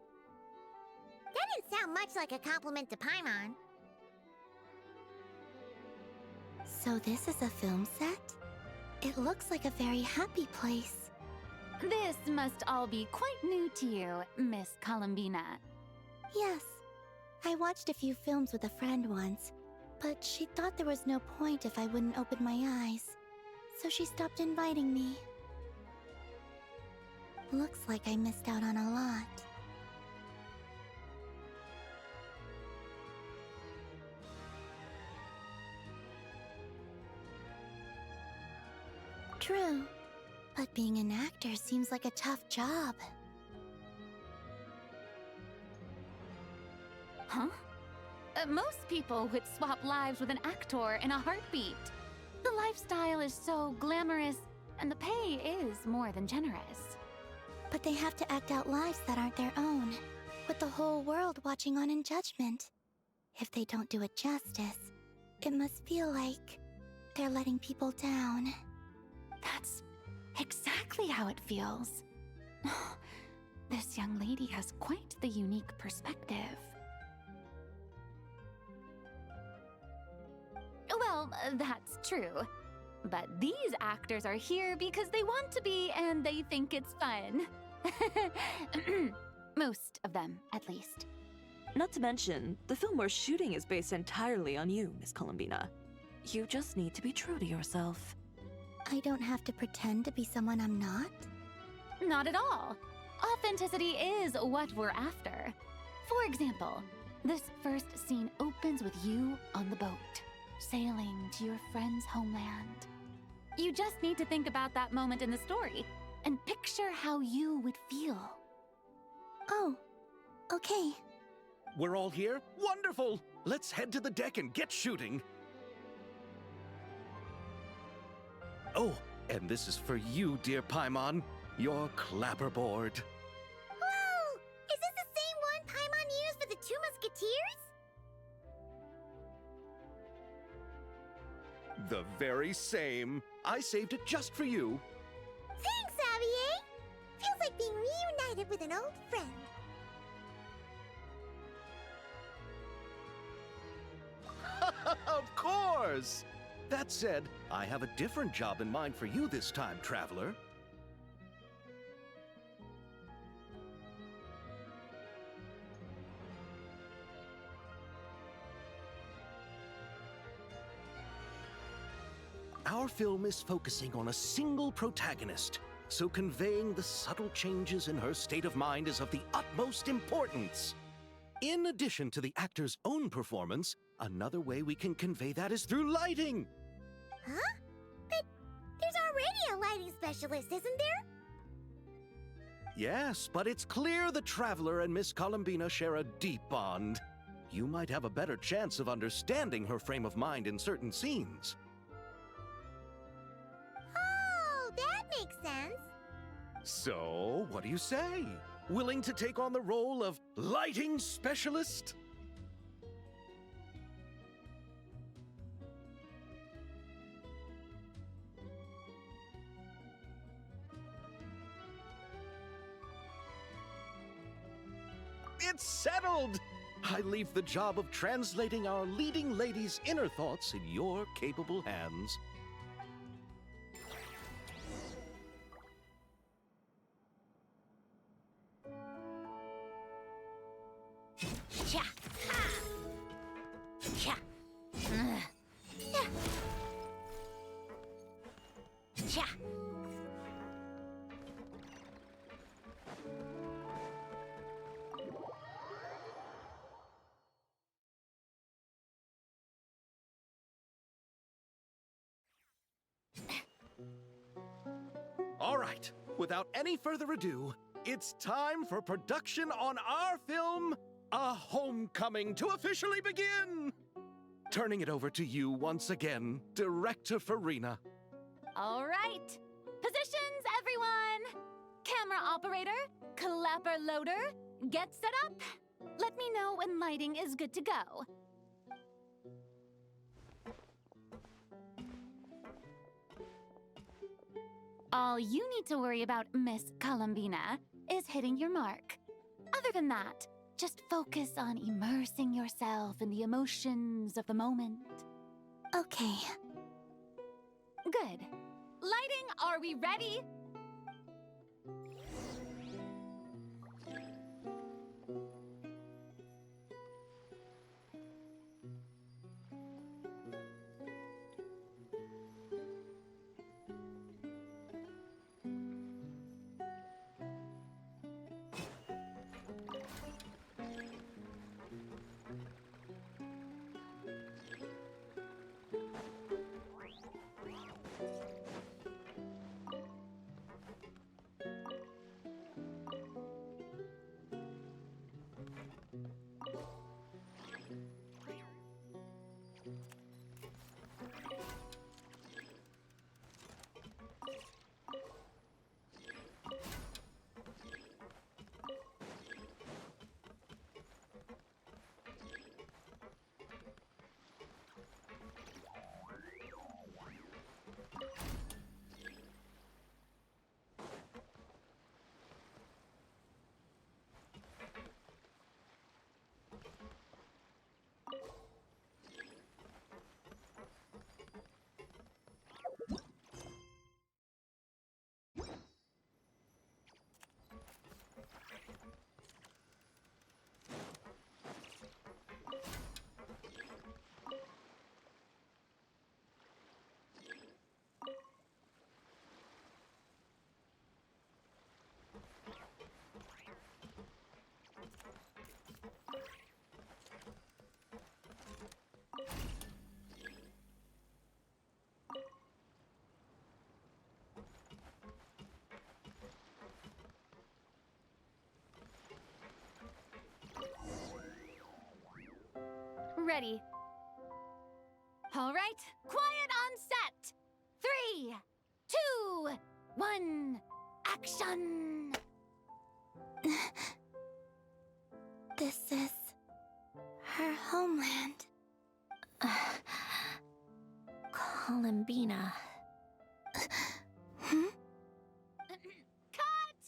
That didn't sound much like a compliment to Paimon. So this is a film set? It looks like a very happy place. This must all be quite new to you, Miss Columbina. Yes. I watched a few films with a friend once, but she thought there was no point if I wouldn't open my eyes. So she stopped inviting me. Looks like I missed out on a lot. True, but being an actor seems like a tough job. Huh? Most people would swap lives with an actor in a heartbeat. The lifestyle is so glamorous, and the pay is more than generous. But they have to act out lives that aren't their own, with the whole world watching on in judgment. If they don't do it justice, it must feel like they're letting people down. That's exactly how it feels. This young lady has quite the unique perspective. Well, that's true. But these actors are here because they want to be and they think it's fun. Most of them, at least. Not to mention, the film we're shooting is based entirely on you, Miss Columbina. You just need to be true to yourself. I don't have to pretend to be someone I'm not? Not at all. Authenticity is what we're after. For example, this first scene opens with you on the boat, sailing to your friend's homeland. You just need to think about that moment in the story and picture how you would feel. Oh, okay. We're all here? Wonderful! Let's head to the deck and get shooting. Oh, and this is for you, dear Paimon, your clapperboard. Whoa! Is this the same one Paimon used for the Two Musketeers? The very same. I saved it just for you. Thanks, Xavier! Feels like being reunited with an old friend. Of course! That said, I have a different job in mind for you this time, Traveler. Our film is focusing on a single protagonist, so conveying the subtle changes in her state of mind is of the utmost importance. In addition to the actor's own performance, another way we can convey that is through lighting. Huh? But there's already a lighting specialist, isn't there? Yes, but it's clear the Traveler and Miss Columbina share a deep bond. You might have a better chance of understanding her frame of mind in certain scenes. Oh, that's So, what do you say? Willing to take on the role of lighting specialist? It's settled! I leave the job of translating our leading lady's inner thoughts in your capable hands. Cha! Ha! Cha! Yeah. Cha! All right, without any further ado, it's time for production on our film, A Homecoming, to officially begin! Turning it over to you once again, Director Farina. All right. Positions, everyone. Camera operator, clapper loader, get set up. Let me know when lighting is good to go. All you need to worry about, Miss Columbina, is hitting your mark. Other than that, just focus on immersing yourself in the emotions of the moment. Okay. Good. Lighting, are we ready? Ready. All right, quiet on set. 3, 2, 1, action! This is her homeland. Columbina. Cut!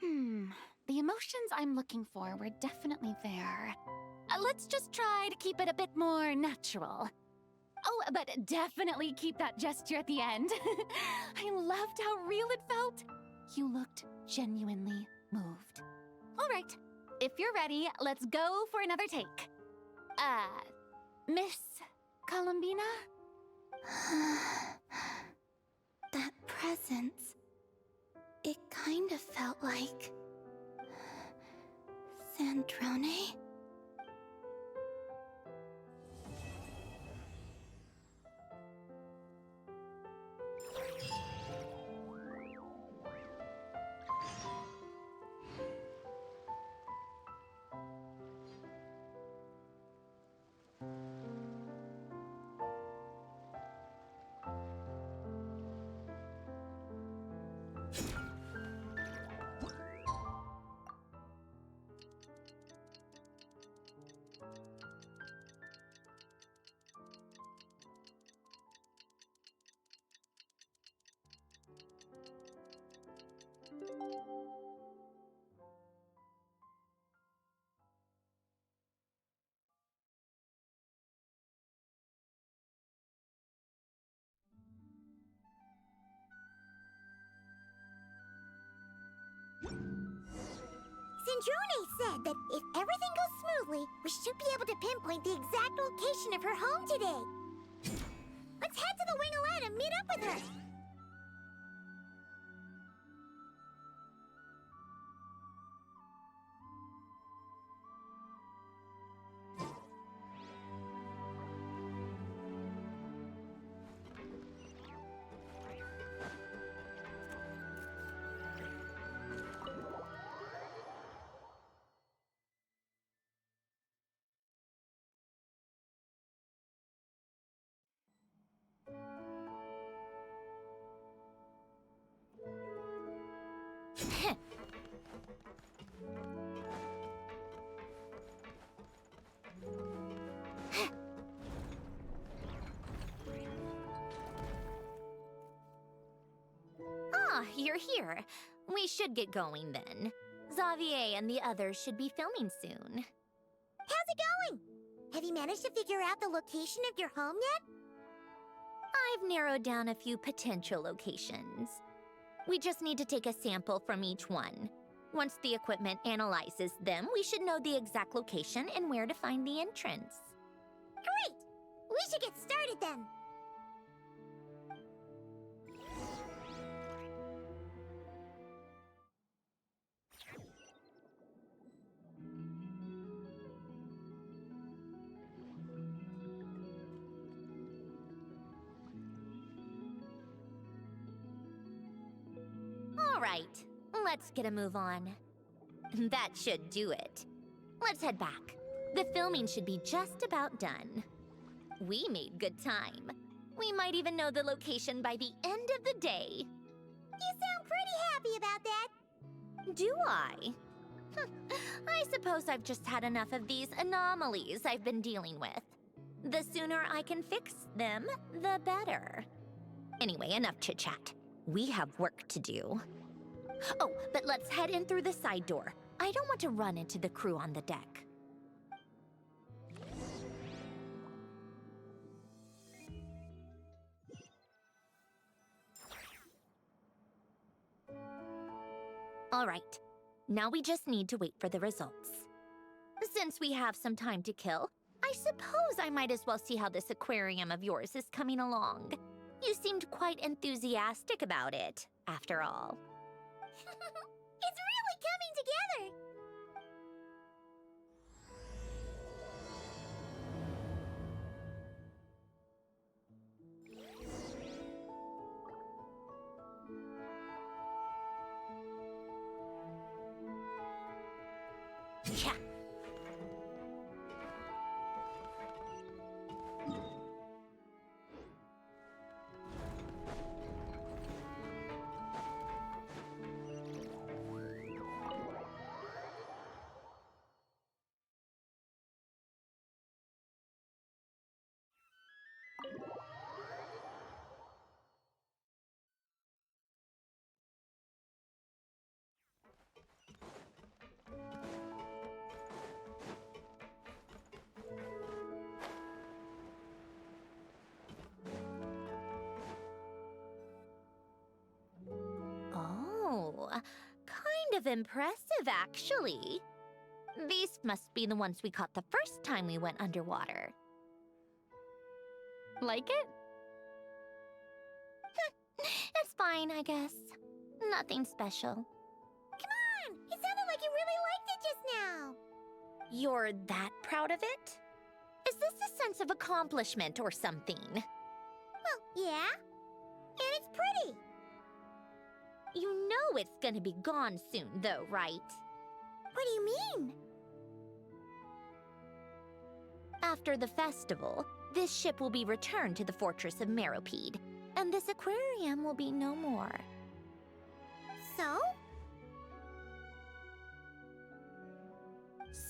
The emotions I'm looking for were definitely there. Let's just try to keep it a bit more natural. Oh, but definitely keep that gesture at the end. I loved how real it felt. You looked genuinely moved. All right, if you're ready, let's go for another take. Miss Columbina? That presence, it kind of felt like Sandrone. Sandrone said that if everything goes smoothly, we should be able to pinpoint the exact location of her home today. Let's head to the Wing-A-Let and meet up with her. Ah, you're here. We should get going then. Xavier and the others should be filming soon. How's it going? Have you managed to figure out the location of your home yet? I've narrowed down a few potential locations. We just need to take a sample from each one. Once the equipment analyzes them, we should know the exact location and where to find the entrance. Great! We should get started then. All right, let's get a move on. That should do it. Let's head back. The filming should be just about done. We made good time. We might even know the location by the end of the day. You sound pretty happy about that. Do I? I suppose I've just had enough of these anomalies I've been dealing with. The sooner I can fix them, the better. Anyway, enough chit-chat. We have work to do. Oh, but let's head in through the side door. I don't want to run into the crew on the deck. All right, now we just need to wait for the results. Since we have some time to kill, I suppose I might as well see how this aquarium of yours is coming along. You seemed quite enthusiastic about it, after all. It's really coming together! Yeah. Oh, kind of impressive, actually. These must be the ones we caught the first time we went underwater. Like it? It's fine, I guess. Nothing special. Come on! It sounded like you really liked it just now. You're that proud of it? Is this a sense of accomplishment or something? Well, yeah. And it's pretty. You know it's gonna be gone soon, though, right? What do you mean? After the festival, this ship will be returned to the fortress of Meropide, and this aquarium will be no more. So?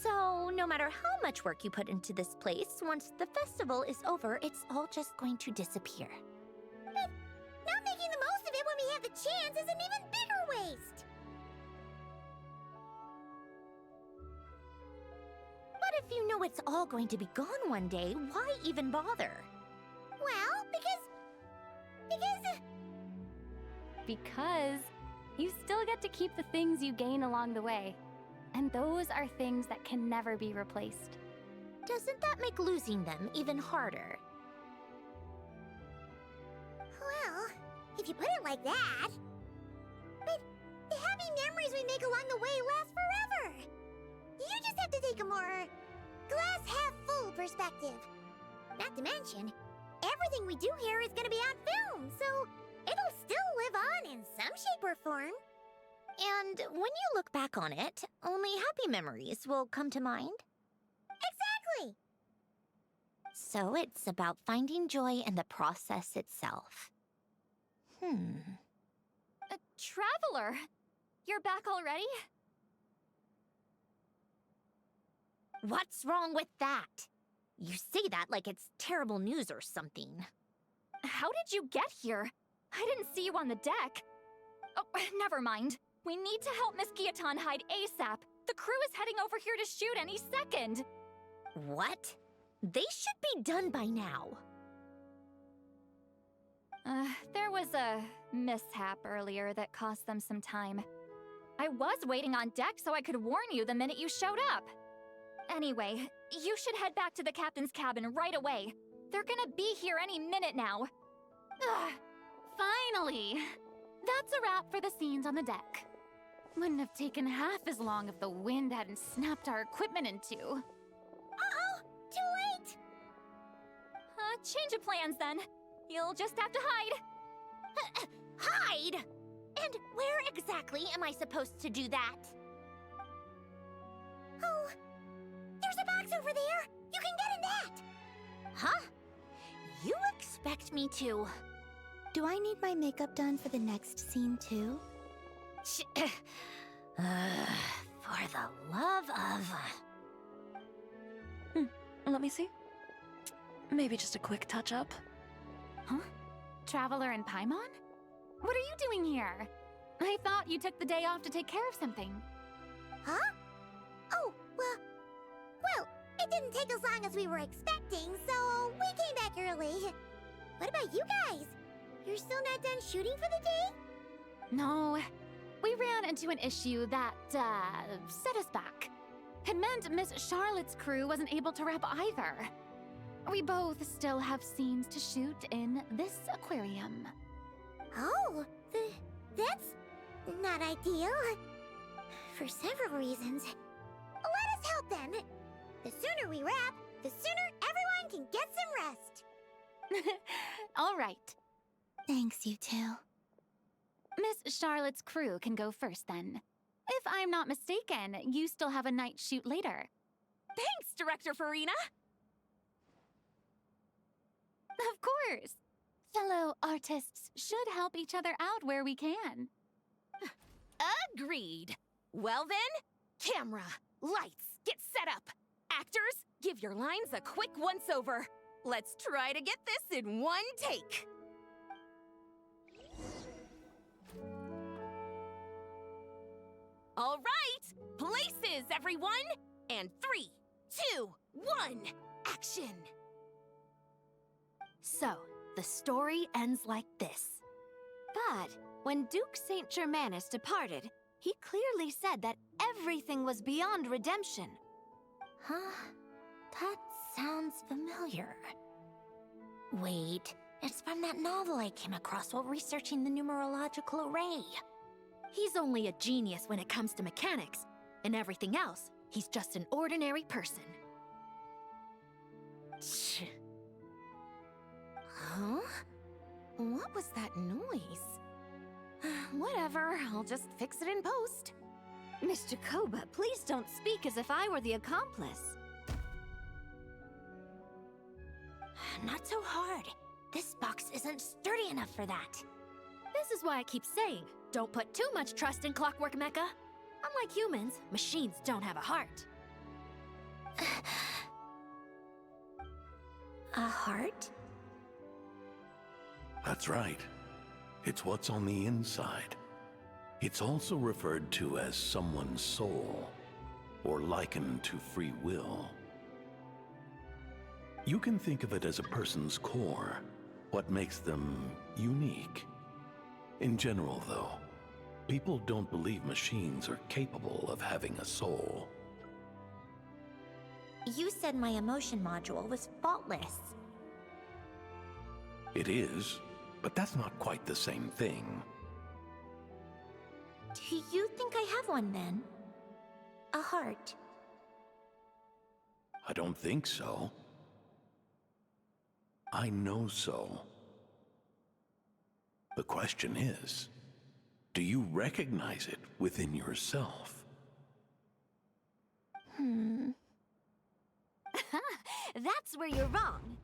So, no matter how much work you put into this place, once the festival is over, it's all just going to disappear. But not making the most of it when we have the chance is an even bigger waste. But if you know it's all going to be gone one day, why even bother? Well, Because you still get to keep the things you gain along the way. And those are things that can never be replaced. Doesn't that make losing them even harder? Well, if you put it like that. But the happy memories we make along the way last forever. You just have to take a more glass half full perspective. Not to mention, everything we do here is gonna be on film, so it'll still live on in some shape or form. And when you look back on it, only happy memories will come to mind? Exactly! So it's about finding joy in the process itself. Traveler! You're back already? What's wrong with that? You say that like it's terrible news or something. How did you get here? I didn't see you on the deck. Oh, never mind. We need to help Miss Guillotin hide ASAP. The crew is heading over here to shoot any second. What? They should be done by now. There was a mishap earlier that cost them some time. I was waiting on deck so I could warn you the minute you showed up. Anyway, you should head back to the captain's cabin right away. They're gonna be here any minute now. Ugh, finally! That's a wrap for the scenes on the deck. Wouldn't have taken half as long if the wind hadn't snapped our equipment in two. Uh-oh! Too late! Change of plans then. You'll just have to hide. Hide? And where exactly am I supposed to do that? Oh, there's a box over there! You can get in that! Huh? You expect me to... Do I need my makeup done for the next scene too? For the love of... Let me see. Maybe just a quick touch-up. Huh? Traveler and Paimon? What are you doing here? I thought you took the day off to take care of something. Huh? Oh, well, it didn't take as long as we were expecting, so we came back early. What about you guys? You're still not done shooting for the day? No. We ran into an issue that, set us back. It meant Miss Charlotte's crew wasn't able to wrap either. We both still have scenes to shoot in this aquarium. Oh, that's not ideal. For several reasons. Let us help them. The sooner we wrap, the sooner everyone can get some rest. All right. Thanks, you two. Miss Charlotte's crew can go first then. If I'm not mistaken, you still have a night shoot later. Thanks, Director Farina! Of course. Fellow artists should help each other out where we can. Agreed. Well then, camera, lights, get set up. Actors, give your lines a quick once-over. Let's try to get this in one take. All right, places, everyone! And 3, 2, 1, action! So, the story ends like this. But when Duke Saint Germanus departed, he clearly said that everything was beyond redemption. Huh? That sounds familiar. Wait, it's from that novel I came across while researching the numerological array. He's only a genius when it comes to mechanics, and everything else, he's just an ordinary person. Huh? What was that noise? Whatever, I'll just fix it in post. Miss Jacoba, please don't speak as if I were the accomplice. Not so hard. This box isn't sturdy enough for that. This is why I keep saying, don't put too much trust in Clockwork Mecha. Unlike humans, machines don't have a heart. A heart? That's right. It's what's on the inside. It's also referred to as someone's soul, or likened to free will. You can think of it as a person's core, what makes them unique. In general, though, People don't believe machines are capable of having a soul. You said my emotion module was faultless. It is, but that's not quite the same thing. Do you think I have one then? A heart? I don't think so. I know so. The question is, do you recognize it within yourself? That's where you're wrong.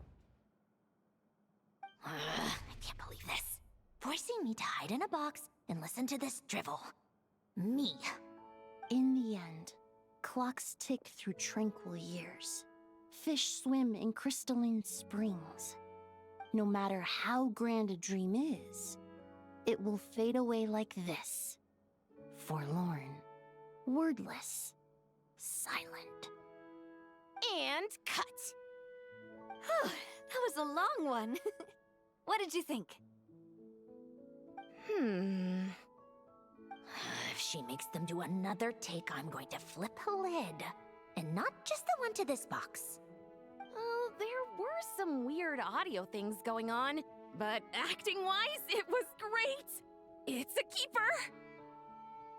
I can't believe this. Forcing me to hide in a box and listen to this drivel. Me. In the end, clocks tick through tranquil years. Fish swim in crystalline springs. No matter how grand a dream is, it will fade away like this. Forlorn, wordless, silent. And cut. Whew, that was a long one. What did you think? If she makes them do another take, I'm going to flip a lid. And not just the one to this box. Oh, there were some weird audio things going on, but acting-wise, it was great. It's a keeper.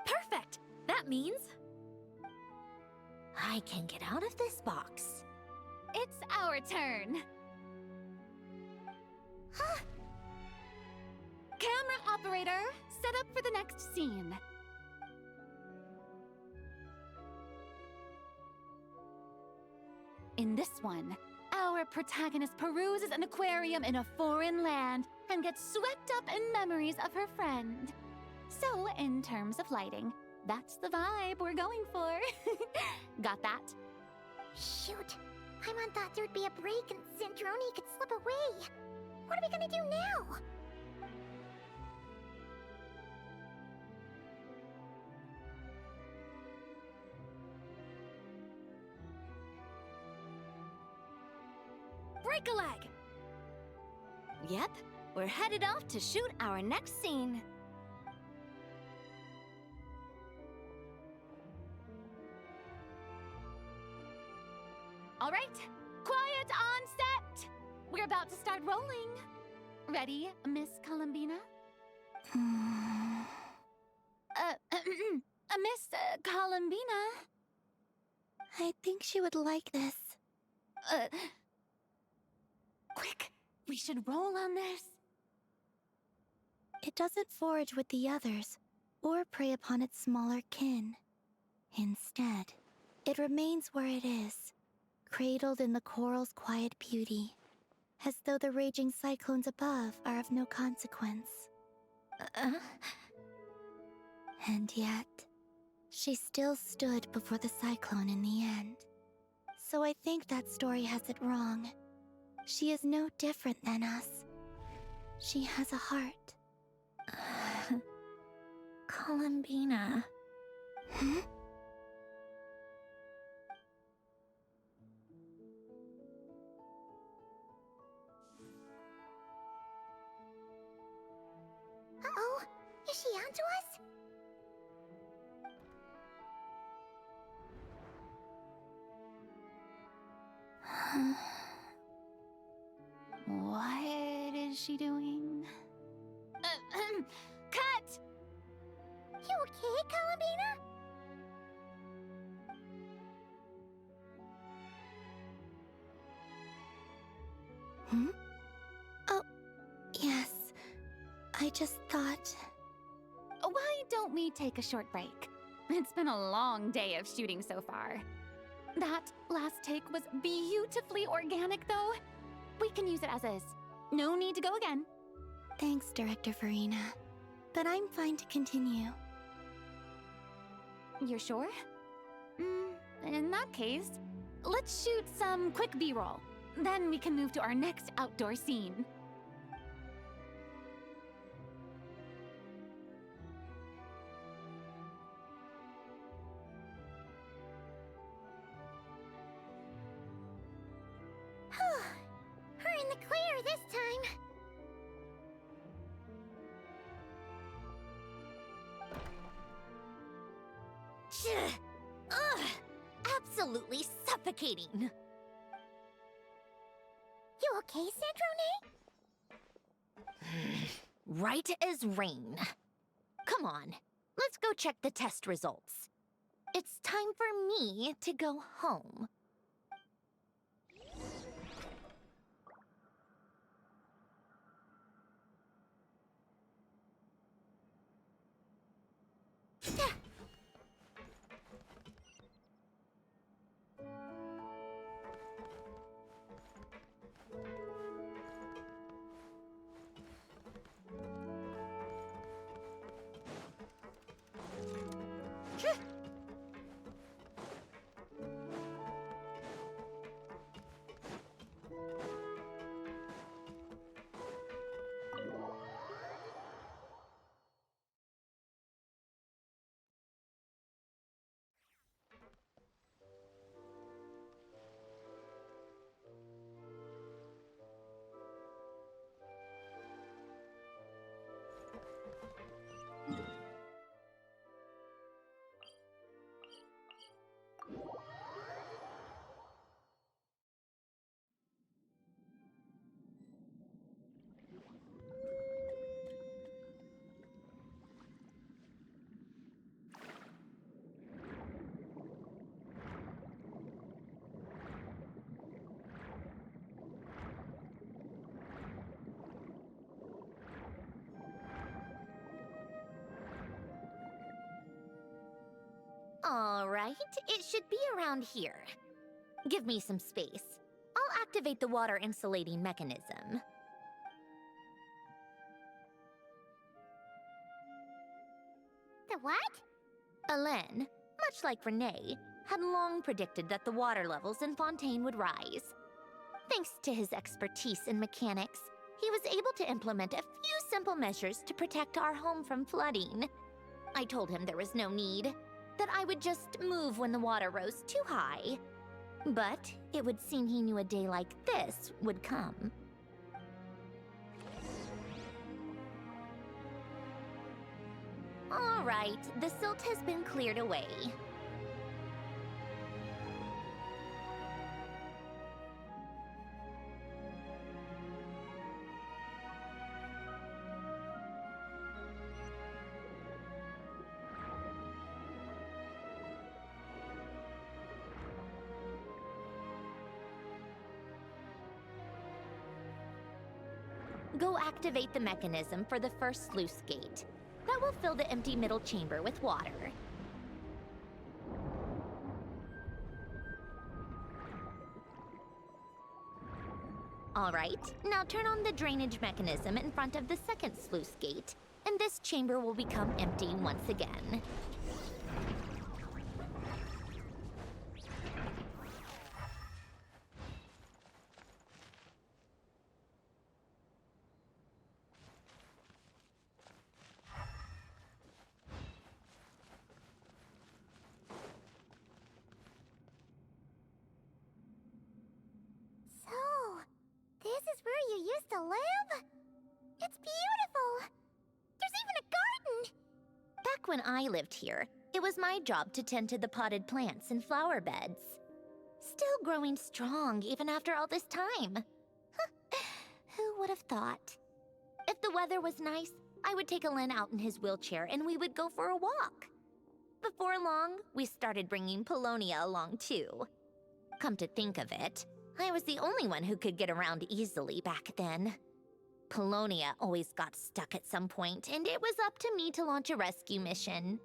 Perfect. That means I can get out of this box. It's our turn. Camera operator, set up for the next scene. In this one, our protagonist peruses an aquarium in a foreign land and gets swept up in memories of her friend. So, in terms of lighting, that's the vibe we're going for. Got that? Shoot. Paimon thought there'd be a break and Sandrone could slip away. What are we gonna do now? break a leg. Yep, we're headed off to shoot our next scene. All right, quiet on set. We're about to start rolling. Ready, Miss Columbina? Miss Columbina? I think she would like this. Quick, we should roll on this. It doesn't forage with the others, or prey upon its smaller kin. Instead, it remains where it is, cradled in the coral's quiet beauty, as though the raging cyclones above are of no consequence. And yet, she still stood before the cyclone in the end. So I think that story has it wrong. She is no different than us. She has a heart. Columbina. Hmm? Uh-oh, is she onto us? What is she doing? Cut! You okay, Columbina? Hmm? Oh, yes. I just thought... Why don't we take a short break? It's been a long day of shooting so far. That last take was beautifully organic, though. We can use it as is. No need to go again. Thanks, Director Farina. But I'm fine to continue. You're sure? In that case, let's shoot some quick B-roll. Then we can move to our next outdoor scene. We're in the clear this time. absolutely suffocating. You okay, Sandrone? Right as rain. Come on, let's go check the test results. It's time for me to go home. All right, it should be around here. Give me some space. I'll activate the water insulating mechanism. The what? Alain, much like Renee, had long predicted that the water levels in Fontaine would rise. Thanks to his expertise in mechanics, he was able to implement a few simple measures to protect our home from flooding. I told him there was no need, that I would just move when the water rose too high. But it would seem he knew a day like this would come. All right, the silt has been cleared away. Go activate the mechanism for the first sluice gate. That will fill the empty middle chamber with water. All right, now turn on the drainage mechanism in front of the second sluice gate, and this chamber will become empty once again. You used to live? It's beautiful! There's even a garden! Back when I lived here, it was my job to tend to the potted plants and flower beds. Still growing strong even after all this time. Who would have thought? If the weather was nice, I would take Alain out in his wheelchair and we would go for a walk. Before long, we started bringing Polonia along too. Come to think of it, I was the only one who could get around easily back then. Polonia always got stuck at some point, and it was up to me to launch a rescue mission.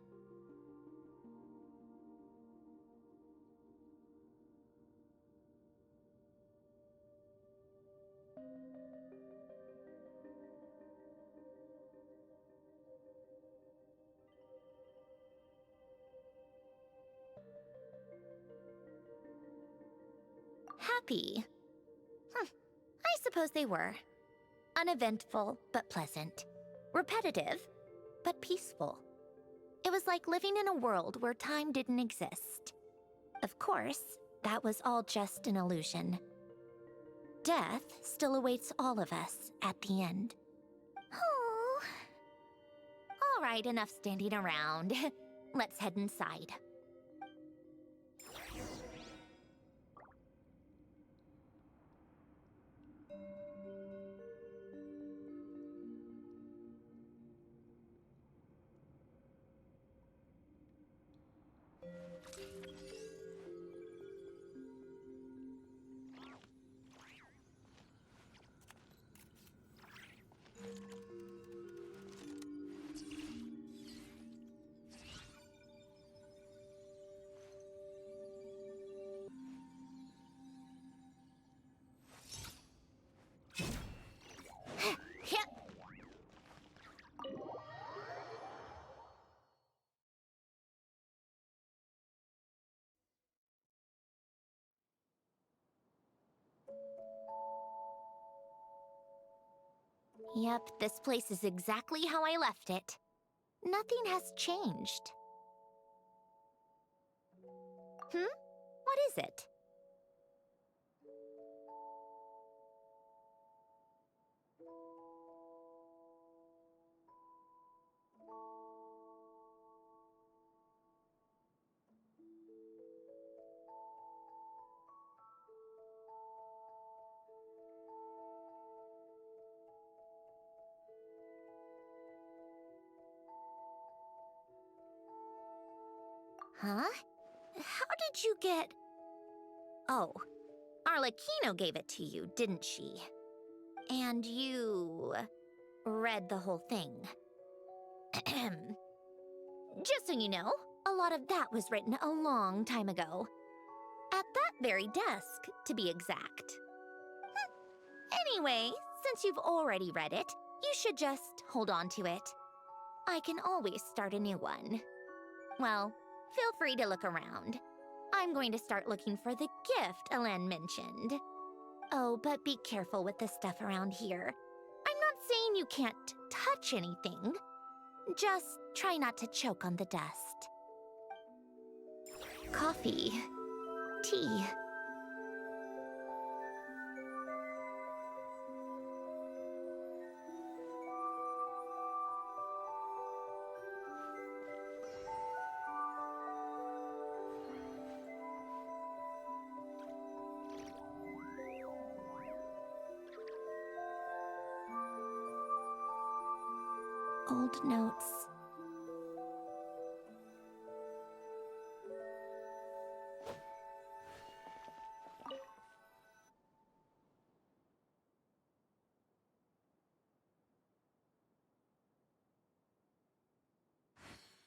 Happy. I suppose they were. Uneventful, but pleasant. Repetitive, but peaceful. It was like living in a world where time didn't exist. Of course, that was all just an illusion. Death still awaits all of us at the end. Oh. All right, enough standing around. Let's head inside. Yep, this place is exactly how I left it. Nothing has changed. What is it? Huh? How did you get... Oh, Arlecchino gave it to you, didn't she? And you... read the whole thing. Just so you know, a lot of that was written a long time ago. At that very desk, to be exact. Anyway, since you've already read it, you should just hold on to it. I can always start a new one. Well, feel free to look around. I'm going to start looking for the gift Elen mentioned. Oh, but be careful with the stuff around here. I'm not saying you can't touch anything. Just try not to choke on the dust. Coffee. Tea. Old notes.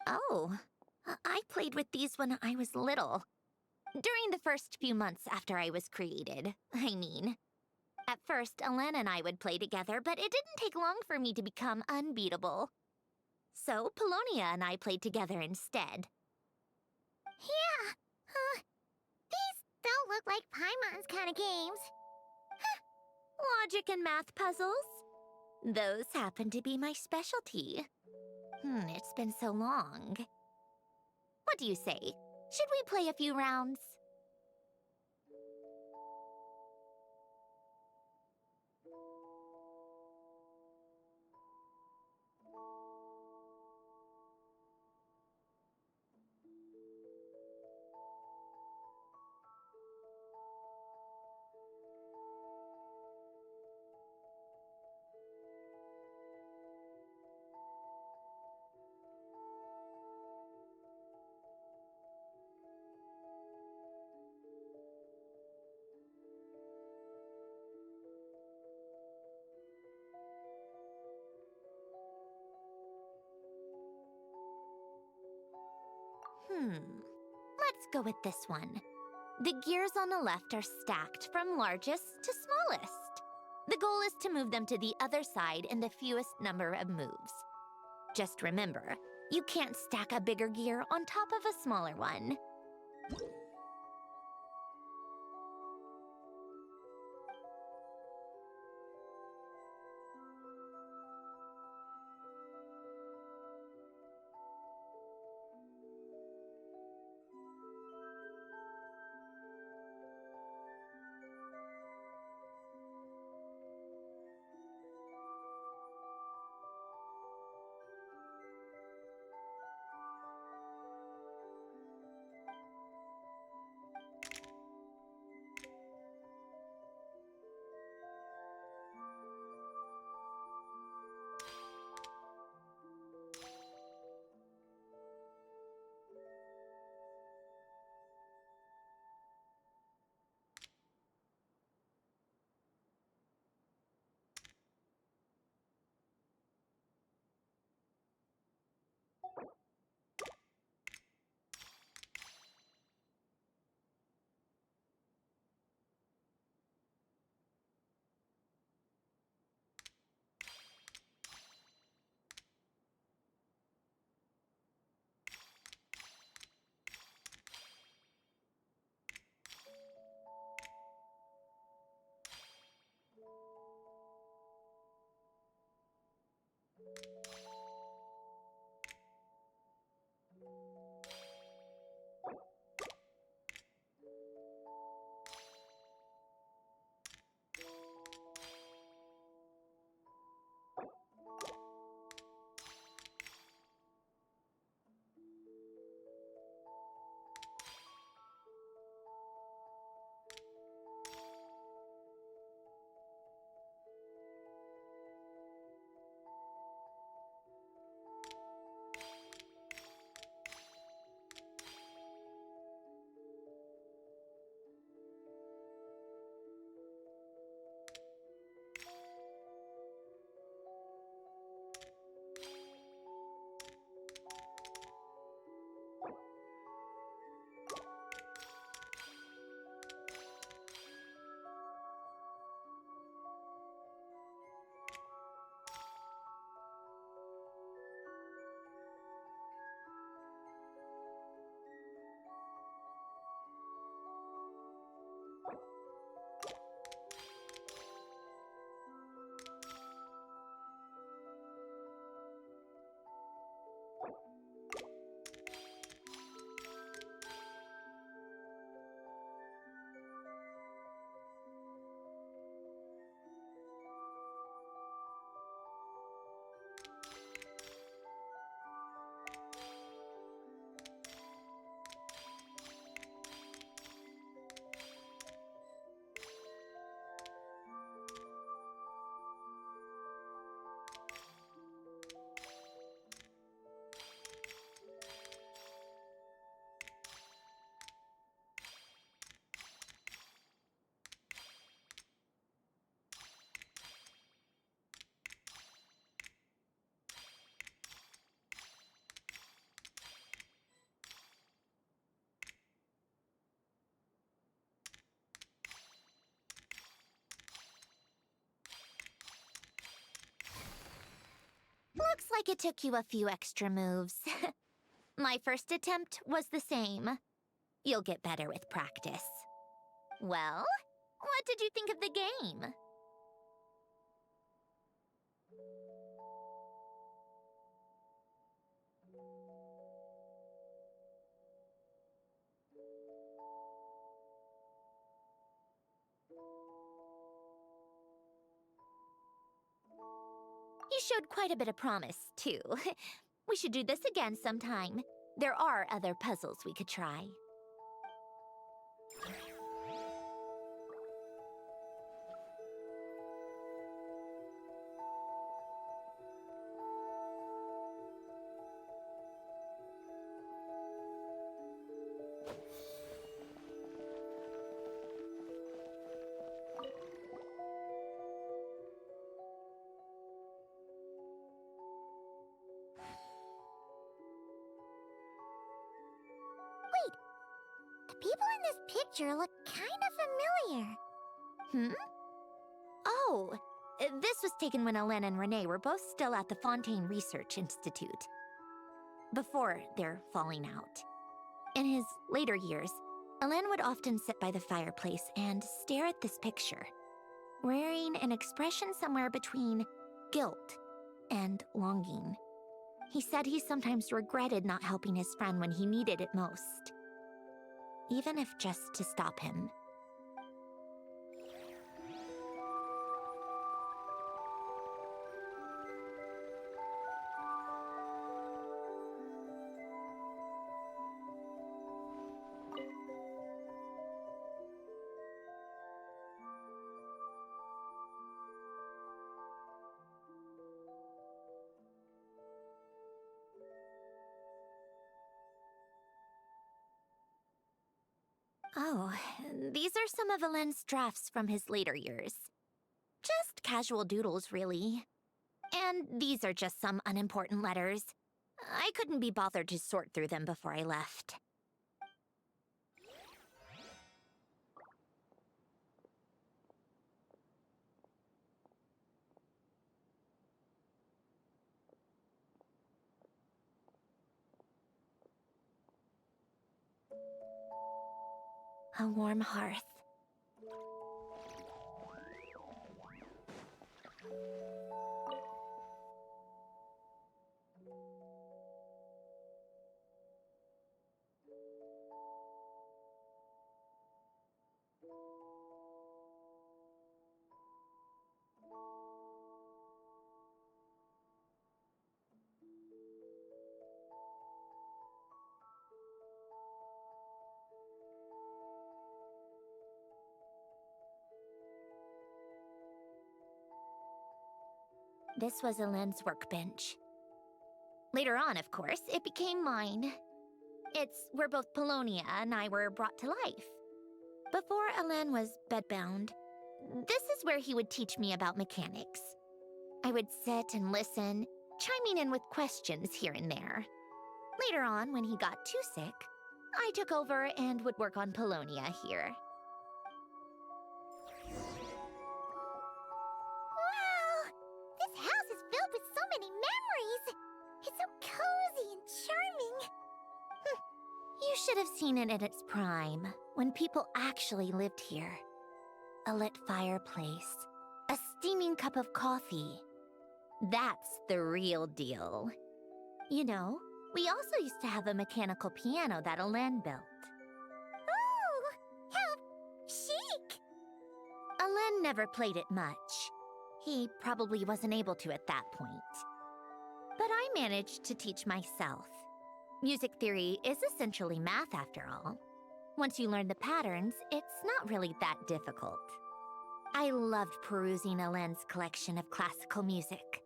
Oh, I played with these when I was little. During the first few months after I was created, I mean. At first, Elen and I would play together, but it didn't take long for me to become unbeatable. So, Polonia and I played together instead. Yeah, these don't look like Paimon's kind of games. Logic and math puzzles? Those happen to be my specialty. It's been so long. What do you say? Should we play a few rounds? Let's go with this one. The gears on the left are stacked from largest to smallest. The goal is to move them to the other side in the fewest number of moves. Just remember, you can't stack a bigger gear on top of a smaller one. like it took you a few extra moves. My first attempt was the same. You'll get better with practice. Well, what did you think of the game? You showed quite a bit of promise, too. We should do this again sometime. There are other puzzles we could try. The people in this picture look kind of familiar. Hmm? Oh, this was taken when Hélène and Renee were both still at the Fontaine Research Institute. Before their falling out. In his later years, Hélène would often sit by the fireplace and stare at this picture, wearing an expression somewhere between guilt and longing. He said he sometimes regretted not helping his friend when he needed it most, even if just to stop him. Oh, these are some of Hélène's drafts from his later years. Just casual doodles, really. And these are just some unimportant letters. I couldn't be bothered to sort through them before I left. A warm hearth. This was Hélène's workbench. Later on, of course, it became mine. It's where both Polonia and I were brought to life. Before Hélène was bedbound, this is where he would teach me about mechanics. I would sit and listen, chiming in with questions here and there. Later on, when he got too sick, I took over and would work on Polonia here. Wow! This house is filled with so many memories! It's so cozy and charming! You should have seen it in its prime, when people actually lived here. A lit fireplace, a steaming cup of coffee. That's the real deal. You know, we also used to have a mechanical piano that Hélène built. Oh, how chic! Hélène never played it much. He probably wasn't able to at that point. But I managed to teach myself. Music theory is essentially math after all. Once you learn the patterns, it's not really that difficult. I loved perusing Hélène's collection of classical music.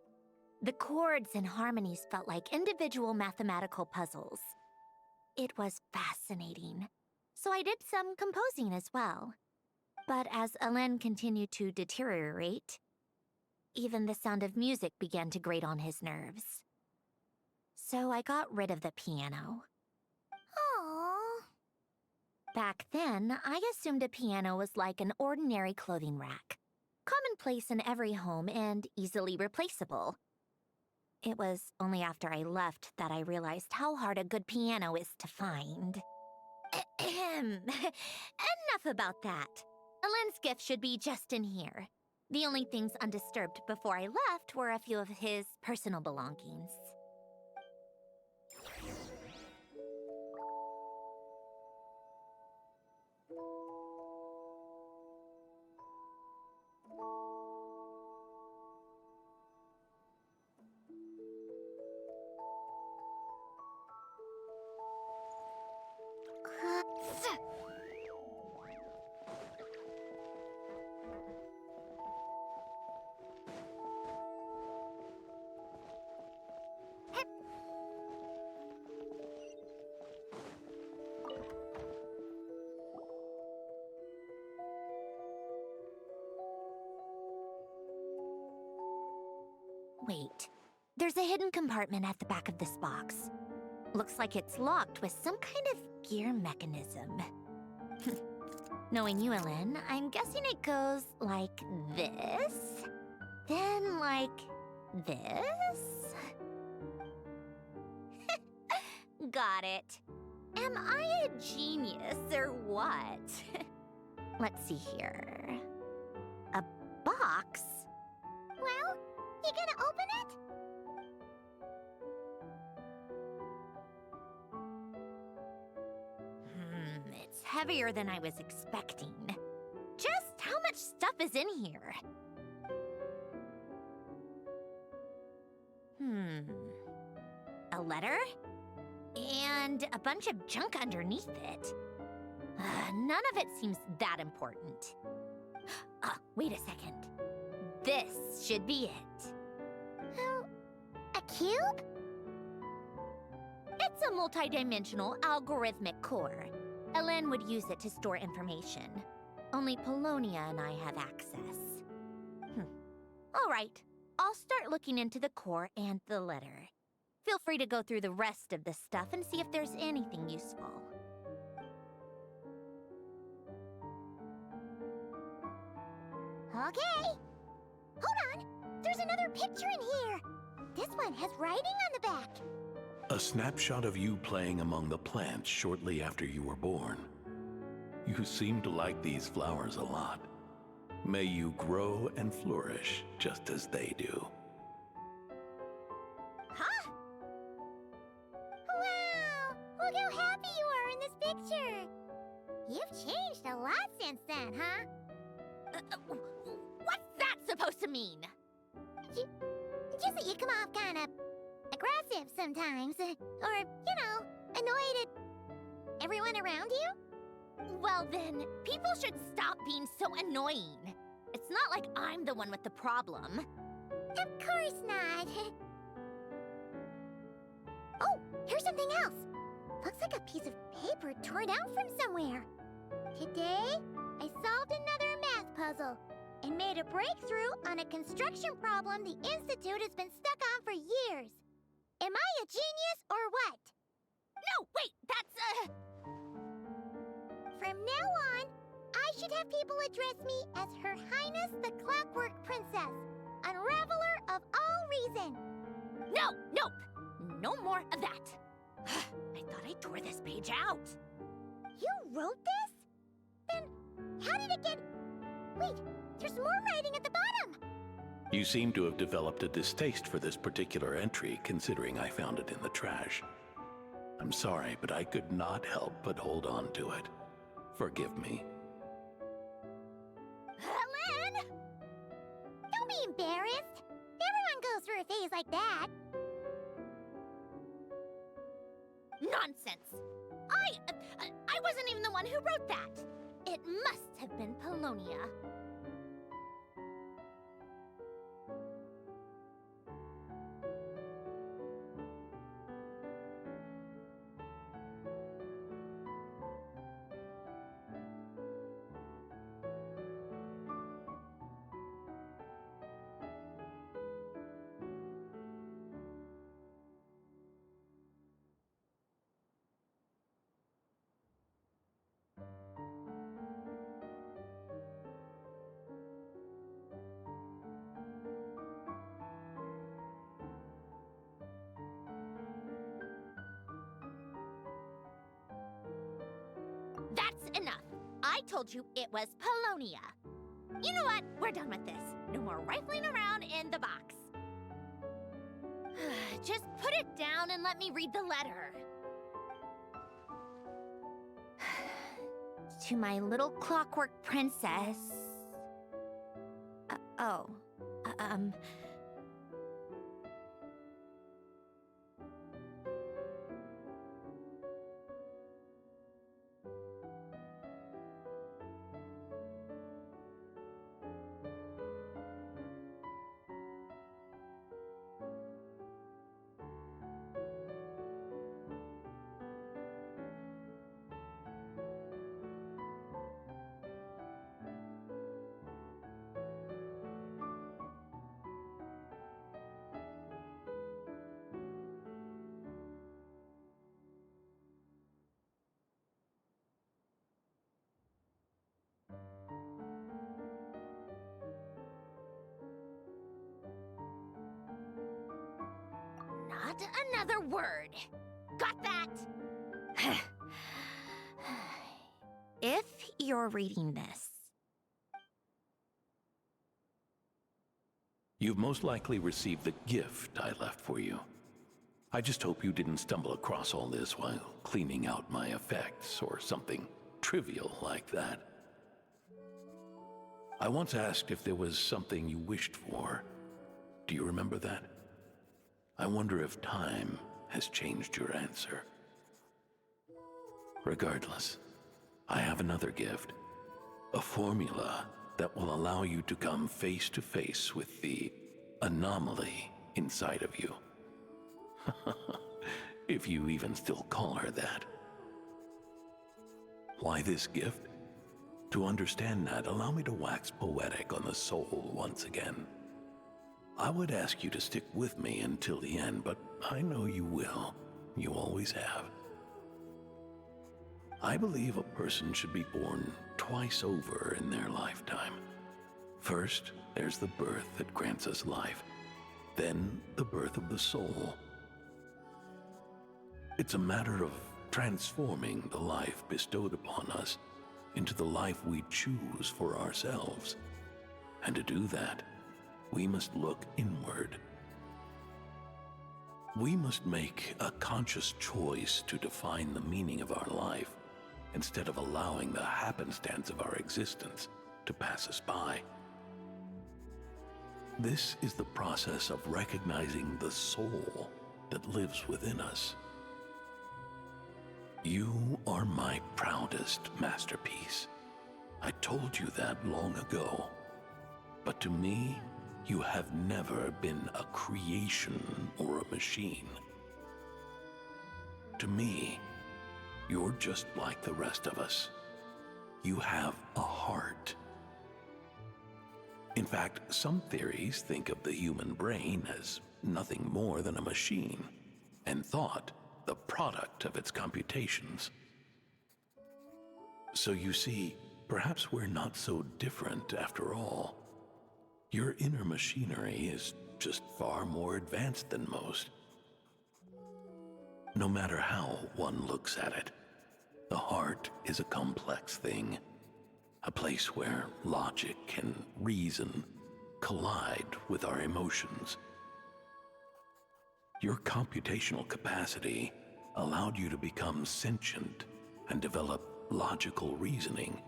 The chords and harmonies felt like individual mathematical puzzles. It was fascinating. So I did some composing as well. But as Hélène continued to deteriorate, even the sound of music began to grate on his nerves. So I got rid of the piano. Aww. Back then, I assumed a piano was like an ordinary clothing rack. Commonplace in every home and easily replaceable. It was only after I left that I realized how hard a good piano is to find. Ahem. Enough about that. Alen's gift should be just in here. The only things undisturbed before I left were a few of his personal belongings. Wait, there's a hidden compartment at the back of this box. Looks like it's locked with some kind of gear mechanism. Knowing you, Ellen, I'm guessing it goes like this, then like this. Got it. Am I a genius or what? Let's see here. A box? Well, you gonna open it? It's heavier than I was expecting. Just how much stuff is in here? A letter? And a bunch of junk underneath it. None of it seems that important. Wait a second. This should be it. Oh, a cube? It's a multidimensional algorithmic core. Elen would use it to store information. Only Polonia and I have access. All right, I'll start looking into the core and the letter. Feel free to go through the rest of the stuff and see if there's anything useful. Okay. Hold on. There's another picture in here. This one has writing on the back. A snapshot of you playing among the plants shortly after you were born. You seem to like these flowers a lot. May you grow and flourish just as they do. Huh? Wow! Look how happy you are in this picture. You've changed a lot since then, huh? What's that supposed to mean? Just that you come off kind of aggressive sometimes. Or, you know, annoyed at everyone around you. Well then, people should stop being so annoying. It's not like I'm the one with the problem. Of course not. Oh, here's something else. Looks like a piece of paper torn out from somewhere. Today, I solved another math puzzle and made a breakthrough on a construction problem the Institute has been stuck on for years. Am I a genius or what? No, wait, that's From now on, I should have people address me as Her Highness the Clockwork Princess, Unraveler of all reason. Nope. No more of that. I thought I tore this page out. You wrote this? Then how did it get... Wait, there's more writing at the bottom. You seem to have developed a distaste for this particular entry, considering I found it in the trash. I'm sorry, but I could not help but hold on to it. Forgive me. Len! Don't be embarrassed. Everyone goes through a phase like that. Nonsense. I wasn't even the one who wrote that. It must have been Polonia. I told you it was Polonia. You know what? We're done with this. No more rifling around in the box. Just put it down and let me read the letter. To my little clockwork princess. Oh. Not another word. Got that? If you're reading this, You've most likely received the gift I left for you. I just hope you didn't stumble across all this while cleaning out my effects or something trivial like that. I once asked if there was something you wished for. Do you remember that? I wonder if time has changed your answer. Regardless, I have another gift. A formula that will allow you to come face to face with the anomaly inside of you. If you even still call her that. Why this gift? To understand that, allow me to wax poetic on the soul once again. I would ask you to stick with me until the end, but I know you will. You always have. I believe a person should be born twice over in their lifetime. First, there's the birth that grants us life. Then, the birth of the soul. It's a matter of transforming the life bestowed upon us into the life we choose for ourselves. And to do that, we must look inward. We must make a conscious choice to define the meaning of our life instead of allowing the happenstance of our existence to pass us by. This is the process of recognizing the soul that lives within us. You are my proudest masterpiece. I told you that long ago. But to me, you have never been a creation or a machine. To me, you're just like the rest of us. You have a heart. In fact, some theories think of the human brain as nothing more than a machine, and thought the product of its computations. So you see, perhaps we're not so different after all. Your inner machinery is just far more advanced than most. No matter how one looks at it, the heart is a complex thing, a place where logic and reason collide with our emotions. Your computational capacity allowed you to become sentient and develop logical reasoning,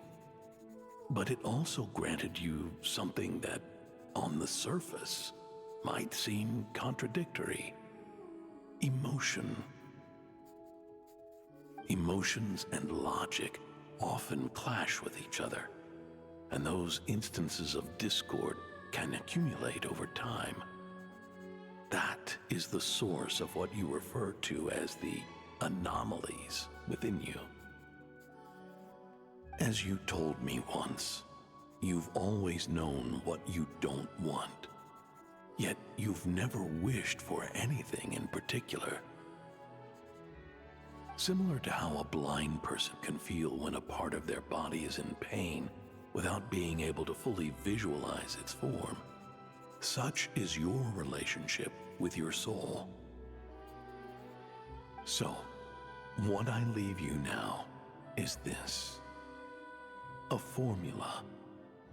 but it also granted you something that, on the surface, might seem contradictory: emotion. Emotions and logic often clash with each other, and those instances of discord can accumulate over time. That is the source of what you refer to as the anomalies within you. As you told me once, you've always known what you don't want, yet you've never wished for anything in particular. Similar to how a blind person can feel when a part of their body is in pain without being able to fully visualize its form, such is your relationship with your soul. So, what I leave you now is this. A formula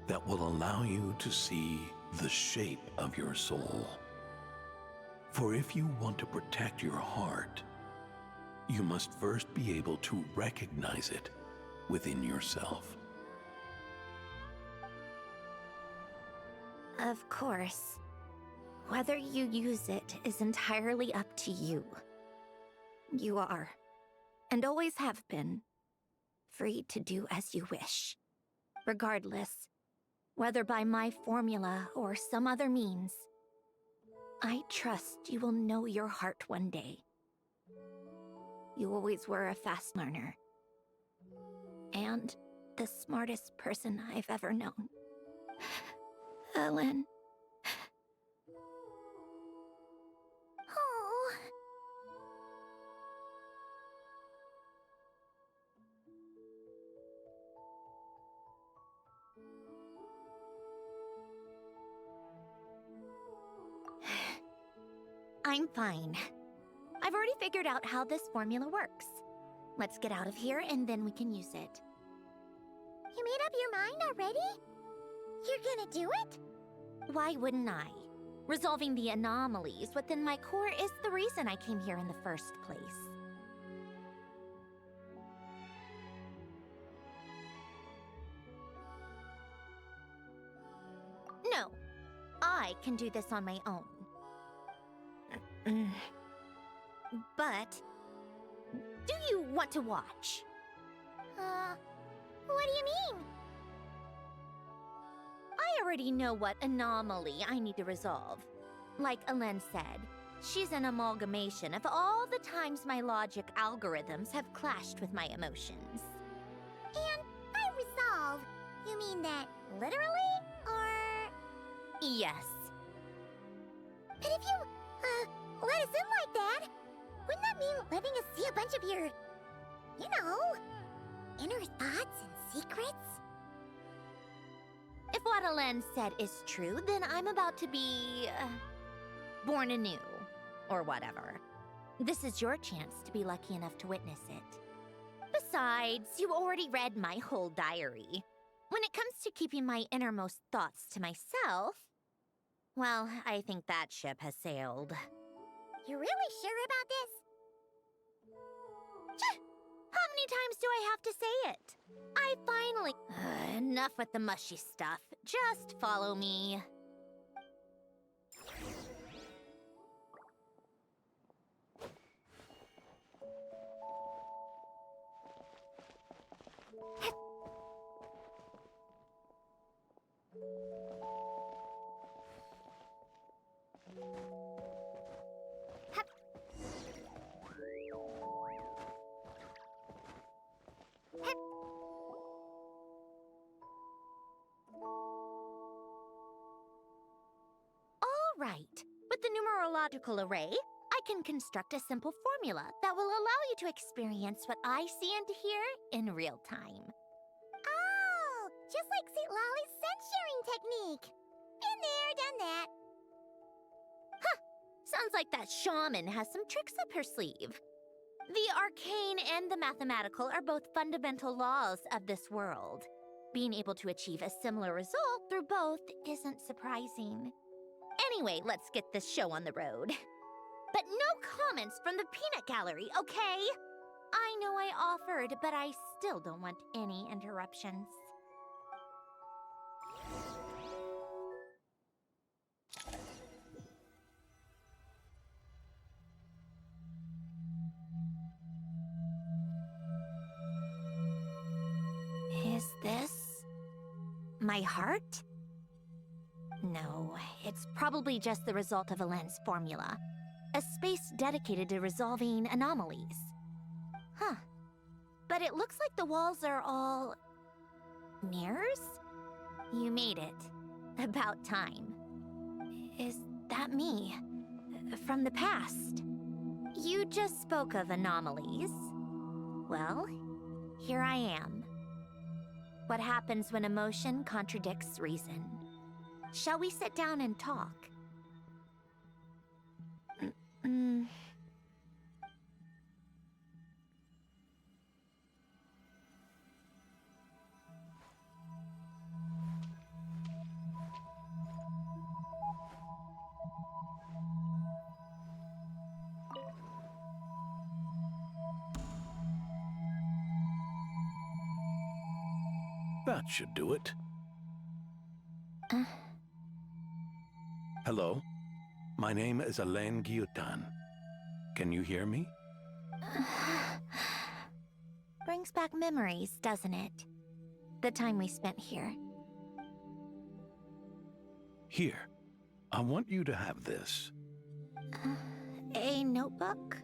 that will allow you to see the shape of your soul. For if you want to protect your heart, you must first be able to recognize it within yourself. Of course. Whether you use it is entirely up to you. You are, and always have been, free to do as you wish. Regardless, whether by my formula or some other means, I trust you will know your heart one day. You always were a fast learner. And the smartest person I've ever known. Ellen. Oh. I'm fine. I've already figured out how this formula works. Let's get out of here and then we can use it. You made up your mind already? You're gonna do it? Why wouldn't I? Resolving the anomalies within my core is the reason I came here in the first place. No, I can do this on my own. But, do you want to watch? What do you mean? I already know what anomaly I need to resolve. Like Alen said, she's an amalgamation of all the times my logic algorithms have clashed with my emotions. And by resolve, you mean that literally, or...? Yes. But if you, let us in like that, wouldn't that mean letting us see a bunch of your, you know, inner thoughts and secrets? If what Alen said is true, then I'm about to be... born anew. Or whatever. This is your chance to be lucky enough to witness it. Besides, you already read my whole diary. When it comes to keeping my innermost thoughts to myself, well, I think that ship has sailed. You're really sure about this? How many times do I have to say it? I finally... enough with the mushy stuff. Just follow me. Right. With the numerological array, I can construct a simple formula that will allow you to experience what I see and hear in real time. Oh, just like St. Lolly's scent-sharing technique. Been there, done that. Huh. Sounds like that shaman has some tricks up her sleeve. The arcane and the mathematical are both fundamental laws of this world. Being able to achieve a similar result through both isn't surprising. Anyway, let's get this show on the road. But no comments from the peanut gallery, okay? I know I offered, but I still don't want any interruptions. Is this my heart? No, it's probably just the result of Alen's formula. A space dedicated to resolving anomalies. Huh. But it looks like the walls are all... mirrors? You made it. About time. Is that me? From the past? You just spoke of anomalies. Well, here I am. What happens when emotion contradicts reason? Shall we sit down and talk? That should do it. Hello? My name is Alain Guillotin. Can you hear me? Brings back memories, doesn't it? The time we spent here. Here. I want you to have this. A notebook?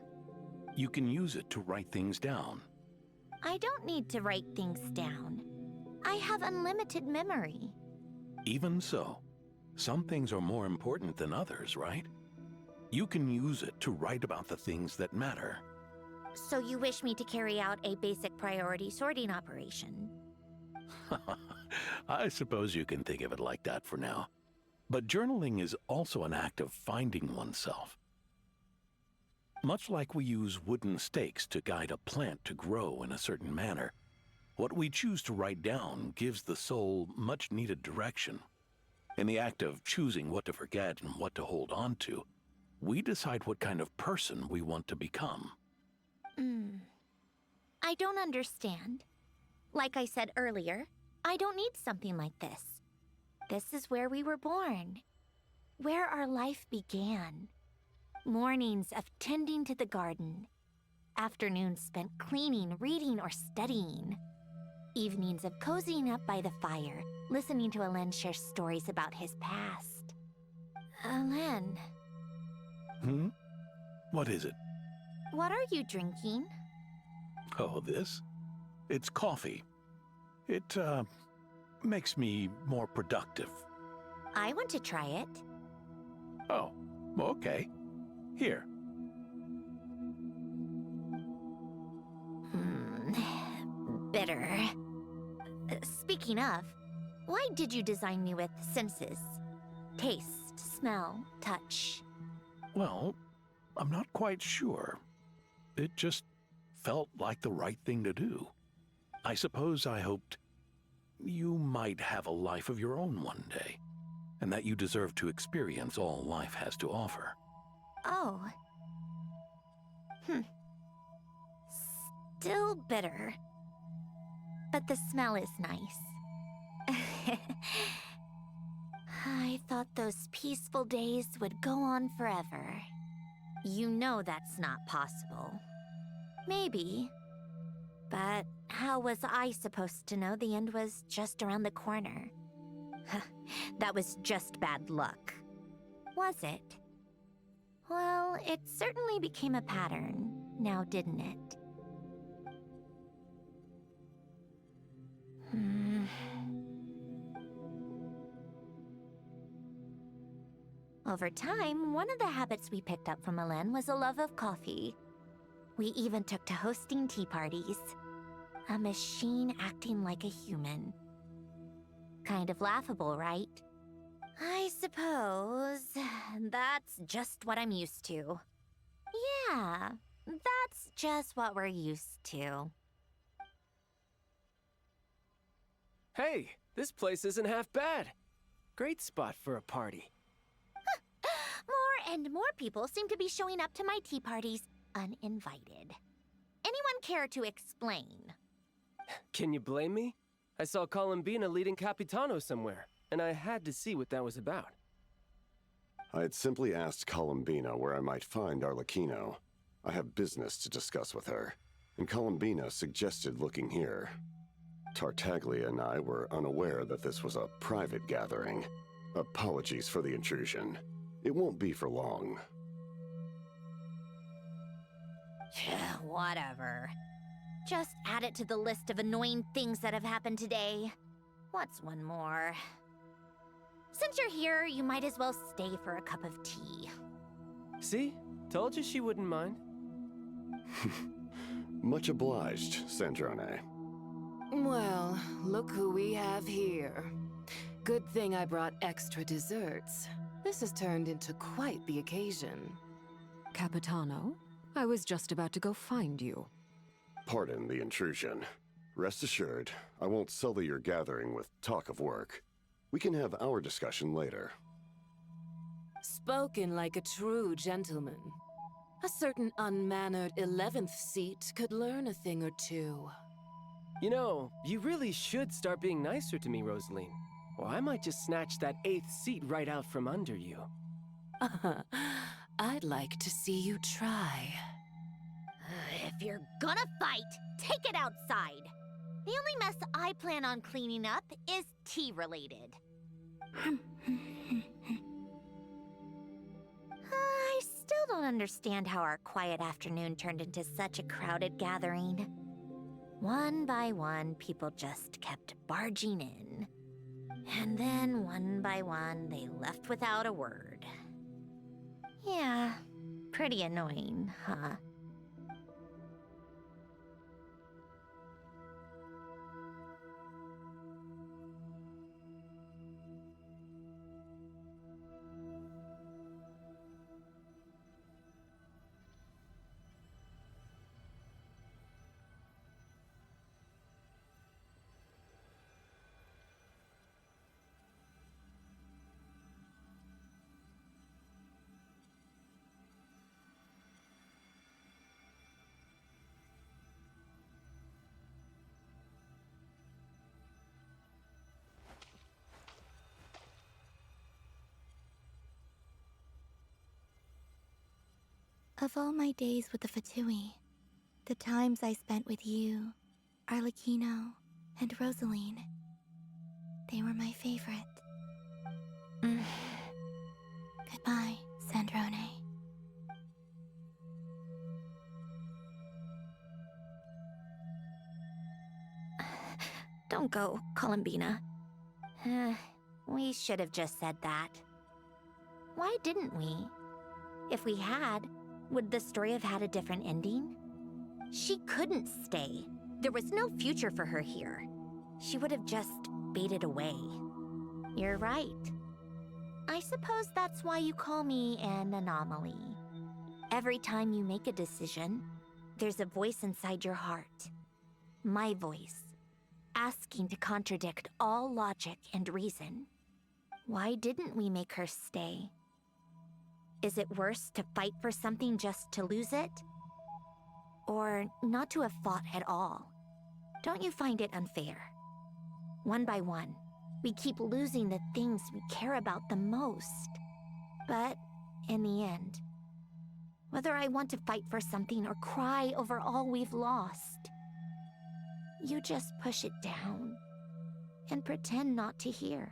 You can use it to write things down. I don't need to write things down. I have unlimited memory. Even so, some things are more important than others, right? You can use it to write about the things that matter. So you wish me to carry out a basic priority sorting operation? I suppose you can think of it like that for now. But journaling is also an act of finding oneself. Much like we use wooden stakes to guide a plant to grow in a certain manner, what we choose to write down gives the soul much-needed direction. In the act of choosing what to forget and what to hold on to, we decide what kind of person we want to become. I don't understand. Like I said earlier, I don't need something like this. This is where we were born, where our life began. Mornings of tending to the garden, afternoons spent cleaning, reading, or studying, evenings of cozying up by the fire, listening to Alain share stories about his past. Alain. What is it? What are you drinking? Oh, this? It's coffee. It, makes me more productive. I want to try it. Oh, okay. Here. Bitter. Speaking of, why did you design me with senses? Taste, smell, touch. Well, I'm not quite sure. It just felt like the right thing to do. I suppose I hoped you might have a life of your own one day, and that you deserve to experience all life has to offer. Oh. Still bitter. But the smell is nice. I thought those peaceful days would go on forever. You know that's not possible. Maybe. But how was I supposed to know the end was just around the corner? That was just bad luck. Was it? Well, it certainly became a pattern, now didn't it? Over time, one of the habits we picked up from Alain was a love of coffee. We even took to hosting tea parties. A machine acting like a human. Kind of laughable, right? I suppose that's just what I'm used to. Yeah, that's just what we're used to. Hey, this place isn't half bad. Great spot for a party. More and more people seem to be showing up to my tea parties uninvited. Anyone care to explain? Can you blame me? I saw Columbina leading Capitano somewhere, and I had to see what that was about. I had simply asked Columbina where I might find Arlecchino. I have business to discuss with her, and Columbina suggested looking here. Tartaglia and I were unaware that this was a private gathering. Apologies for the intrusion. It won't be for long. Whatever. Just add it to the list of annoying things that have happened today. What's one more? Since you're here, you might as well stay for a cup of tea. See? Told you she wouldn't mind. Much obliged, Sandrone. Well, look who we have here. Good thing I brought extra desserts. This has turned into quite the occasion. Capitano, I was just about to go find you. Pardon the intrusion. Rest assured, I won't sully your gathering with talk of work. We can have our discussion later. Spoken like a true gentleman. A certain unmannered 11th seat could learn a thing or two. You know, you really should start being nicer to me, Rosaline. Or I might just snatch that 8th seat right out from under you. I'd like to see you try. If you're gonna fight, take it outside. The only mess I plan on cleaning up is tea-related. I still don't understand how our quiet afternoon turned into such a crowded gathering. One by one, people just kept barging in. And then, one by one, they left without a word. Yeah, pretty annoying, huh? Of all my days with the Fatui, the times I spent with you, Arlecchino, and Rosaline, they were my favorite. Goodbye, Sandrone. Don't go, Columbina. We should have just said that. Why didn't we? If we had, would the story have had a different ending? She couldn't stay. There was no future for her here. She would have just faded away. You're right. I suppose that's why you call me an anomaly. Every time you make a decision, there's a voice inside your heart. My voice, asking to contradict all logic and reason. Why didn't we make her stay? Is it worse to fight for something just to lose it? Or not to have fought at all? Don't you find it unfair? One by one, we keep losing the things we care about the most. But in the end, whether I want to fight for something or cry over all we've lost, you just push it down and pretend not to hear.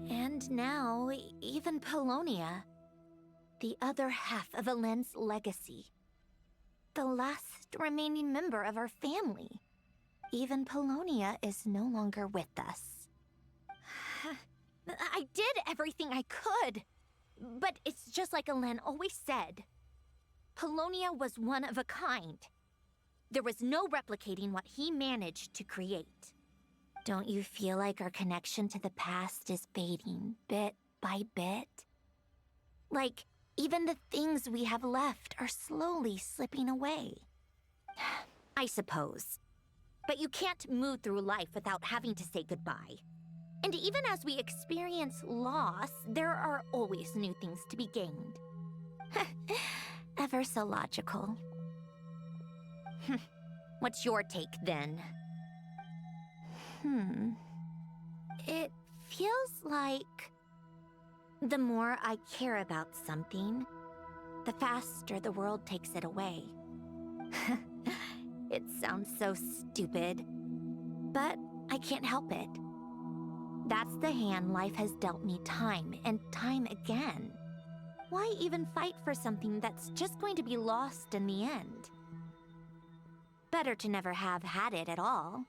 And now, even Polonia, the other half of Alen's legacy, the last remaining member of our family, even Polonia is no longer with us. I did everything I could, but it's just like Alen always said. Polonia was one of a kind. There was no replicating what he managed to create. Don't you feel like our connection to the past is fading bit by bit? Like, even the things we have left are slowly slipping away. I suppose. But you can't move through life without having to say goodbye. And even as we experience loss, there are always new things to be gained. Ever so logical. What's your take, then? It feels like the more I care about something, the faster the world takes it away. It sounds so stupid, but I can't help it. That's the hand life has dealt me time and time again. Why even fight for something that's just going to be lost in the end? Better to never have had it at all.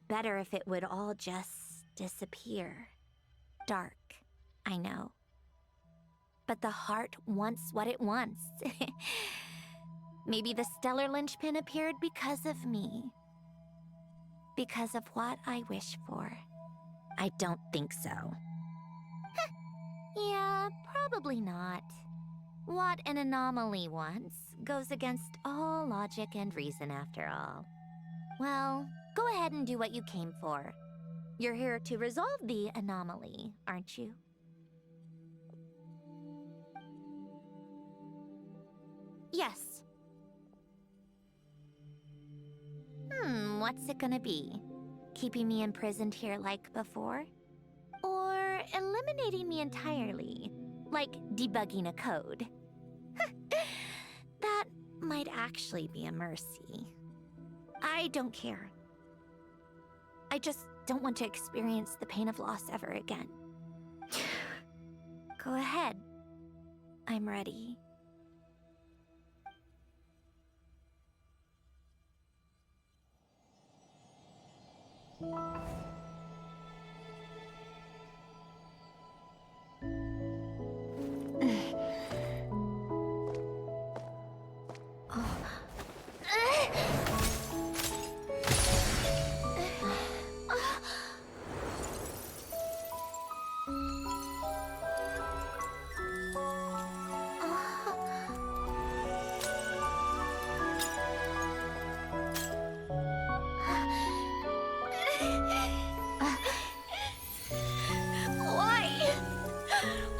Better if it would all just disappear. Dark, I know. But the heart wants what it wants. Maybe the stellar linchpin appeared because of me. Because of what I wish for. I don't think so. Yeah, probably not. What an anomaly wants goes against all logic and reason after all. Well, go ahead and do what you came for. You're here to resolve the anomaly, aren't you? Yes. What's it gonna be? Keeping me imprisoned here like before? Or eliminating me entirely, like debugging a code? That might actually be a mercy. I don't care. I just don't want to experience the pain of loss ever again. Go ahead. I'm ready.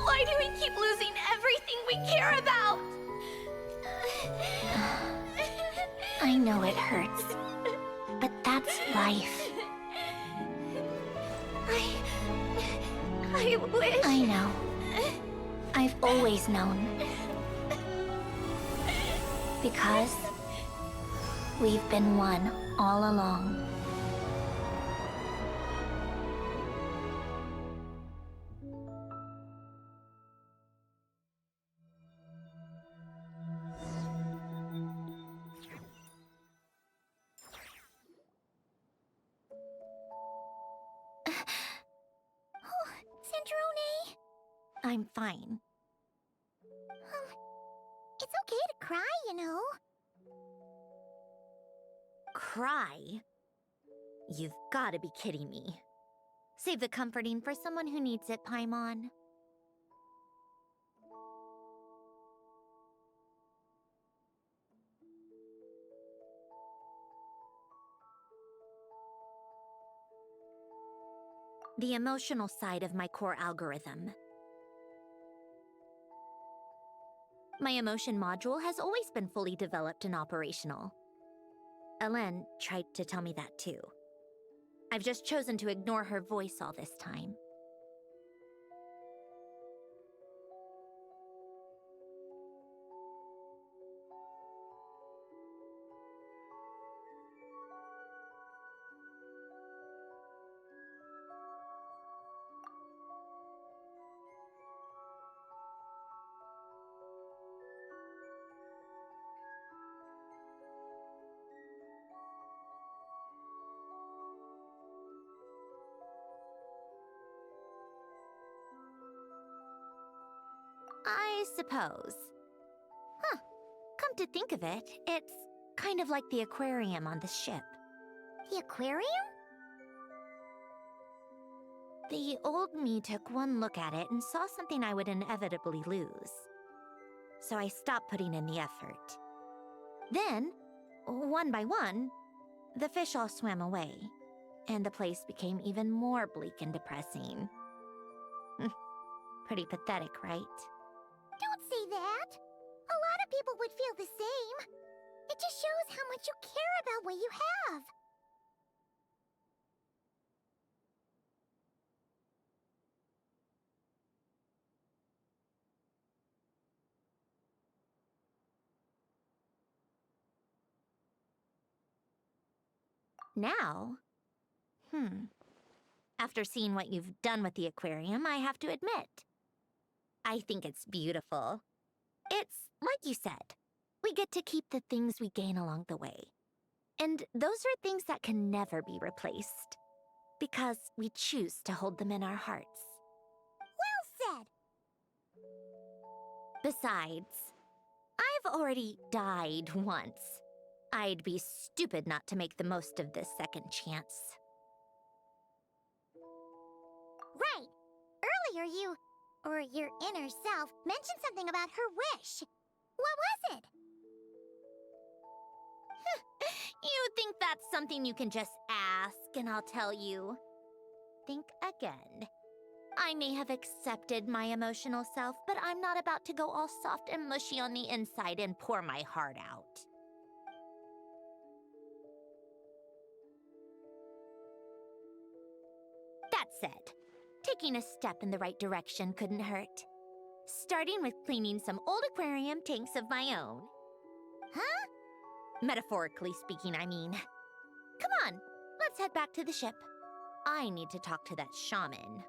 Why do we keep losing everything we care about? I know it hurts, but that's life. I wish... I know. I've always known. Because we've been one all along. Sandrone! I'm fine. It's okay to cry, you know. Cry? You've gotta be kidding me. Save the comforting for someone who needs it, Paimon. The emotional side of my core algorithm. My emotion module has always been fully developed and operational. Elen tried to tell me that too. I've just chosen to ignore her voice all this time. I suppose. Huh. Come to think of it, it's kind of like the aquarium on the ship. The aquarium? The old me took one look at it and saw something I would inevitably lose. So I stopped putting in the effort. Then, one by one, the fish all swam away, and the place became even more bleak and depressing. Pretty pathetic, right? Don't say that. A lot of people would feel the same. It just shows how much you care about what you have. Now? After seeing what you've done with the aquarium, I have to admit. I think it's beautiful. It's like you said. We get to keep the things we gain along the way. And those are things that can never be replaced. Because we choose to hold them in our hearts. Well said! Besides, I've I've already died once. I'd be stupid not to make the most of this second chance. Right! Earlier you, or your inner self, mentioned something about her wish. What was it? You think that's something you can just ask and I'll tell you? Think again. I may have accepted my emotional self, but I'm not about to go all soft and mushy on the inside and pour my heart out. That said, taking a step in the right direction couldn't hurt. Starting with cleaning some old aquarium tanks of my own. Huh? Metaphorically speaking, I mean. Come on, let's head back to the ship. I need to talk to that shaman.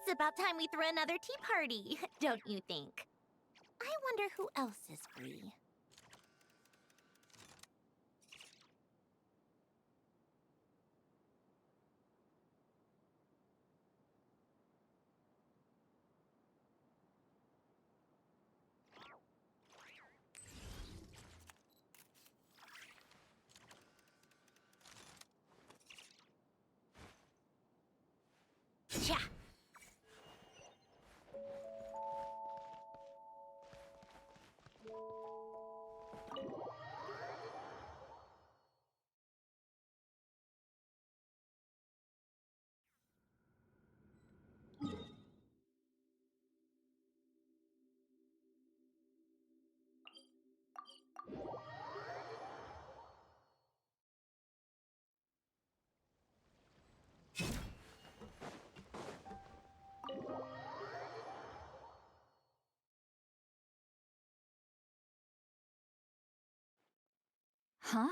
It's about time we threw another tea party, don't you think? I wonder who else is free. Cha! Huh?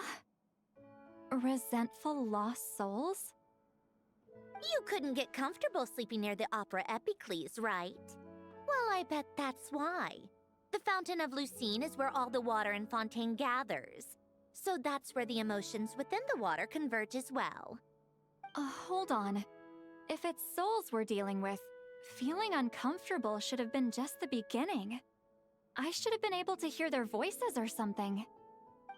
Resentful lost souls? You couldn't get comfortable sleeping near the Opera Epicles, right? Well, I bet that's why. The Fountain of Lucine is where all the water in Fontaine gathers. So that's where the emotions within the water converge as well. Hold on. If it's souls we're dealing with, feeling uncomfortable should have been just the beginning. I should have been able to hear their voices or something.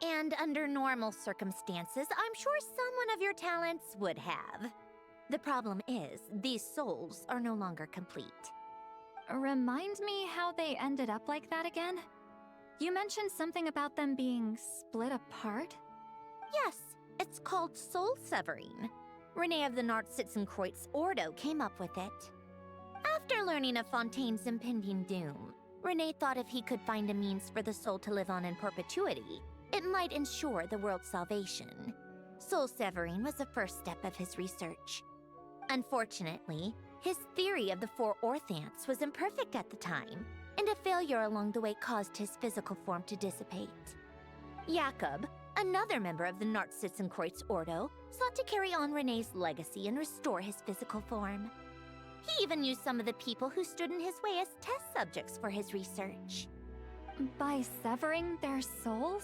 And under normal circumstances, I'm sure someone of your talents would have. The problem is, these souls are no longer complete. Remind me how they ended up like that again? You mentioned something about them being split apart? Yes, it's called soul severing. Renee of the Nartsitzenkreuz Ordo came up with it. After learning of Fontaine's impending doom, Renee thought if he could find a means for the soul to live on in perpetuity, it might ensure the world's salvation. Soul severing was the first step of his research. Unfortunately, his theory of the four orthants was imperfect at the time, and a failure along the way caused his physical form to dissipate. Jakob, another member of the Nartsitzenkreuz Ordo, sought to carry on Renee's legacy and restore his physical form. He even used some of the people who stood in his way as test subjects for his research. By severing their souls?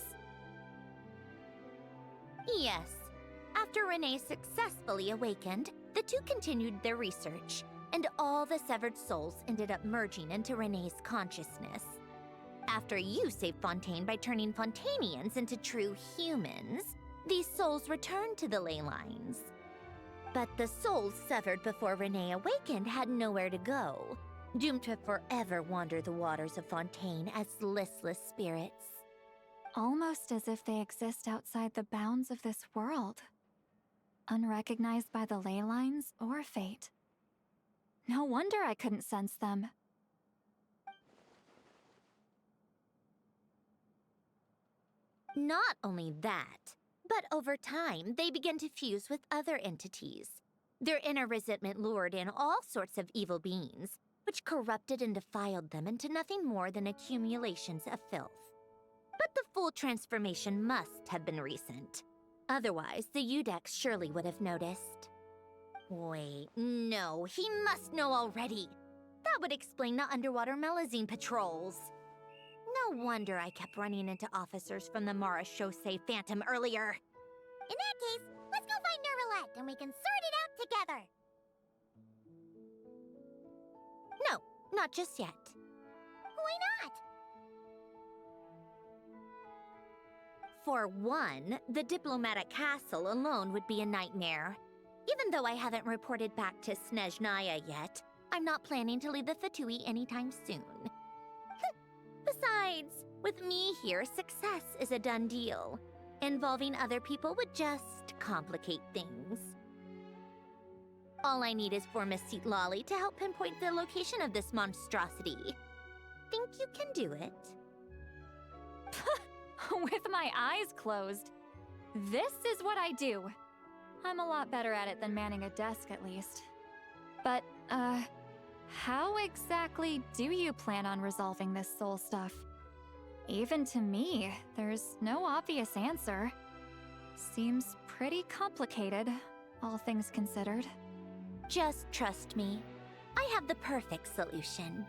Yes. After Renee successfully awakened, the two continued their research, and all the severed souls ended up merging into Renee's consciousness. After you saved Fontaine by turning Fontainians into true humans, these souls returned to the ley lines. But the souls severed before Renee awakened had nowhere to go, doomed to forever wander the waters of Fontaine as listless spirits. Almost as if they exist outside the bounds of this world. unrecognized by the ley lines or fate. No wonder I couldn't sense them. Not only that, but over time, they begin to fuse with other entities. Their inner resentment lured in all sorts of evil beings, which corrupted and defiled them into nothing more than accumulations of filth. But the full transformation must have been recent. Otherwise, the Udex surely would have noticed. Wait, no, he must know already. That would explain the underwater Melazine patrols. No wonder I kept running into officers from the Mara Chaussee Phantom earlier. In that case, let's go find Nervalette and we can sort it out together. No, not just yet. Why not? For one, the diplomatic castle alone would be a nightmare. Even though I haven't reported back to Snezhnaya yet, I'm not planning to leave the Fatui anytime soon. Besides, with me here, success is a done deal. Involving other people would just complicate things. All I need is for Miss Lolly to help pinpoint the location of this monstrosity. Think you can do it? With my eyes closed. This is what I do. I'm a lot better at it than manning a desk, at least. But, how exactly do you plan on resolving this soul stuff? Even to me, there's no obvious answer. Seems pretty complicated, all things considered. Just trust me. I have the perfect solution.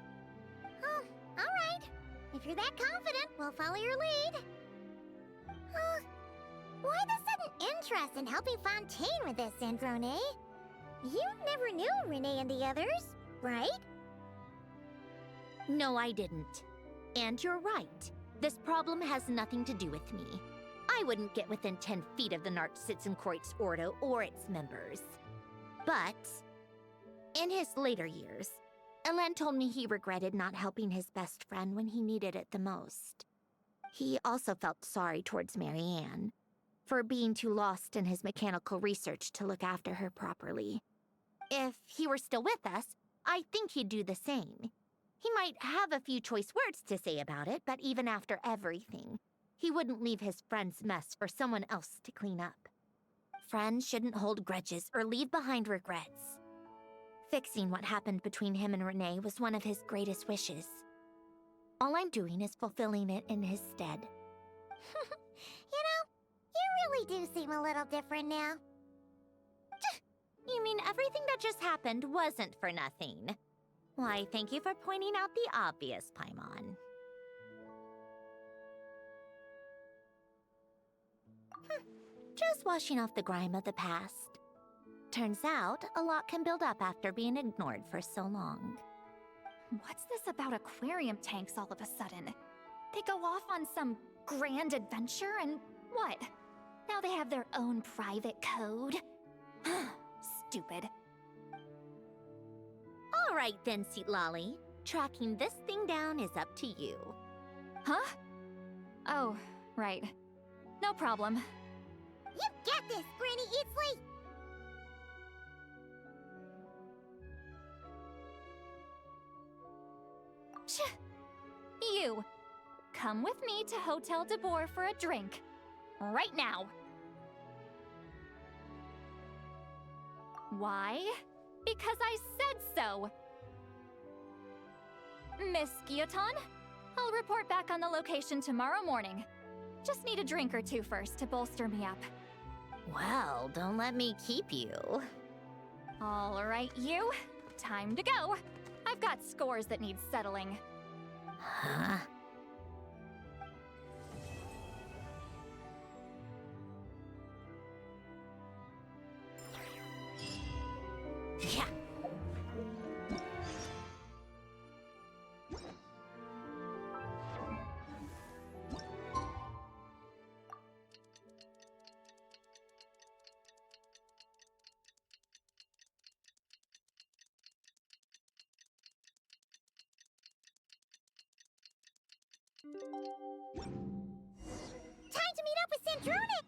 Oh, all right. If you're that confident, we'll follow your lead. Why the sudden interest in helping Fontaine with this, Sandrone? You never knew Renee and the others, right? No, I didn't. And you're right. This problem has nothing to do with me. I wouldn't get within 10 feet of the Nartsitzenkreuz Ordo or its members. But, in his later years, Elen told me he regretted not helping his best friend when he needed it the most. He also felt sorry towards Marianne, for being too lost in his mechanical research to look after her properly. If he were still with us, I think he'd do the same. He might have a few choice words to say about it, but even after everything, he wouldn't leave his friend's mess for someone else to clean up. Friends shouldn't hold grudges or leave behind regrets. Fixing what happened between him and Renee was one of his greatest wishes. All I'm doing is fulfilling it in his stead. You know, you really do seem a little different now. You mean everything that just happened wasn't for nothing? Why, thank you for pointing out the obvious, Paimon. Just washing off the grime of the past. Turns out, a lot can build up after being ignored for so long. What's this about aquarium tanks all of a sudden? They go off on some grand adventure and what? Now they have their own private code? Stupid. All right then, Lolly. Tracking this thing down is up to you. Huh? Oh, right. No problem. You get this, Granny Eatsley! You, come with me to Hotel de Boer for a drink. Right now. Why? Because I said so. Miss Guillotin, I'll report back on the location tomorrow morning. Just need a drink or two first to bolster me up. Well, don't let me keep you. All right, you. Time to go. I've got scores that need settling. Huh? Yeah. Time to meet up with Sandrone!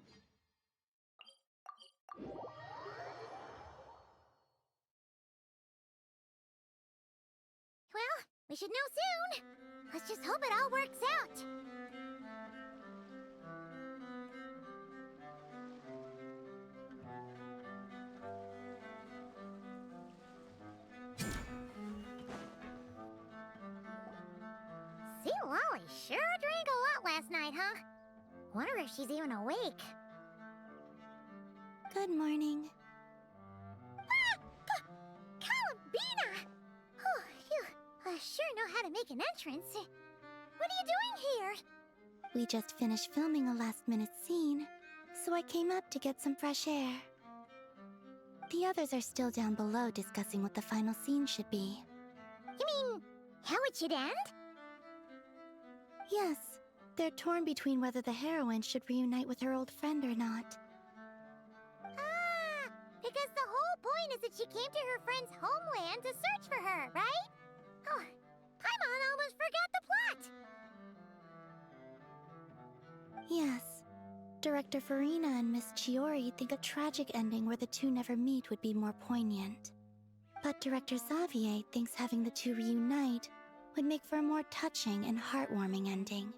Lolly sure drank a lot last night, huh? Wonder if she's even awake. Good morning. Columbina! Oh, you sure know how to make an entrance. What are you doing here? We just finished filming a last-minute scene, so I came up to get some fresh air. The others are still down below discussing what the final scene should be. You mean, how it should end? Yes, they're torn between whether the heroine should reunite with her old friend or not. Ah, because the whole point is that she came to her friend's homeland to search for her, right? Oh, Paimon almost forgot the plot! Yes. Director Farina and Miss Chiori think a tragic ending where the two never meet would be more poignant. But Director Xavier thinks having the two reunite would make for a more touching and heartwarming ending.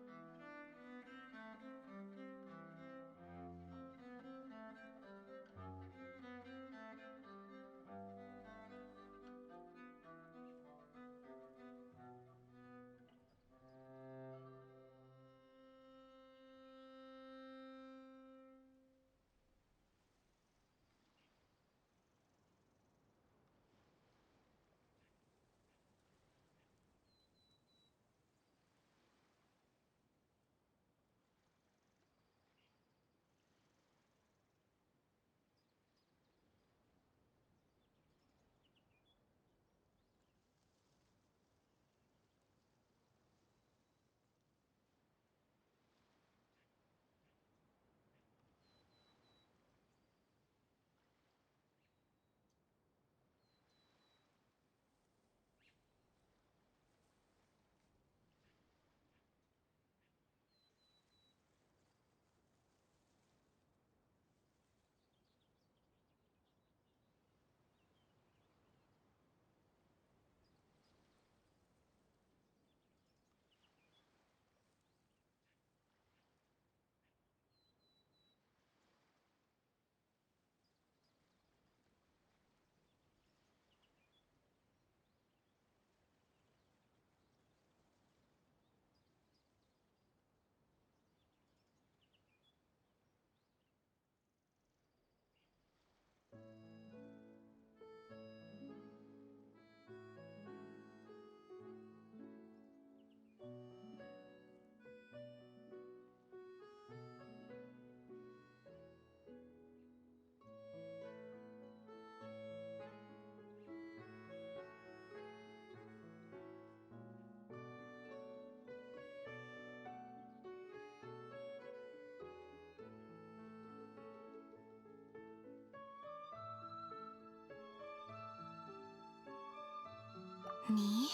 Me?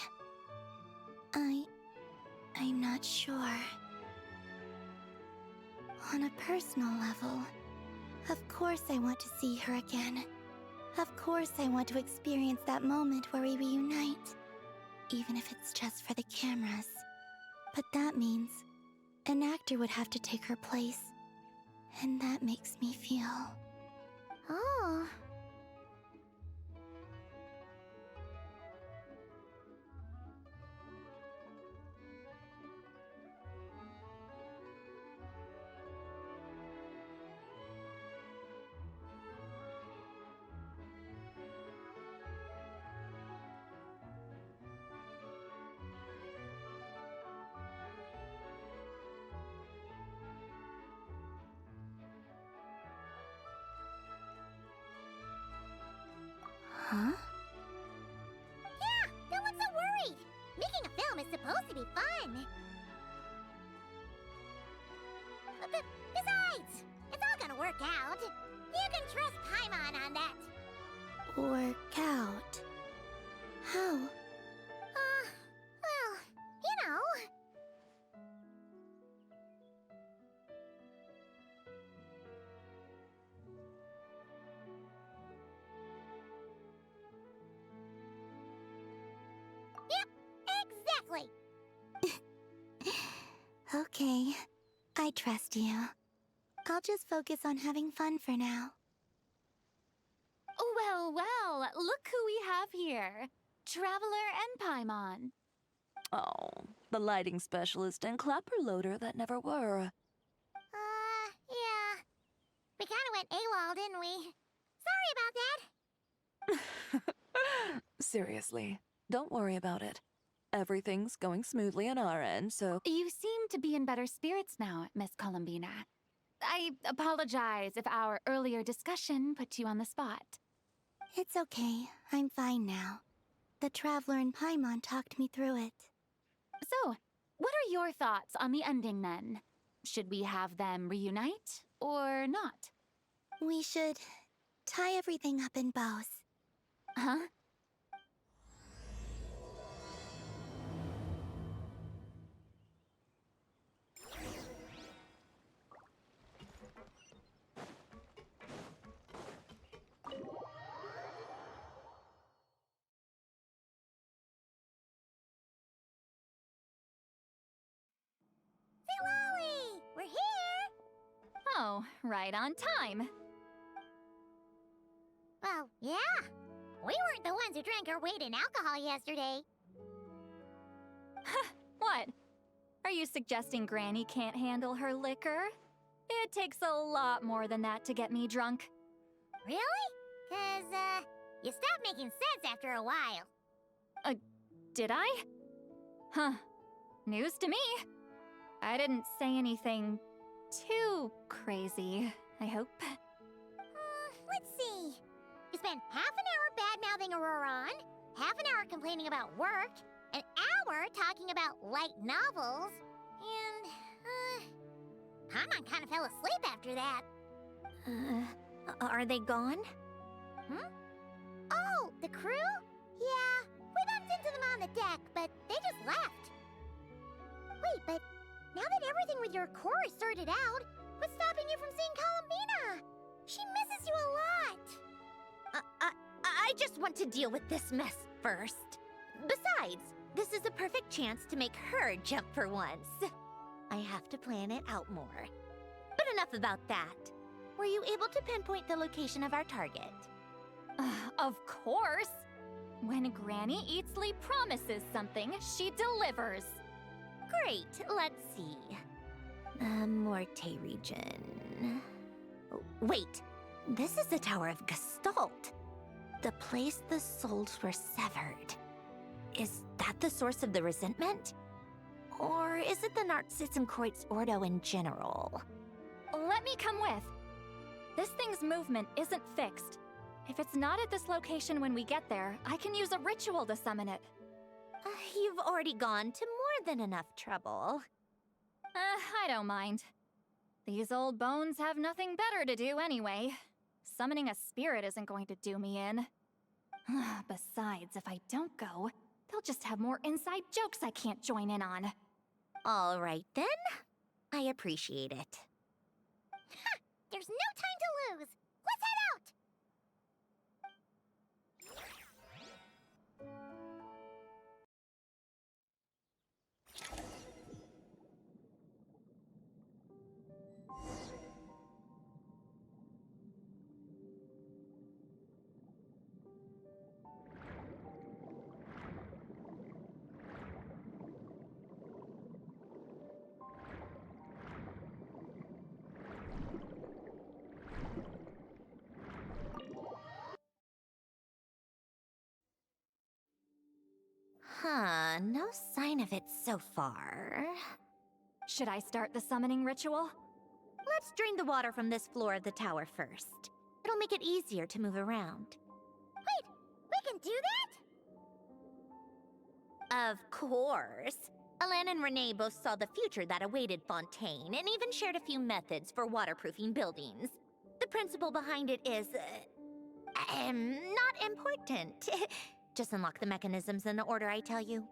I'm not sure. On a personal level, of course I want to see her again. Of course I want to experience that moment where we reunite. Even if it's just for the cameras. But that means an actor would have to take her place. And that makes me feel... Oh... Huh? Yeah, don't look so worried! Making a film is supposed to be fun! Besides, it's all gonna work out. You can trust Paimon on that. Work out? How? Well, you know... Yep, exactly! Okay, I trust you. I'll just focus on having fun for now. Well, well, look who we have here. Traveler and Paimon. Oh, The lighting specialist and clapper loader that never were. Yeah. We kinda went AWOL, didn't we? Sorry about that. Seriously, don't worry about it. Everything's going smoothly on our end, so... You seem to be in better spirits now, Miss Columbina. I apologize if our earlier discussion put you on the spot. It's okay. I'm fine now. The Traveler and Paimon talked me through it. So, what are your thoughts on the ending then? Should we have them reunite, or not? We should tie everything up in bows. Huh? Lolly! We're here! Oh, right on time. Well, yeah. We weren't the ones who drank our weight in alcohol yesterday. What? Are you suggesting Granny can't handle her liquor? It takes a lot more than that to get me drunk. Really? 'Cause, you stopped making sense after a while. Did I? Huh. News to me. I didn't say anything too crazy, I hope. Let's see. You spent half an hour bad-mouthing Auroron, half an hour complaining about work, an hour talking about light novels, and, Paimon kind of fell asleep after that. Are they gone? Oh, the crew? Yeah, we bumped into them on the deck, but they just left. Wait, but now that everything with your core is sorted out, what's stopping you from seeing Columbina? She misses you a lot. I just want to deal with this mess first. Besides, this is a perfect chance to make her jump for once. I have to plan it out more. But enough about that. Were you able to pinpoint the location of our target? Of course! When Granny Eatsley promises something, she delivers. Great, let's see. Morte region. Wait, this is the Tower of Gestalt. The place the souls were severed. Is that the source of the resentment? Or is it the Nartsitzenkreuz Ordo in general? Let me come with. This thing's movement isn't fixed. If it's not at this location when we get there, I can use a ritual to summon it. You've already gone to more than enough trouble. I don't mind. These old bones have nothing better to do anyway. Summoning a spirit isn't going to do me in. Besides, if I don't go, they'll just have more inside jokes I can't join in on. All right then. I appreciate it. There's no time to lose. Let's head out! No sign of it so far. Should I start the summoning ritual? Let's drain the water from this floor of the tower first. It'll make it easier to move around. Wait, we can do that? Of course. Alan and Renee both saw the future that awaited Fontaine and even shared a few methods for waterproofing buildings. The principle behind it is, not important. Just unlock the mechanisms in the order I tell you.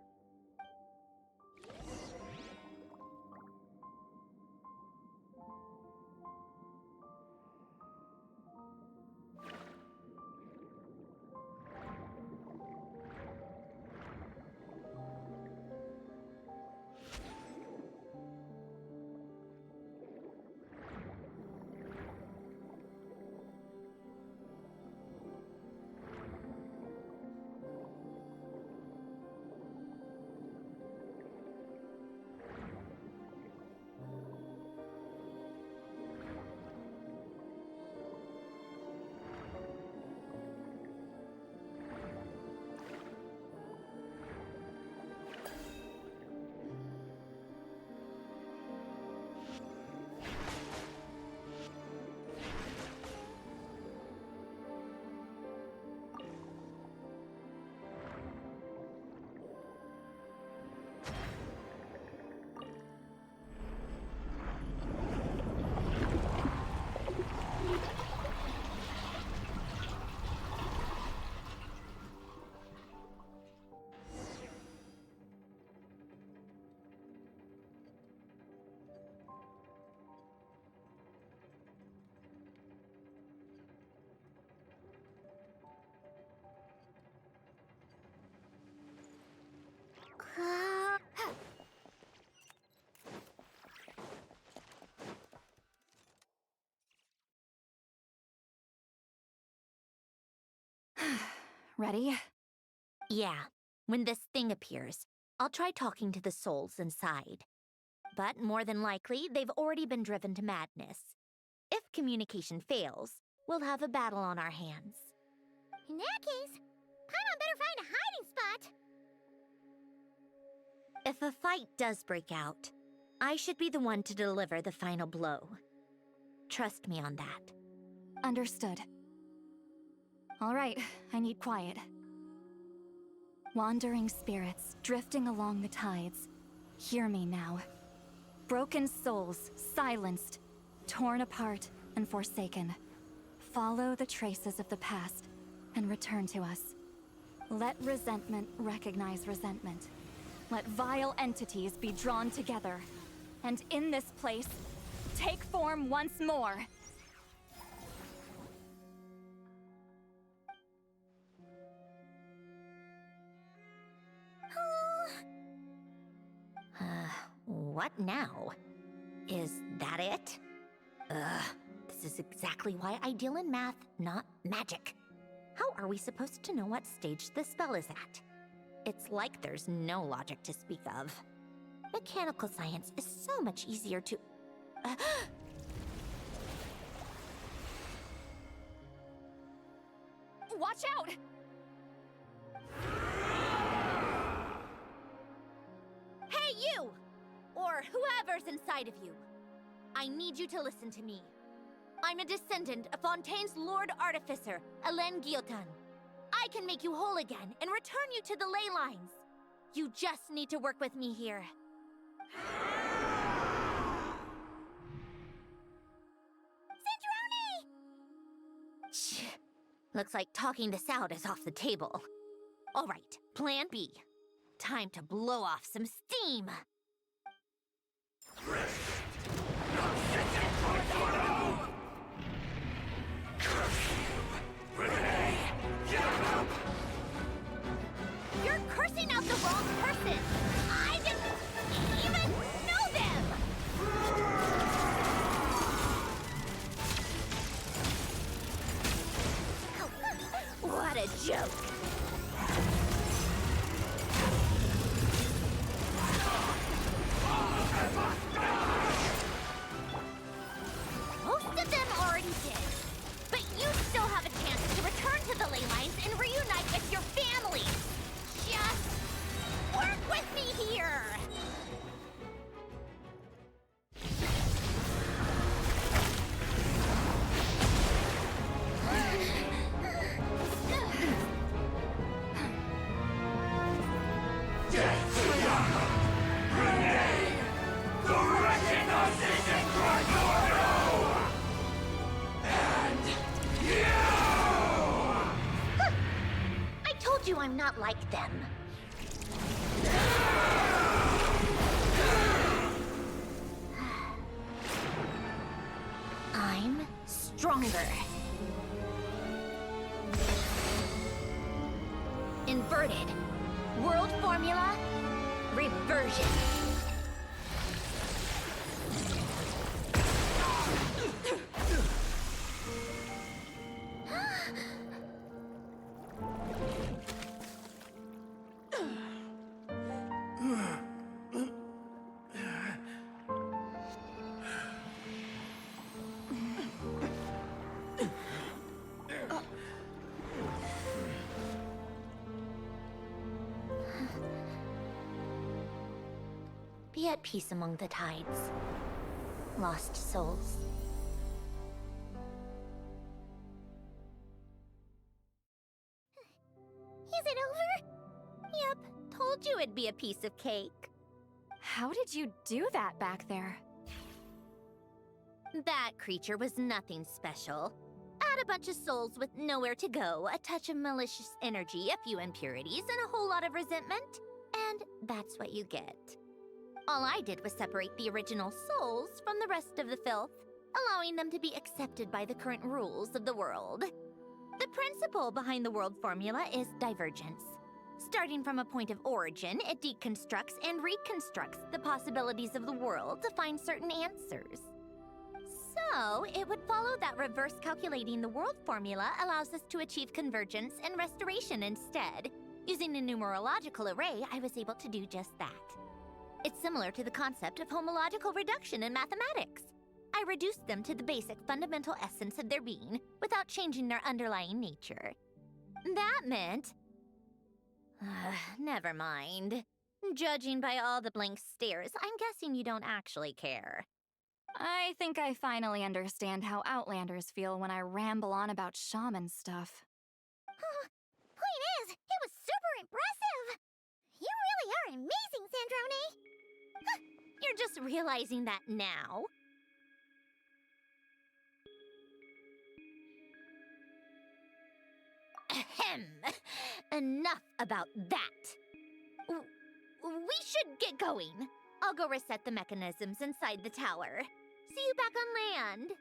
Ready? Yeah, when this thing appears, I'll try talking to the souls inside. But more than likely, they've already been driven to madness. If communication fails, we'll have a battle on our hands. In that case, Paimon better find a hiding spot. If a fight does break out, I should be the one to deliver the final blow. Trust me on that. Understood. All right, I need quiet. Wandering spirits drifting along the tides. Hear me now. Broken souls, silenced, torn apart, and forsaken. Follow the traces of the past and return to us. Let resentment recognize resentment. Let vile entities be drawn together. And in this place, take form once more. What now? Is that it? This is exactly why I deal in math, not magic. How are we supposed to know what stage the spell is at? It's like there's no logic to speak of. Mechanical science is so much easier to... Watch out! Hey, you! Or whoever's inside of you. I need you to listen to me. I'm a descendant of Fontaine's Lord Artificer, Hélène Guillotin. I can make you whole again and return you to the ley lines. You just need to work with me here. Sandrone! Looks like talking this out is off the table. All right, plan B. Time to blow off some steam. You're cursing out the wrong person! I didn't even know them! What a joke! Most of them already did. But you still have a chance to return to the ley lines and reunite with your family. Just work with me here. I told you I'm not like them. I'm stronger. Inverted. World formula. Reversion. Be at peace among the tides. Lost souls. Is it over? Yep, told you it'd be a piece of cake. How did you do that back there? That creature was nothing special. Add a bunch of souls with nowhere to go, a touch of malicious energy, a few impurities, and a whole lot of resentment. And that's what you get. All I did was separate the original souls from the rest of the filth, allowing them to be accepted by the current rules of the world. The principle behind the world formula is divergence. Starting from a point of origin, it deconstructs and reconstructs the possibilities of the world to find certain answers. So, it would follow that reverse calculating the world formula allows us to achieve convergence and restoration instead. Using a numerological array, I was able to do just that. It's similar to the concept of homological reduction in mathematics. I reduced them to the basic fundamental essence of their being without changing their underlying nature. That meant... never mind. Judging by all the blank stares, I'm guessing you don't actually care. I think I finally understand how Outlanders feel when I ramble on about shaman stuff. Point is, it was super impressive! You really are amazing, Sandrone! You're just realizing that now? Ahem. Enough about that. We should get going. I'll go reset the mechanisms inside the tower. See you back on land.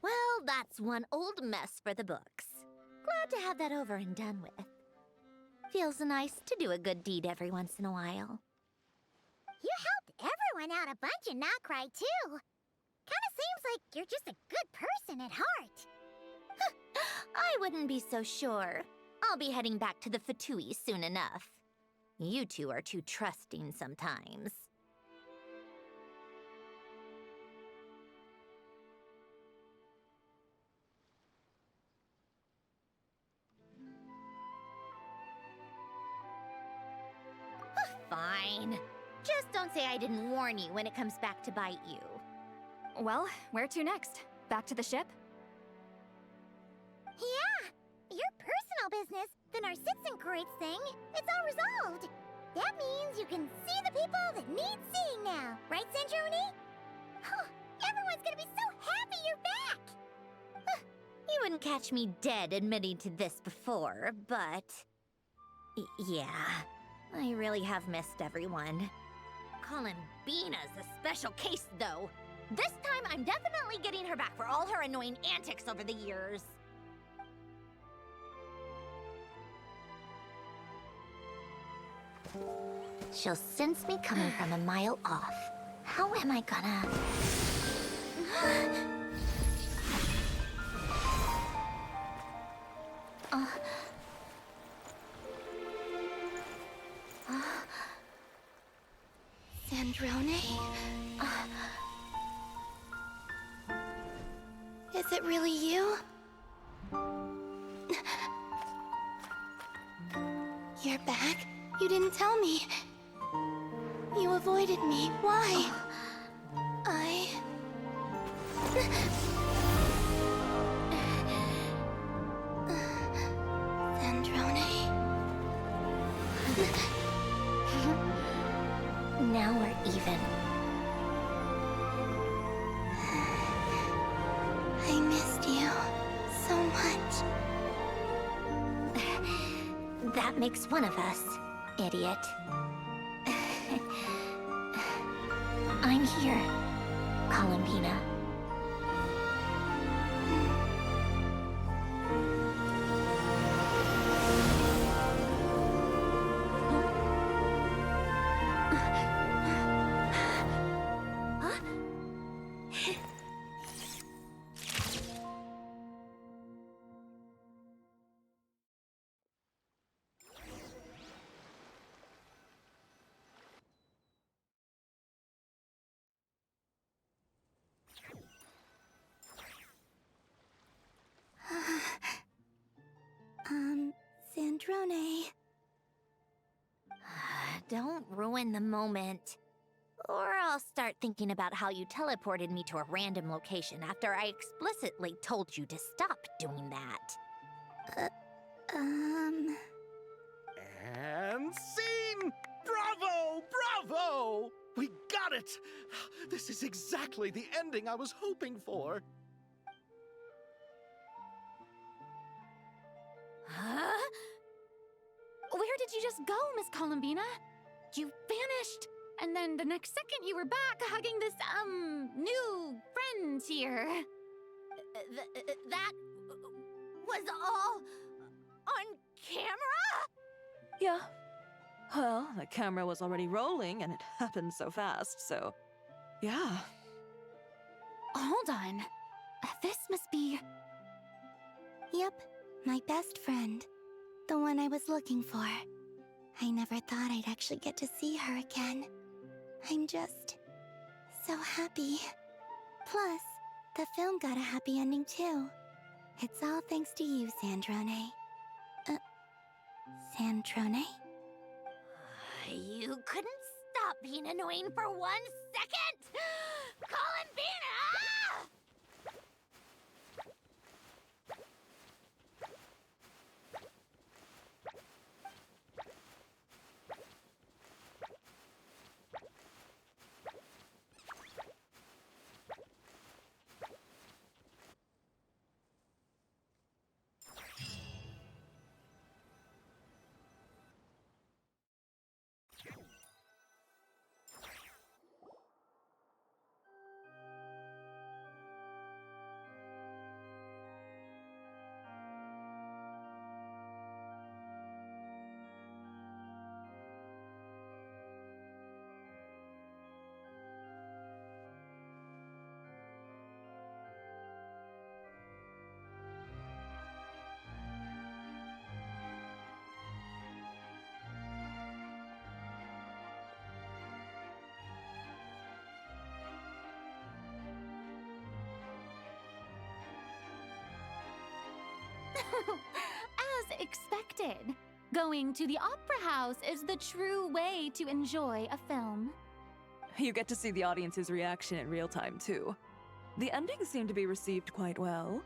Well, that's one old mess for the books. Glad to have that over and done with. Feels nice to do a good deed every once in a while. You helped everyone out a bunch and not cry, too. Kinda seems like you're just a good person at heart. I wouldn't be so sure. I'll be heading back to the Fatui soon enough. You two are too trusting sometimes. Fine. Just don't say I didn't warn you when it comes back to bite you. Well, where to next? Back to the ship? Yeah! Your personal business, the Narcitsan thing, it's all resolved. That means you can see the people that need seeing now, right, Sandrone? Everyone's gonna be so happy you're back! You wouldn't catch me dead admitting to this before, but... yeah, I really have missed everyone. Columbina's a special case, though. This time, I'm definitely getting her back for all her annoying antics over the years. She'll sense me coming from a mile off. How am I gonna... Sandrone? Is it really you? You're back? You didn't tell me. You avoided me. Why? Sandrone? Now we're even. I missed you so much. That makes one of us, idiot. I'm here, Columbina. Sandrone. Don't ruin the moment. Or I'll start thinking about how you teleported me to a random location after I explicitly told you to stop doing that. And scene! Bravo! Bravo! We got it! This is exactly the ending I was hoping for. Huh? Where did you just go, Miss Columbina? You vanished, and then the next second you were back hugging this, new friend here. That was all on camera? Yeah. Well, the camera was already rolling and it happened so fast, so... yeah. Hold on. This must be... Yep, my best friend. The one I was looking for. I never thought I'd actually get to see her again. I'm just... so happy. Plus, the film got a happy ending too. It's all thanks to you, Sandrone. Sandrone? You couldn't stop being annoying for 1 second! Columbina! As expected, going to the opera house is the true way to enjoy a film. You get to see the audience's reaction in real time, too. The ending seemed to be received quite well.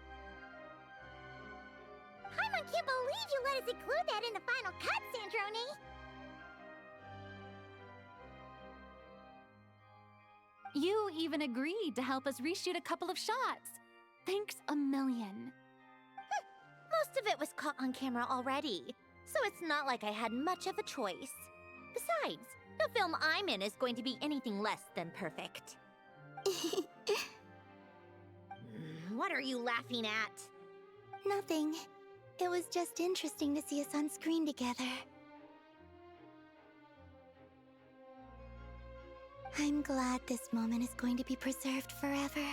Paimon can't believe you let us include that in the final cut, Sandrone! You even agreed to help us reshoot a couple of shots. Thanks a million. Most of it was caught on camera already, so it's not like I had much of a choice. Besides, the film I'm in is going to be anything less than perfect. What are you laughing at? Nothing. It was just interesting to see us on screen together. I'm glad this moment is going to be preserved forever.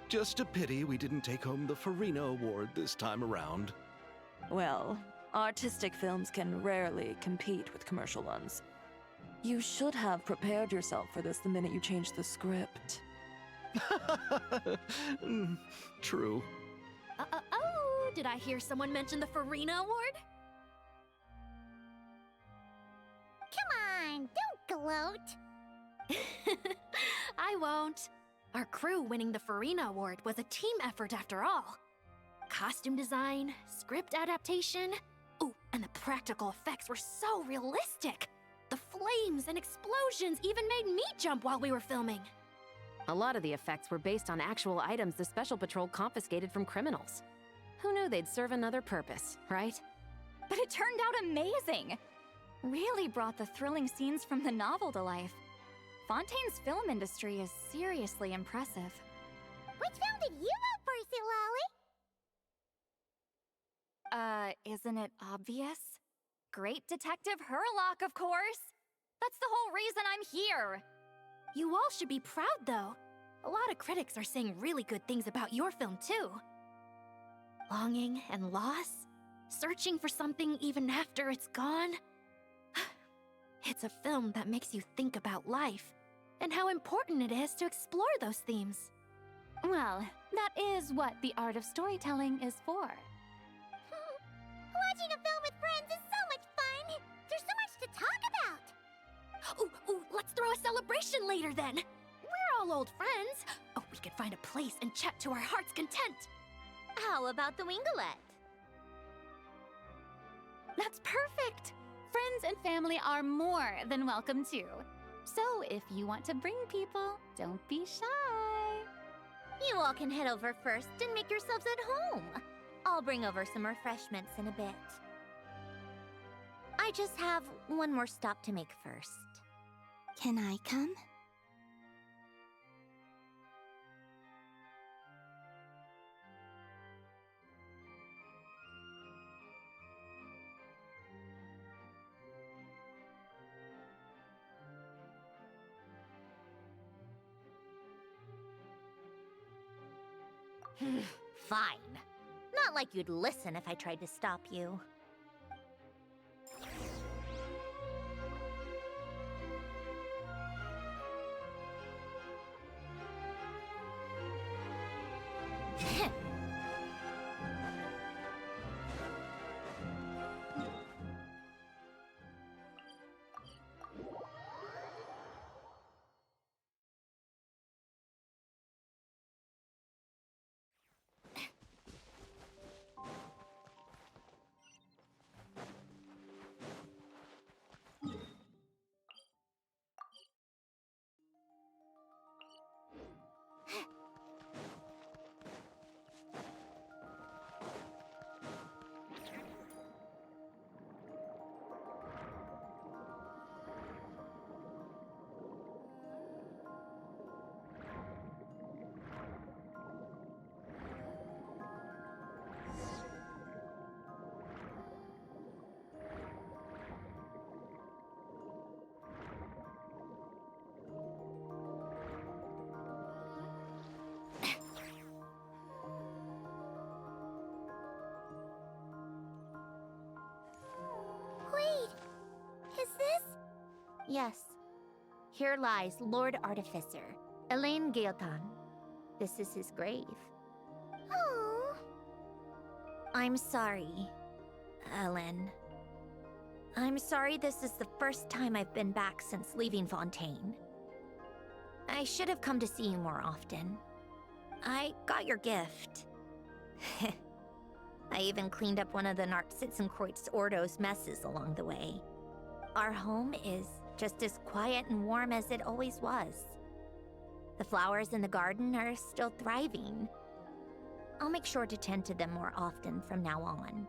Just a pity we didn't take home the Farina Award this time around. Well, artistic films can rarely compete with commercial ones. You should have prepared yourself for this the minute you changed the script. True. Oh, did I hear someone mention the Farina Award? Come on, don't gloat! I won't. Our crew winning the Farina Award was a team effort after all. Costume design, script adaptation. Ooh, and the practical effects were so realistic. The flames and explosions even made me jump while we were filming. A lot of the effects were based on actual items the Special Patrol confiscated from criminals. Who knew they'd serve another purpose, right? But it turned out amazing! Really brought the thrilling scenes from the novel to life. Fontaine's film industry is seriously impressive. Which film did you vote for, Silali? Isn't it obvious? Great Detective Herlock, of course! That's the whole reason I'm here! You all should be proud, though. A lot of critics are saying really good things about your film, too. Longing and loss? Searching for something even after it's gone? It's a film that makes you think about life, and how important it is to explore those themes. Well, that is what the art of storytelling is for. Watching a film with friends is so much fun! There's so much to talk about! Ooh, let's throw a celebration later then! We're all old friends! Oh, we could find a place and chat to our heart's content! How about the Winglet? That's perfect! Friends and family are more than welcome too. So if you want to bring people, don't be shy. You all can head over first and make yourselves at home. I'll bring over some refreshments in a bit. I just have one more stop to make first. Can I come? Fine. Not like you'd listen if I tried to stop you. Wait, is this? Yes. Here lies Lord Artificer, Elaine Gaeltan. This is his grave. Oh. I'm sorry, Ellen. I'm sorry this is the first time I've been back since leaving Fontaine. I should have come to see you more often. I got your gift. I even cleaned up one of the Narcitzenkreuz Ordo's messes along the way. Our home is just as quiet and warm as it always was. The flowers in the garden are still thriving. I'll make sure to tend to them more often from now on.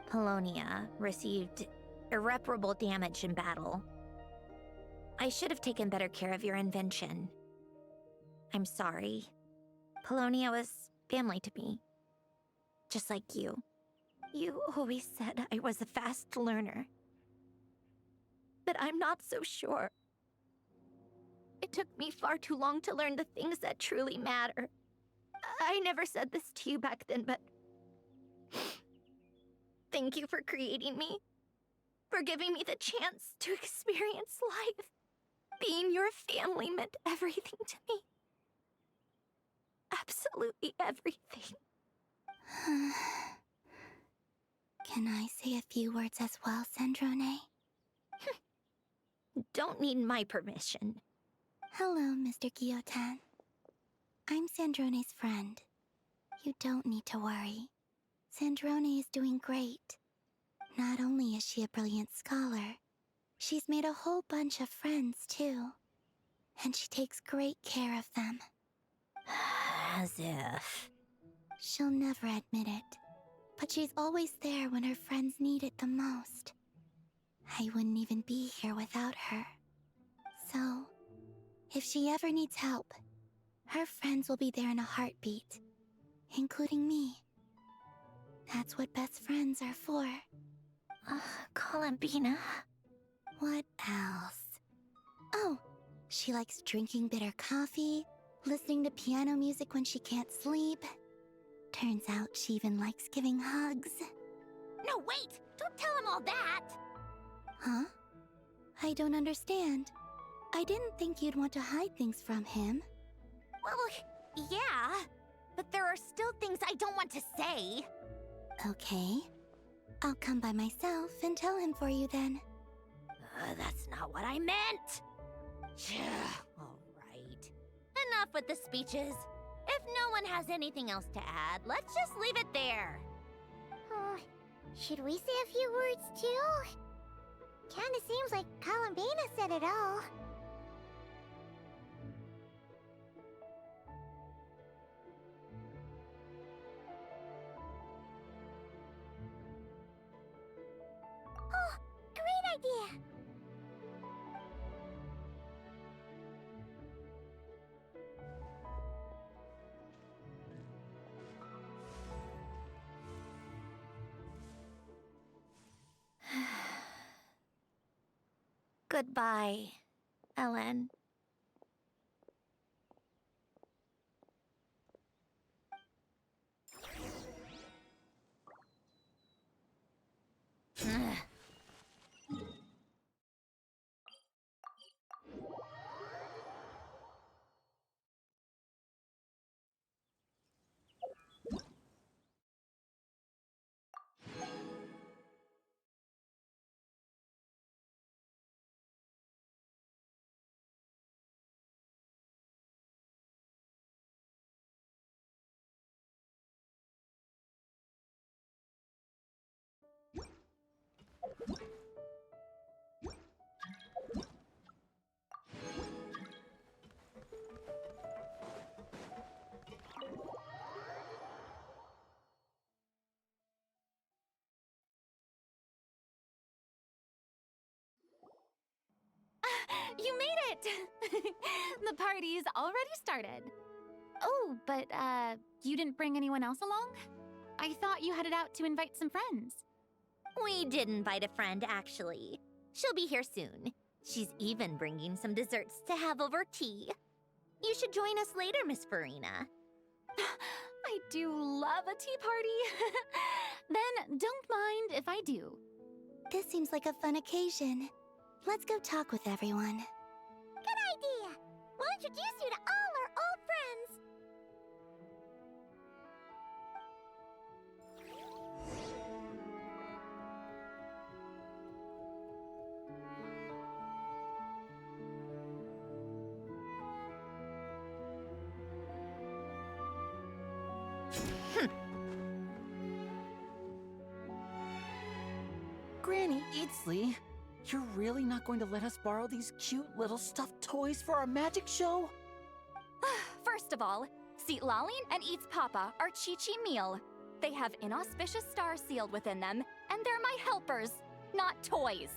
Polonia received irreparable damage in battle. I should have taken better care of your invention. I'm sorry. Polonia was family to me. Just like you. You always said I was a fast learner. But I'm not so sure. It took me far too long to learn the things that truly matter. I never said this to you back then, but... Thank you for creating me. For giving me the chance to experience life. Being your family meant everything to me. Absolutely everything. Can I say a few words as well, Sandrone? Don't need my permission. Hello, Mr. Guillotin. I'm Sandrone's friend. You don't need to worry. Sandrone is doing great. Not only is she a brilliant scholar, she's made a whole bunch of friends, too. And she takes great care of them. As if... She'll never admit it, but she's always there when her friends need it the most. I wouldn't even be here without her. So, if she ever needs help, her friends will be there in a heartbeat, including me. That's what best friends are for. Columbina. What else? Oh, she likes drinking bitter coffee, listening to piano music when she can't sleep. Turns out she even likes giving hugs. No, wait! Don't tell him all that! Huh? I don't understand. I didn't think you'd want to hide things from him. Well, yeah. But there are still things I don't want to say. Okay. I'll come by myself and tell him for you then. That's not what I meant. All right. Enough with the speeches. If no one has anything else to add, let's just leave it there. Should we say a few words too? Kinda seems like Columbina said it all. Oh, great idea! Goodbye, Ellen. You made it! The party's already started. Oh, but, you didn't bring anyone else along? I thought you headed out to invite some friends. We did invite a friend, actually. She'll be here soon. She's even bringing some desserts to have over tea. You should join us later, Miss Farina. I do love a tea party. Then don't mind if I do. This seems like a fun occasion. Let's go talk with everyone. Good idea! We'll introduce you to all our old friends. Granny Eatsley, you're really not going to let us borrow these cute little stuffed toys for our magic show? First of all, Seat Lalin and Eats Papa are Chi-Chi meal. They have inauspicious stars sealed within them, and they're my helpers, not toys.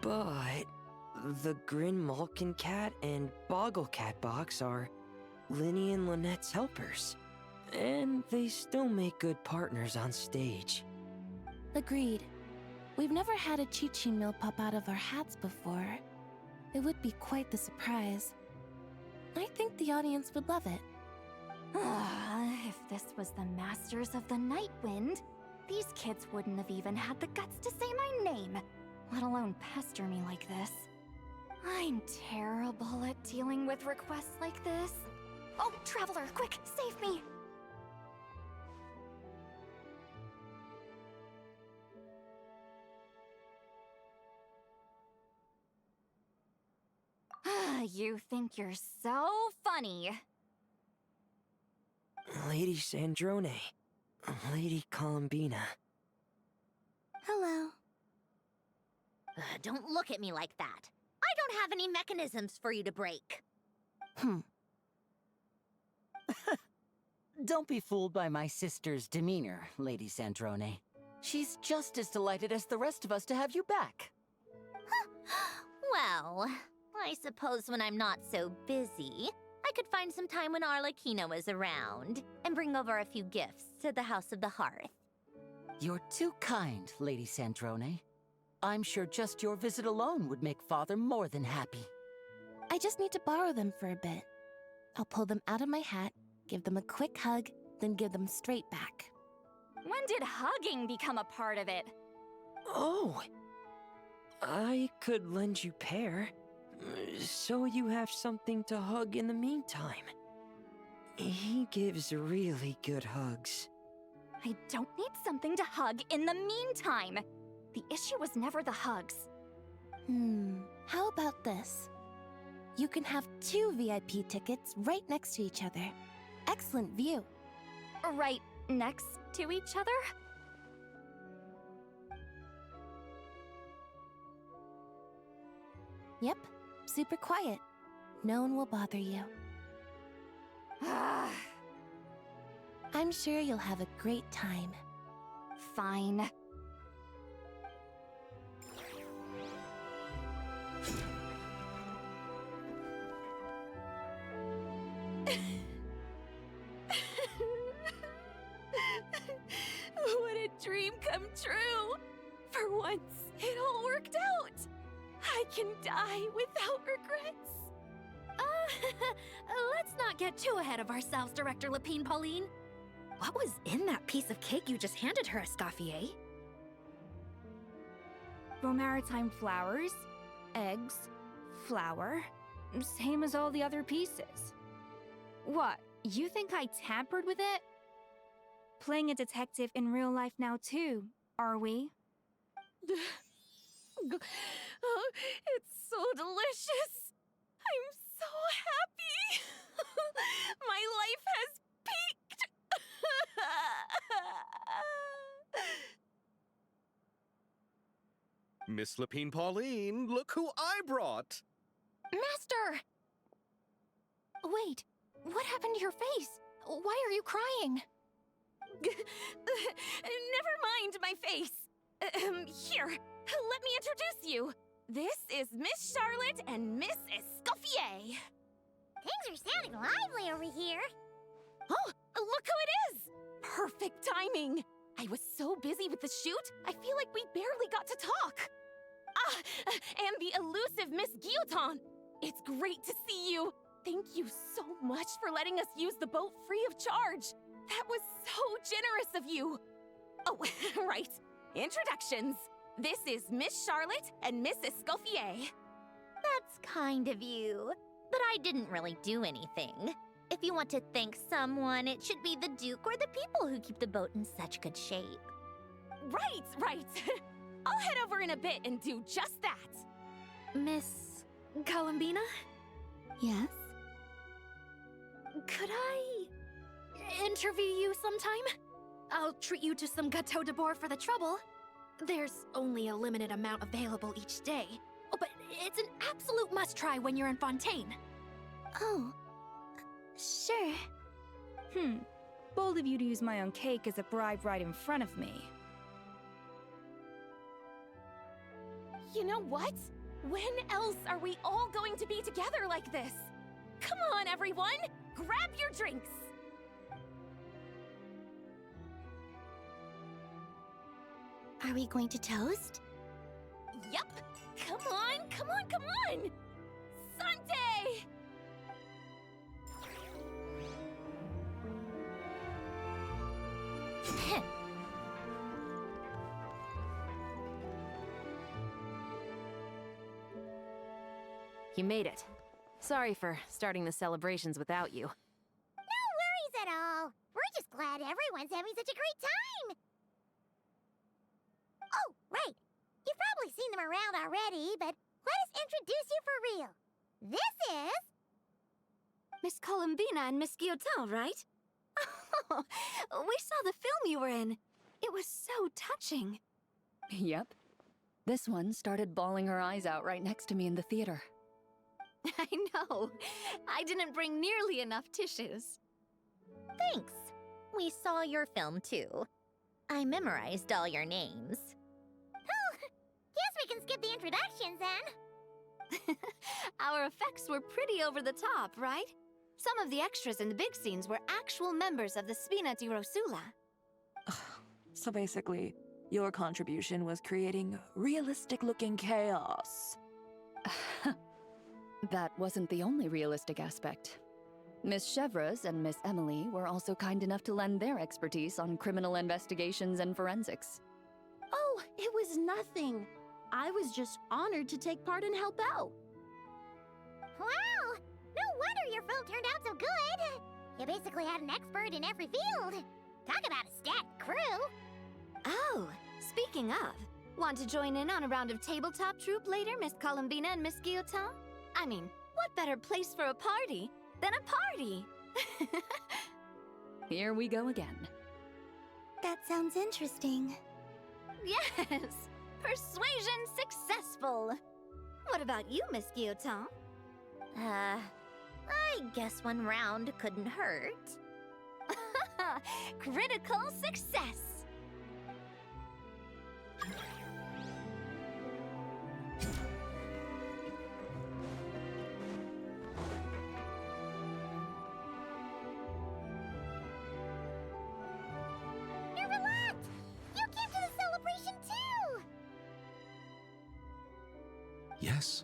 But the Grin Malkin Cat and Boggle Cat box are Linny and Lynette's helpers. And they still make good partners on stage. Agreed. We've never had a Chi-Chi meal pop out of our hats before. It would be quite the surprise. I think the audience would love it. If this was the Masters of the Night Wind, these kids wouldn't have even had the guts to say my name, let alone pester me like this. I'm terrible at dealing with requests like this. Oh, Traveler, quick, save me! You think you're so funny. Lady Sandrone. Lady Columbina. Hello. Don't look at me like that. I don't have any mechanisms for you to break. Don't be fooled by my sister's demeanor, Lady Sandrone. She's just as delighted as the rest of us to have you back. Well, I suppose when I'm not so busy, I could find some time when Arlecchino is around and bring over a few gifts to the House of the Hearth. You're too kind, Lady Sandrone. I'm sure just your visit alone would make Father more than happy. I just need to borrow them for a bit. I'll pull them out of my hat, give them a quick hug, then give them straight back. When did hugging become a part of it? Oh! I could lend you Pear, so you have something to hug in the meantime. He gives really good hugs. I don't need something to hug in the meantime. The issue was never the hugs. How about this? You can have 2 VIP tickets right next to each other. Excellent view. Right next to each other? Yep, super quiet. No one will bother you. I'm sure you'll have a great time. Fine. What a dream come true! For once, it all worked out! I can die without regrets! Let's not get too ahead of ourselves, Director Lapine Pauline. What was in that piece of cake you just handed her, Escoffier? Maritime flowers, eggs, flour, same as all the other pieces. What, you think I tampered with it? Playing a detective in real life now too, are we? Oh, it's so delicious! I'm so happy! My life has peaked! Miss Lapine Pauline, look who I brought! Master! Wait, what happened to your face? Why are you crying? Never mind my face. Here, let me introduce you. This is Miss Charlotte and Miss Escoffier. Things are sounding lively over here. Oh, look who it is! Perfect timing! I was so busy with the shoot, I feel like we barely got to talk. And the elusive Miss Guillotin. It's great to see you. Thank you so much for letting us use the boat free of charge. That was so generous of you. Oh, right. Introductions. This is Miss Charlotte and Miss Escoffier. That's kind of you. But I didn't really do anything. If you want to thank someone, it should be the Duke or the people who keep the boat in such good shape. Right. I'll head over in a bit and do just that. Miss Columbina? Yes? Could I interview you sometime? I'll treat you to some gâteau de bord for the trouble. There's only a limited amount available each day. Oh, but it's an absolute must-try when you're in Fontaine. Oh, sure. Bold of you to use my own cake as a bribe right in front of me. You know what? When else are we all going to be together like this? Come on, everyone! Grab your drinks! Are we going to toast? Yup! Come on! Sante! You made it. Sorry for starting the celebrations without you. No worries at all. We're just glad everyone's having such a great time. Oh, right. You've probably seen them around already, but let us introduce you for real. This is... Miss Columbina and Miss Guillotin, right? Oh, we saw the film you were in. It was so touching. Yep. This one started bawling her eyes out right next to me in the theater. I know. I didn't bring nearly enough tissues. Thanks. We saw your film too. I memorized all your names. Oh, guess we can skip the introductions then. Our effects were pretty over the top, right? Some of the extras in the big scenes were actual members of the Spina di Rosula. So basically, your contribution was creating realistic-looking chaos. That wasn't the only realistic aspect. Miss Chevres and Miss Emily were also kind enough to lend their expertise on criminal investigations and forensics. Oh, it was nothing. I was just honored to take part and help out. Wow! No wonder your film turned out so good. You basically had an expert in every field. Talk about a stat crew. Oh, speaking of, want to join in on a round of tabletop troupe later, Miss Columbina and Miss Guillotin? I mean, what better place for a party than a party? Here we go again. That sounds interesting. Yes! Persuasion successful! What about you, Miss Guillotin? I guess one round couldn't hurt. Critical success! Yes.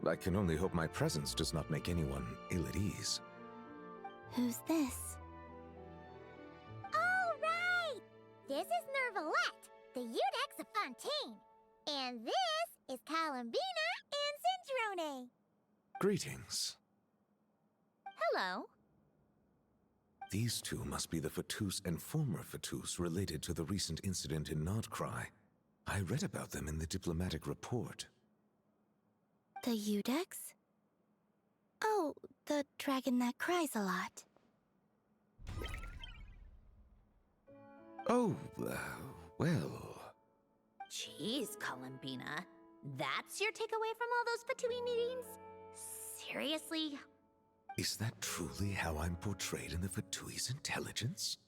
I can only hope my presence does not make anyone ill at ease. Who's this? All right! This is Nervalette, the Eudex of Fontaine. And this is Columbina and Sandrone. Greetings. Hello. These two must be the Fatus and former Fatus related to the recent incident in Nordcry. I read about them in the diplomatic report. The Eudex? Oh, the dragon that cries a lot. Oh, well... Jeez, Columbina. That's your takeaway from all those Fatui meetings? Seriously? Is that truly how I'm portrayed in the Fatui's intelligence?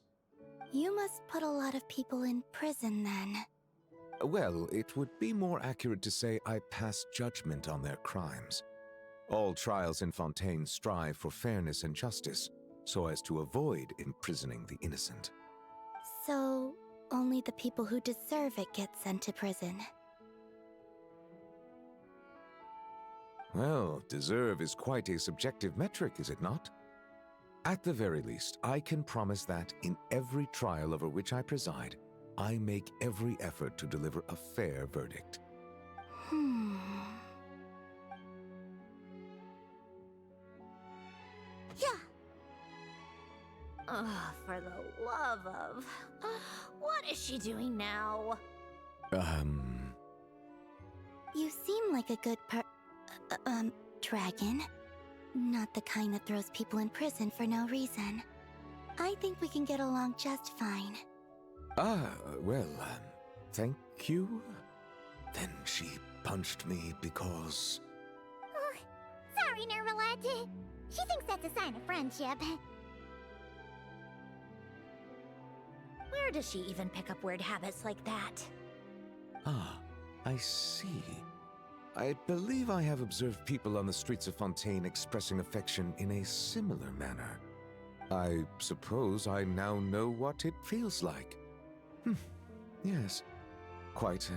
You must put a lot of people in prison, then. Well, it would be more accurate to say I pass judgment on their crimes. All trials in Fontaine strive for fairness and justice, so as to avoid imprisoning the innocent. So, only the people who deserve it get sent to prison. Well, deserve is quite a subjective metric, is it not? At the very least, I can promise that in every trial over which I preside, I make every effort to deliver a fair verdict. Yeah. Oh, for the love of... What is she doing now? You seem like a good dragon. Not the kind that throws people in prison for no reason. I think we can get along just fine. Well, thank you. Then she punched me because... Oh, sorry, Nermalette. She thinks that's a sign of friendship. Where does she even pick up weird habits like that? Ah, I see. I believe I have observed people on the streets of Fontaine expressing affection in a similar manner. I suppose I now know what it feels like. Yes, quite,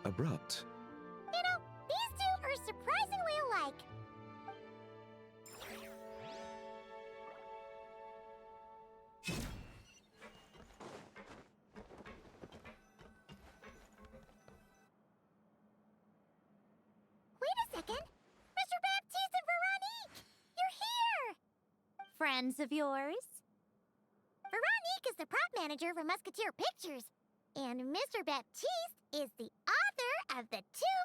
abrupt. You know, these two are surprisingly alike. Wait a second! Mr. Baptiste and Veronique! You're here! Friends of yours? Veronique is the prop manager for Musketeer Pictures, and Mr. Baptiste is the author of The Two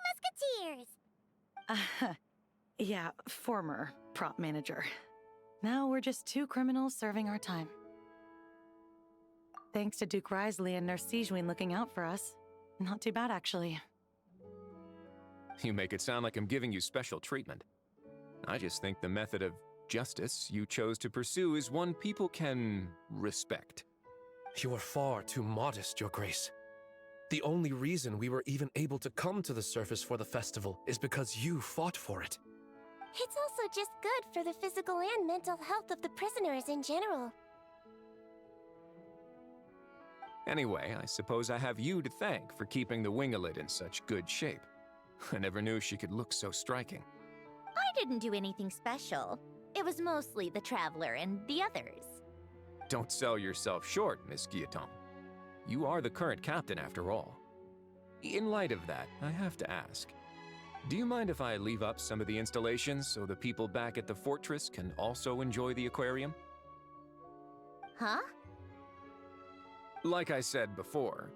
Musketeers. Yeah, former prop manager. Now we're just two criminals serving our time. Thanks to Duke Risley and Nurse Sejuin looking out for us. Not too bad, actually. You make it sound like I'm giving you special treatment. I just think the method of justice you chose to pursue is one people can respect. You are far too modest, Your Grace. The only reason we were even able to come to the surface for the festival is because you fought for it. It's also just good for the physical and mental health of the prisoners in general. Anyway, I suppose I have you to thank for keeping the Wingalet in such good shape. I never knew she could look so striking. I didn't do anything special. It was mostly the Traveler and the others. Don't sell yourself short, Miss Guillotin. You are the current captain, after all. In light of that, I have to ask, do you mind if I leave up some of the installations so the people back at the fortress can also enjoy the aquarium? Huh? Like I said before,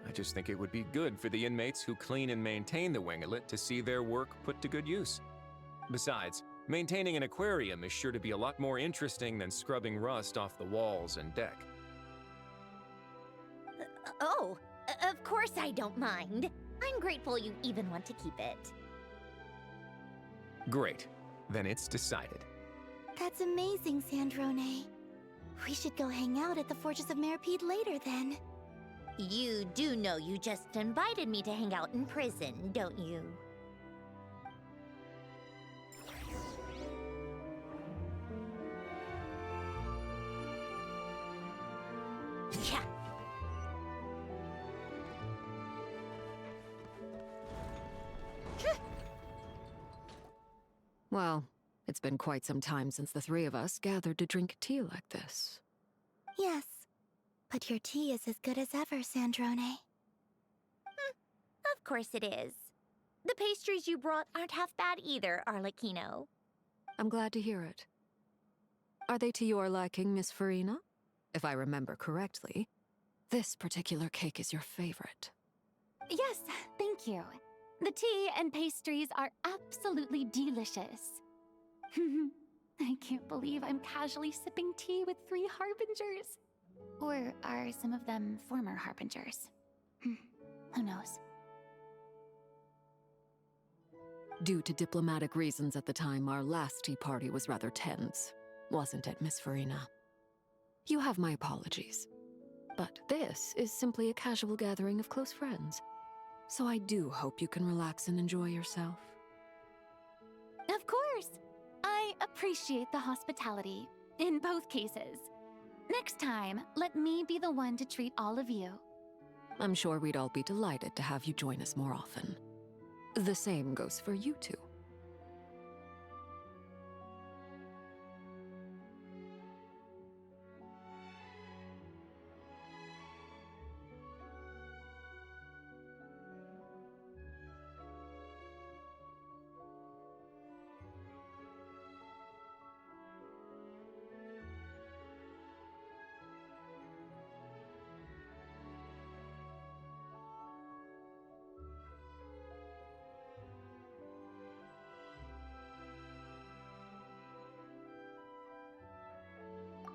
I just think it would be good for the inmates who clean and maintain the Wingalet to see their work put to good use. Besides, maintaining an aquarium is sure to be a lot more interesting than scrubbing rust off the walls and deck. Of course I don't mind. I'm grateful you even want to keep it. Great. Then it's decided. That's amazing, Sandrone. We should go hang out at the Fortress of Meripede later, then. You do know you just invited me to hang out in prison, don't you? Yeah. Well, it's been quite some time since the three of us gathered to drink tea like this. Yes, but your tea is as good as ever, Sandrone. Of course it is. The pastries you brought aren't half bad either, Arlecchino. I'm glad to hear it. Are they to your liking, Miss Farina? If I remember correctly, this particular cake is your favorite. Yes, thank you. The tea and pastries are absolutely delicious. I can't believe I'm casually sipping tea with 3 harbingers. Or are some of them former harbingers? Who knows? Due to diplomatic reasons at the time, our last tea party was rather tense. Wasn't it, Miss Farina? You have my apologies. But this is simply a casual gathering of close friends. So I do hope you can relax and enjoy yourself. Of course! I appreciate the hospitality, in both cases. Next time, let me be the one to treat all of you. I'm sure we'd all be delighted to have you join us more often. The same goes for you two.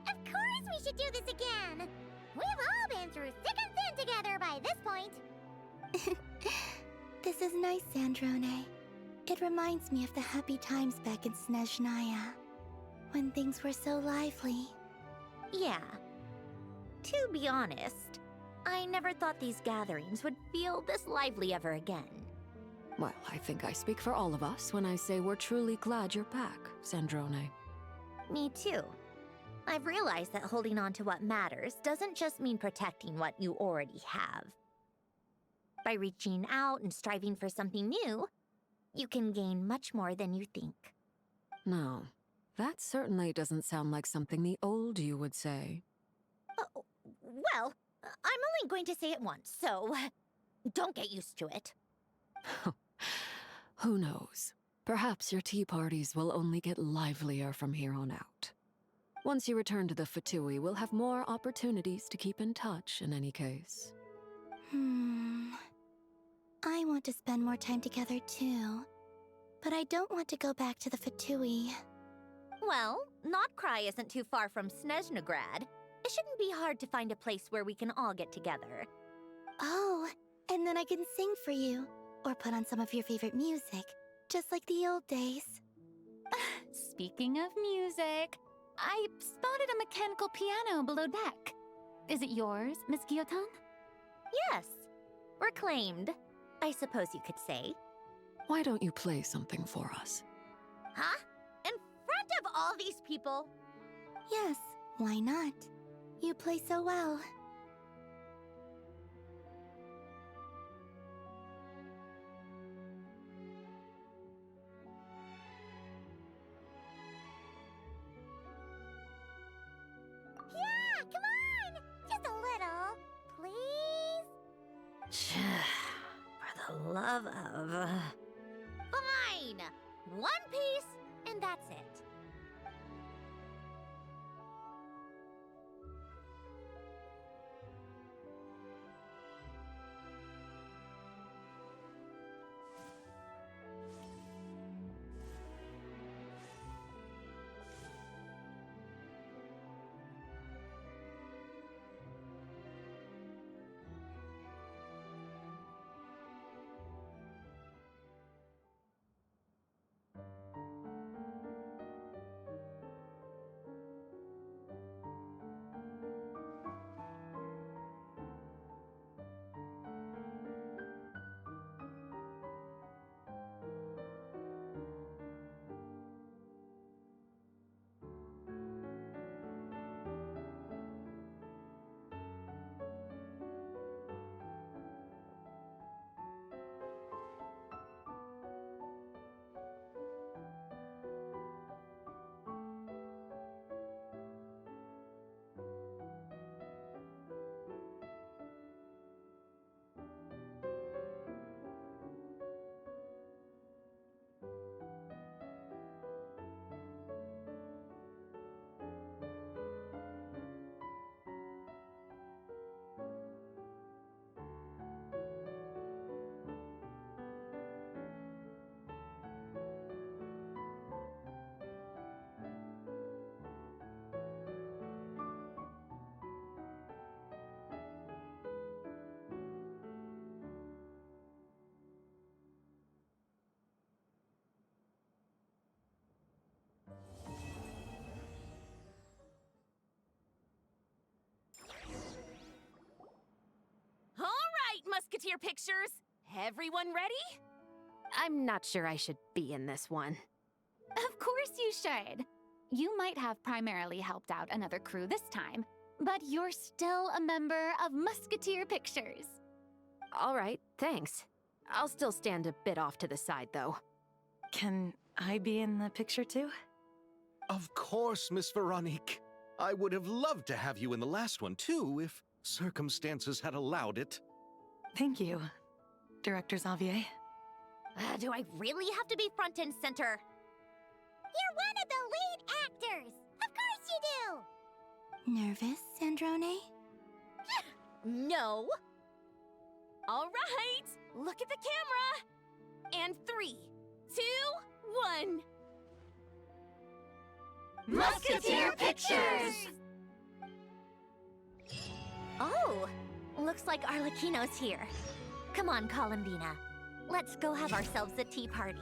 Of course we should do this again! We've all been through thick and thin together by this point. This is nice, Sandrone. It reminds me of the happy times back in Snezhnaya, when things were so lively. Yeah. To be honest, I never thought these gatherings would feel this lively ever again. Well, I think I speak for all of us when I say we're truly glad you're back, Sandrone. Me too. I've realized that holding on to what matters doesn't just mean protecting what you already have. By reaching out and striving for something new, you can gain much more than you think. No, that certainly doesn't sound like something the old you would say. Well, I'm only going to say it once, so don't get used to it. Who knows? Perhaps your tea parties will only get livelier from here on out. Once you return to the Fatui, we'll have more opportunities to keep in touch in any case. I want to spend more time together too. But I don't want to go back to the Fatui. Well, Notcry isn't too far from Snezhnograd. It shouldn't be hard to find a place where we can all get together. Oh, and then I can sing for you. Or put on some of your favorite music. Just like the old days. Speaking of music, I spotted a mechanical piano below deck. Is it yours, Miss Guillotin? Yes. Reclaimed, I suppose you could say. Why don't you play something for us? Huh? In front of all these people? Yes, why not? You play so well. Yeah, come on! Just a little, please? For the love of... Fine! One piece, and that's it. Musketeer pictures. Everyone ready? I'm not sure I should be in this one. Of course you should. You might have primarily helped out another crew this time, but you're still a member of Musketeer Pictures. All right, thanks. I'll still stand a bit off to the side, though. Can I be in the picture too? Of course, Miss Veronique. I would have loved to have you in the last one, too, if circumstances had allowed it. Thank you, Director Xavier. Do I really have to be front and center? You're one of the lead actors! Of course you do! Nervous, Sandrone? No. All right, look at the camera. And 3, 2, 1. Musketeer Pictures! Oh, looks like Arlecchino's here. Come on, Columbina. Let's go have ourselves a tea party.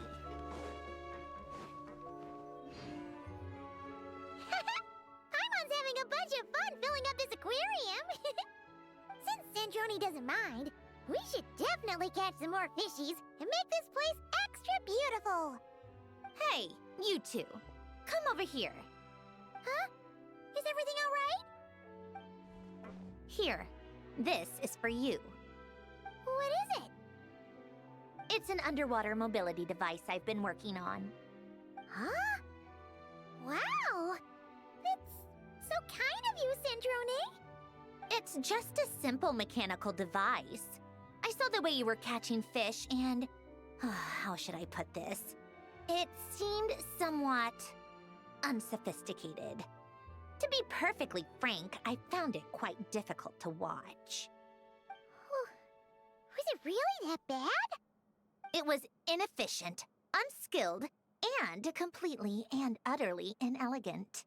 Paimon's having a bunch of fun filling up this aquarium! Since Sandrone doesn't mind, we should definitely catch some more fishies and make this place extra beautiful! Hey, you two. Come over here. Huh? Is everything all right? Here. This is for you. What is it? It's an underwater mobility device I've been working on. Huh? Wow! That's so kind of you, Sandrone! It's just a simple mechanical device. I saw the way you were catching fish and... how should I put this? It seemed somewhat... unsophisticated. To be perfectly frank, I found it quite difficult to watch. Was it really that bad? It was inefficient, unskilled, and completely and utterly inelegant.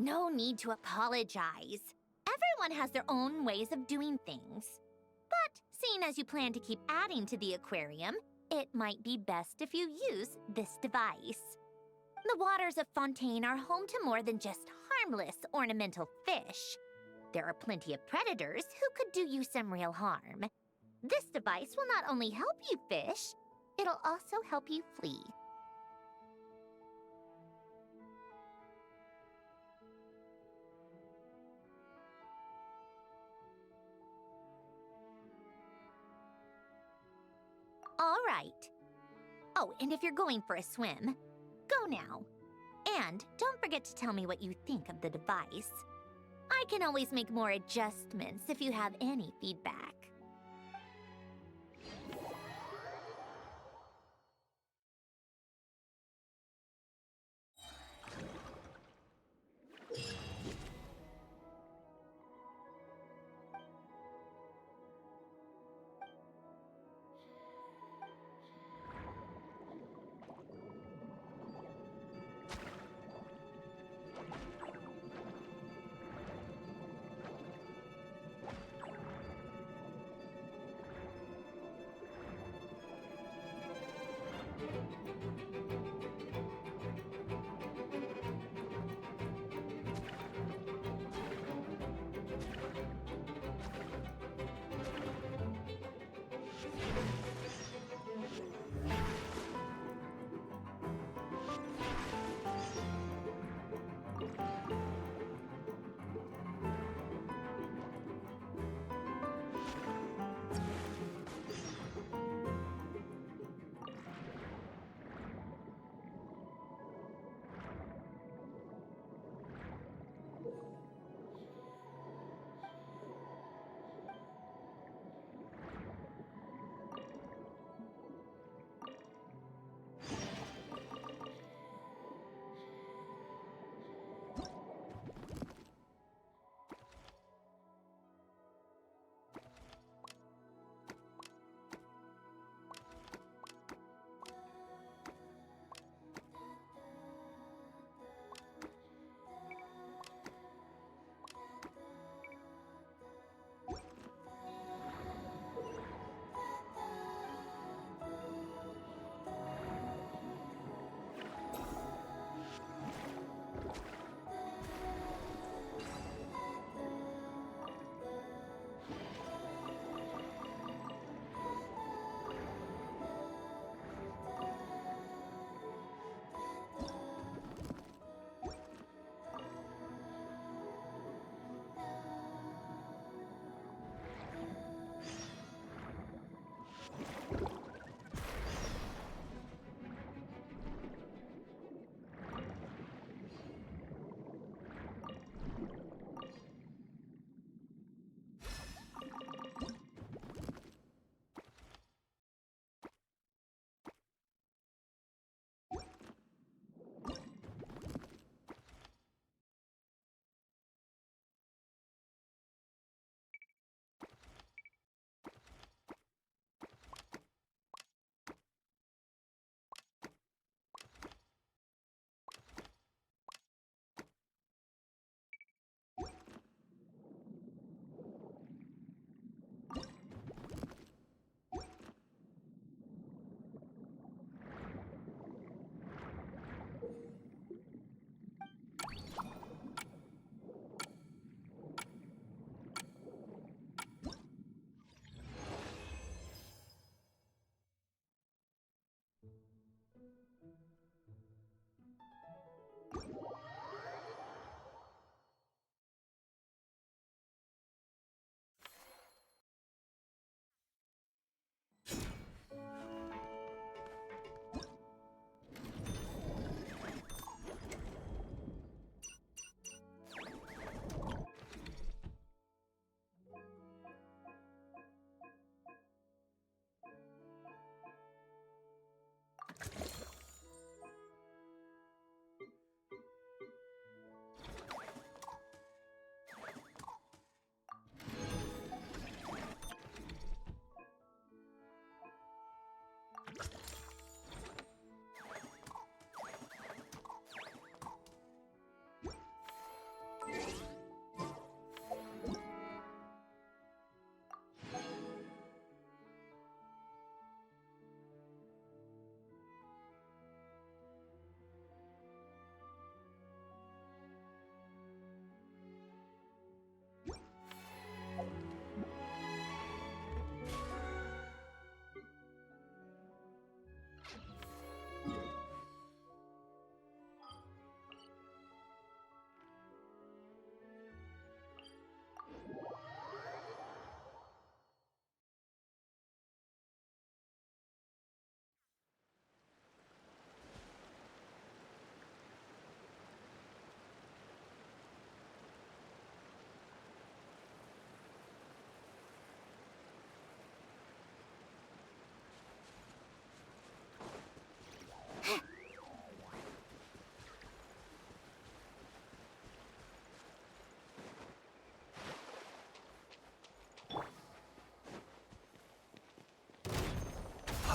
No need to apologize. Everyone has their own ways of doing things. But seeing as you plan to keep adding to the aquarium, it might be best if you use this device. The waters of Fontaine are home to more than just harmless ornamental fish. There are plenty of predators who could do you some real harm. This device will not only help you fish, it'll also help you flee. All right. Oh, and if you're going for a swim, go now. And don't forget to tell me what you think of the device. I can always make more adjustments if you have any feedback.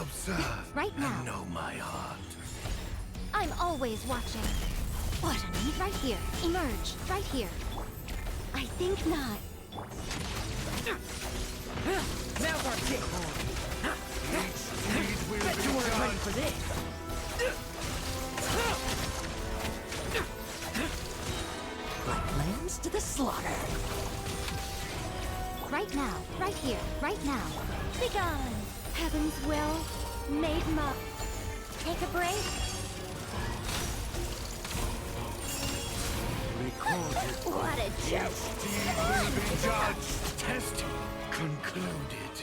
Observe. Right now. And know my heart. I'm always watching. What a need right here. Emerge. Right here. I think not. Now's our kick. Bet you weren't ready for this. Like lambs to the slaughter. Right now. Right here. Right now. Begone. Heaven's will. Made muck. Take a break. Recorded. What a joke. Deed will be judged. Test concluded.